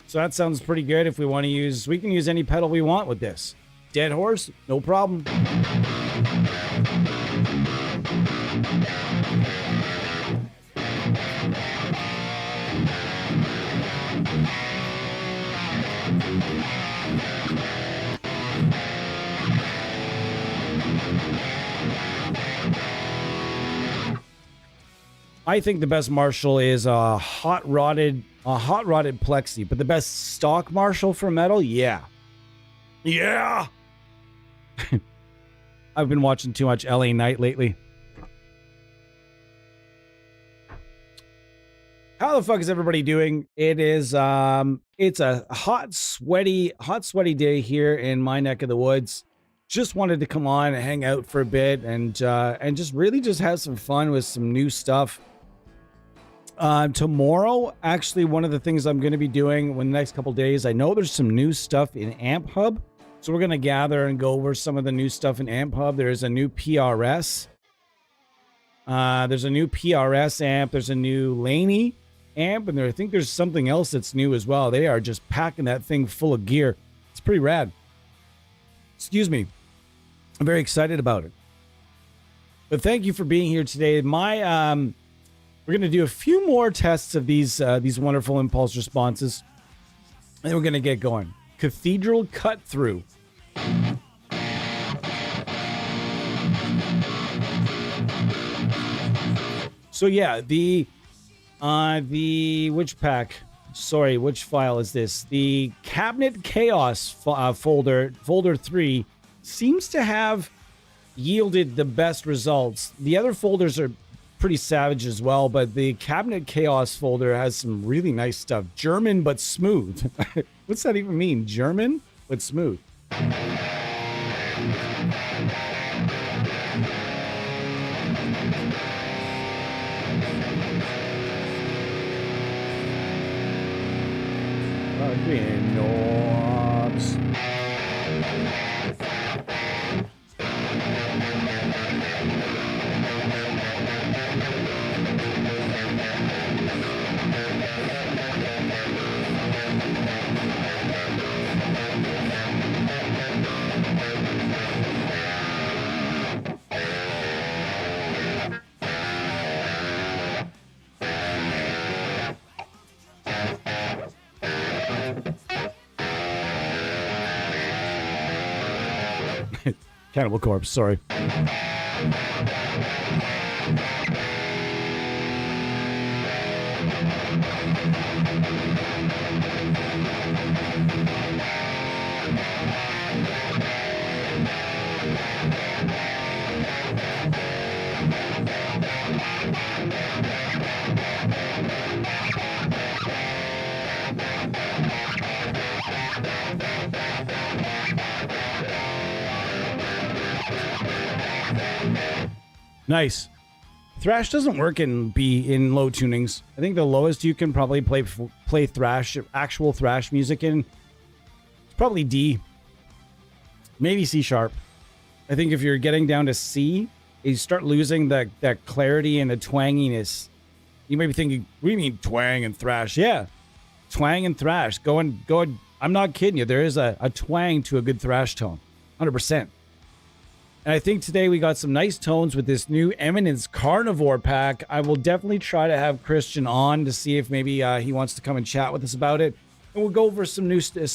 So that sounds pretty good. If we want to use, we can use any pedal we want with this. Dead Horse, no problem. I think the best Marshall is a hot rodded plexi, but the best stock Marshall for metal, yeah. Yeah. I've been watching too much LA Knight lately. How the fuck is everybody doing? It is it's a hot sweaty day here in my neck of the woods. Just wanted to come on and hang out for a bit and just really just have some fun with some new stuff. Tomorrow, actually, one of the things I'm going to be doing in the next couple days, I know there's some new stuff in Amp Hub, so we're going to gather and go over some of the new stuff in Amp Hub. There's a new PRS. There's a new PRS amp. There's a new Laney amp, and I think there's something else that's new as well. They are just packing that thing full of gear. It's pretty rad. Excuse me. I'm very excited about it. But thank you for being here today. We're going to do a few more tests of these wonderful impulse responses, and then we're going to get going. Cathedral Cut Through. So yeah, the which pack? Sorry, which file is this? The Cabinet Chaos folder 3 seems to have yielded the best results. The other folders are pretty savage as well, but the Cabinet Chaos folder has some really nice stuff. German but smooth. What's that even mean? German but smooth. Green knobs. Cannibal Corpse, sorry. Nice. Thrash doesn't work in low tunings. I think the lowest you can probably play thrash, actual thrash music in, it's probably D. Maybe C sharp. I think if you're getting down to C, you start losing that clarity and the twanginess. You may be thinking, what do you mean twang and thrash? Yeah. Twang and thrash. Go. I'm not kidding you. There is a twang to a good thrash tone. 100%. And I think today we got some nice tones with this new Eminence Karnivore pack. I will definitely try to have Kristian on to see if maybe he wants to come and chat with us about it. And we'll go over some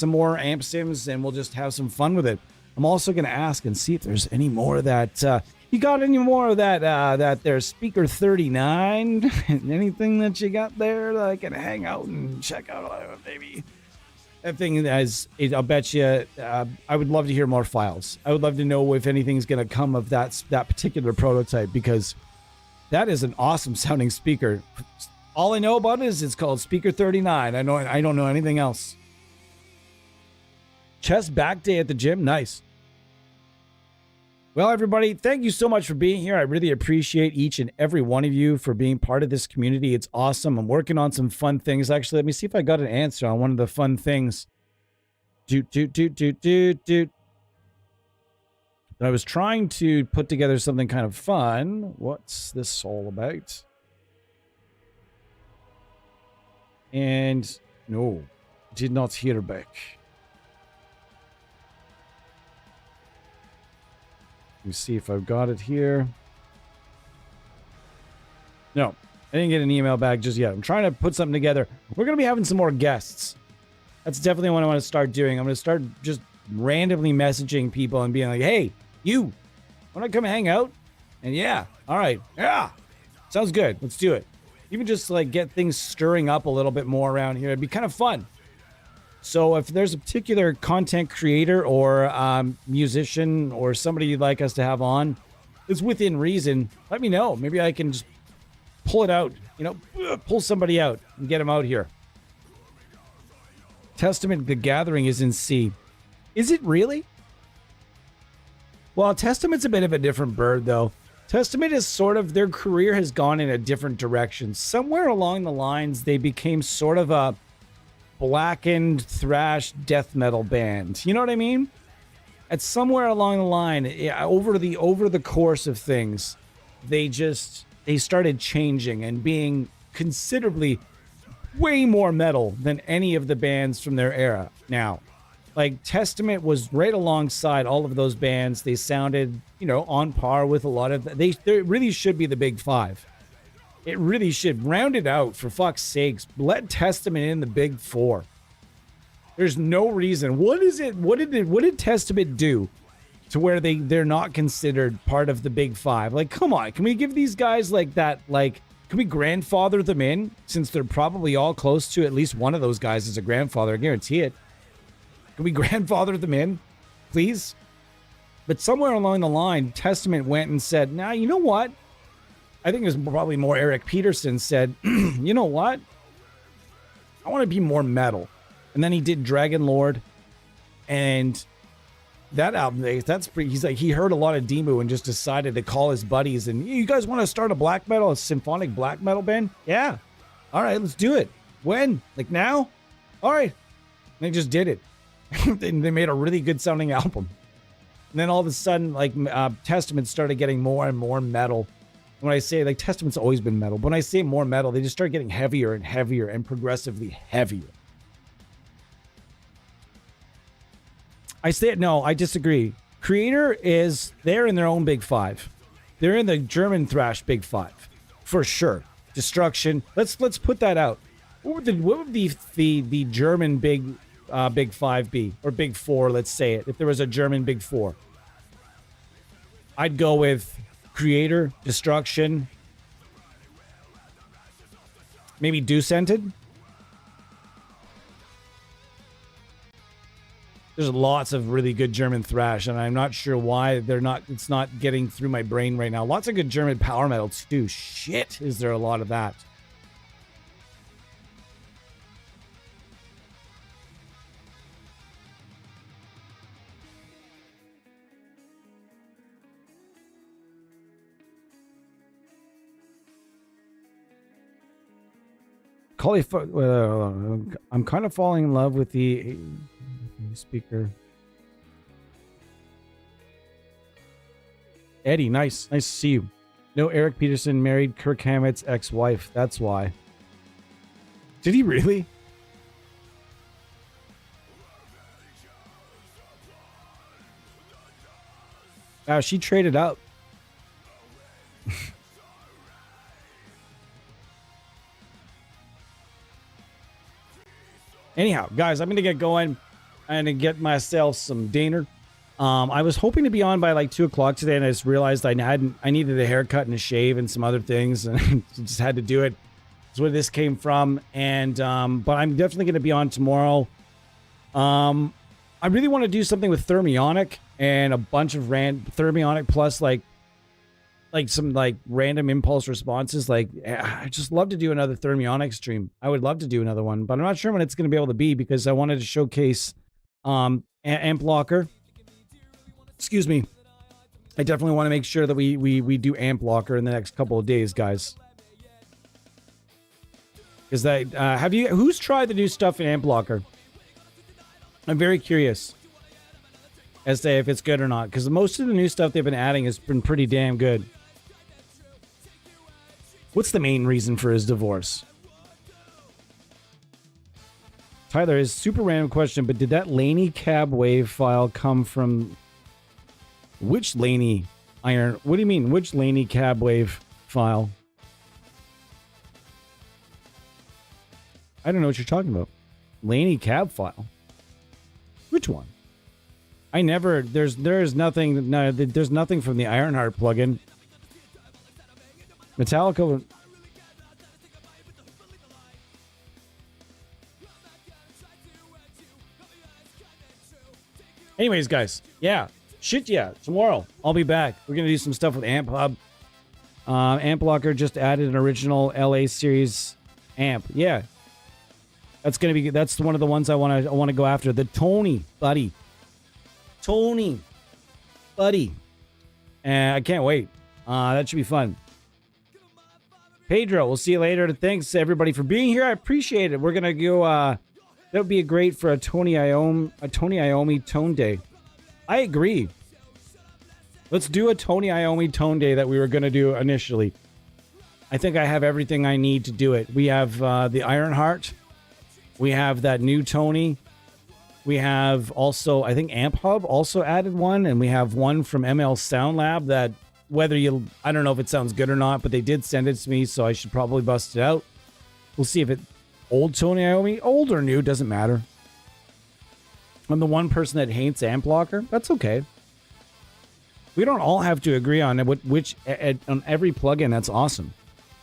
more amp sims, and we'll just have some fun with it. I'm also going to ask and see if there's any more of that. You got any more of that there's Speaker 39? Anything that you got there that I can hang out and check out maybe? That thing I'll bet you, I would love to hear more files. I would love to know if anything's going to come of that particular prototype, because that is an awesome sounding speaker. All I know about it is it's called Speaker 39. I don't know anything else. Chest back day at the gym. Nice. Well, everybody, thank you so much for being here. I really appreciate each and every one of you for being part of this community. It's awesome. I'm working on some fun things. Actually, let me see if I got an answer on one of the fun things. I was trying to put together something kind of fun. What's this all about? And no, did not hear back. Let me see if I've got it here. No, I didn't get an email back just yet. I'm trying to put something together. We're going to be having some more guests. That's definitely what I want to start doing. I'm going to start just randomly messaging people and being like, hey, you want to come hang out? And yeah, all right. Yeah, sounds good. Let's do it. Even just like get things stirring up a little bit more around here. It'd be kind of fun. So if there's a particular content creator or musician or somebody you'd like us to have on that's within reason, let me know. Maybe I can just pull it out, pull somebody out and get them out here. Testament the Gathering is in C. Is it really? Well, Testament's a bit of a different bird, though. Testament is sort of, their career has gone in a different direction. Somewhere along the lines, they became sort of a blackened thrash death metal band. You know what I mean? At somewhere along the line, over the course of things, they started changing and being considerably way more metal than any of the bands from their era. Now, like Testament was right alongside all of those bands. They sounded, on par with a lot of they really should be the big five. It really should. Round it out, for fuck's sakes. Let Testament in the big four. There's no reason. What is it? What did Testament do to where they're not considered part of the big five? Like, come on. Can we give these guys like that, can we grandfather them in, since they're probably all close to at least one of those guys as a grandfather? I guarantee it. Can we grandfather them in, please? But somewhere along the line, Testament went and said, "Now, you know what?" I think it was probably more Eric Peterson said, "You know what? I want to be more metal." And then he did Dragon Lord, and that album, he's like, he heard a lot of Demu and just decided to call his buddies and, "You guys want to start a symphonic black metal band?" "Yeah. All right, let's do it." "When? Like now?" "All right." And they just did it. They made a really good sounding album. And then all of a sudden, Testament started getting more and more metal. When I say, Testament's always been metal, but when I say more metal, they just start getting heavier and heavier and progressively heavier. No, I disagree. Creator they're in their own big five. They're in the German thrash big five, for sure. Destruction. Let's put that out. What would the German big five be, or big four? Let's say it. If there was a German big four, I'd go with Creator, Destruction, maybe Ducented. There's lots of really good German thrash, and I'm not sure why it's not getting through my brain right now. Lots of good German power metal too. Shit, is there a lot of that? I'm kind of falling in love with the speaker. Eddie, nice to see you. No, Eric Peterson married Kirk Hammett's ex-wife. That's why. Did he really? Wow, she traded up. Anyhow, guys, I'm going to get going and to get myself some dinner. I was hoping to be on by 2 o'clock today, and I just realized I needed a haircut and a shave and some other things, and just had to do it. That's where this came from. And but I'm definitely going to be on tomorrow. I really want to do something with Thermionic and a bunch of Thermionic plus some random impulse responses. I just love to do another Thermionic stream. I would love to do another one, but I'm not sure when it's going to be able to be, because I wanted to showcase amp locker. Excuse me. I definitely want to make sure that we do amp locker in the next couple of days, guys. Is that who's tried the new stuff in amp locker? I'm very curious as to if it's good or not, because most of the new stuff they've been adding has been pretty damn good. What's the main reason for his divorce? Tyler, is super random question, but did that Laney cab wave file come from which Laney iron? What do you mean? Which Laney cab wave file? I don't know what you're talking about. Laney cab file. Which one? There's nothing from the Ironheart plugin. Metallica. Anyways, guys, yeah. Shit, yeah. Tomorrow, I'll be back. We're going to do some stuff with Amp Hub. Amp Blocker just added an original LA series amp. Yeah. That's one of the ones I want to go after. The Tony, buddy. Tony, buddy. And I can't wait. That should be fun. Pedro, we'll see you later. Thanks everybody for being here. I appreciate it. We're gonna go. That would be great for a Tony Iommi Tone Day. I agree. Let's do a Tony Iommi Tone Day that we were gonna do initially. I think I have everything I need to do it. We have the Ironheart. We have that new Tony. We have also, I think Amp Hub also added one, and we have one from ML Sound Lab that I don't know if it sounds good or not, but they did send it to me, so I should probably bust it out. We'll see if it old Tony Iommi, old or new, doesn't matter. I'm the one person that hates Amp Blocker. That's okay. We don't all have to agree on on every plugin. That's awesome.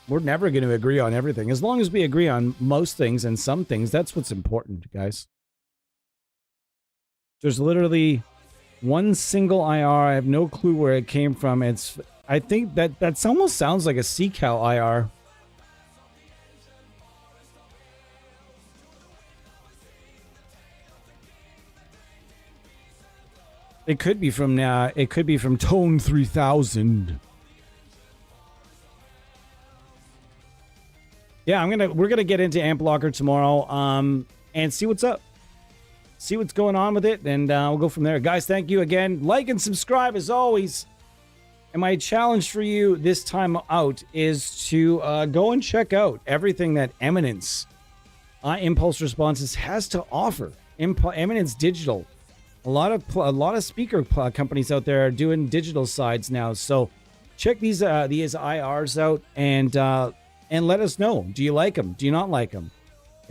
We're never going to agree on everything. As long as we agree on most things and some things, that's what's important, guys. There's literally one single IR. I have no clue where it came from. I think that almost sounds like a CCAL IR. It could be from Tone 3000. Yeah, we're gonna get into Amp Blocker tomorrow, and see what's up. See what's going on with it, and we'll go from there. Guys, thank you again. Like and subscribe as always. And my challenge for you this time out is to go and check out everything that Eminence Impulse Responses has to offer. Eminence Digital. A lot of speaker companies out there are doing digital sides now. So check these IRs out and let us know. Do you like them? Do you not like them?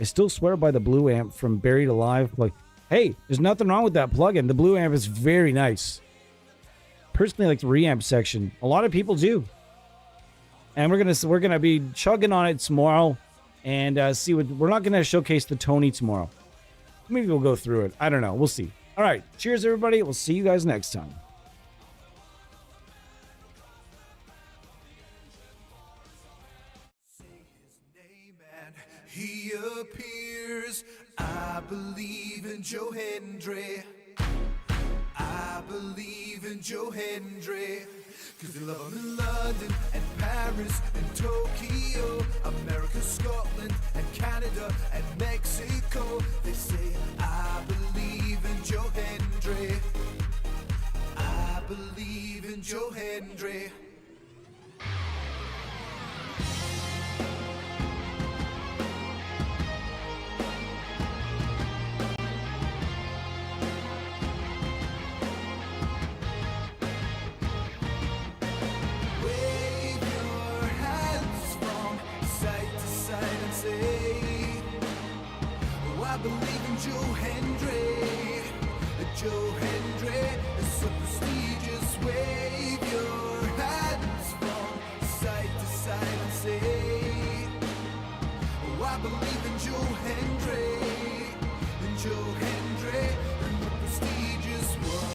I still swear by the Blue Amp from Buried Alive. Like, hey, there's nothing wrong with that plugin. The Blue Amp is very nice. Personally, like the reamp section. A lot of people do. And we're gonna be chugging on it tomorrow, and see what we're not gonna showcase the Tony tomorrow. Maybe we'll go through it. I don't know. We'll see. All right. Cheers, everybody. We'll see you guys next time. He appears. I believe in Joe Hendry. I believe in Joe Hendry. Cause they love him in London and Paris and Tokyo, America, Scotland and Canada and Mexico. They say I believe in Joe Hendry. I believe in Joe Hendry. I believe in Joe Hendry. Joe Hendry is so prestigious. Wave your hands from side to side and say, oh, I believe in Joe Hendry.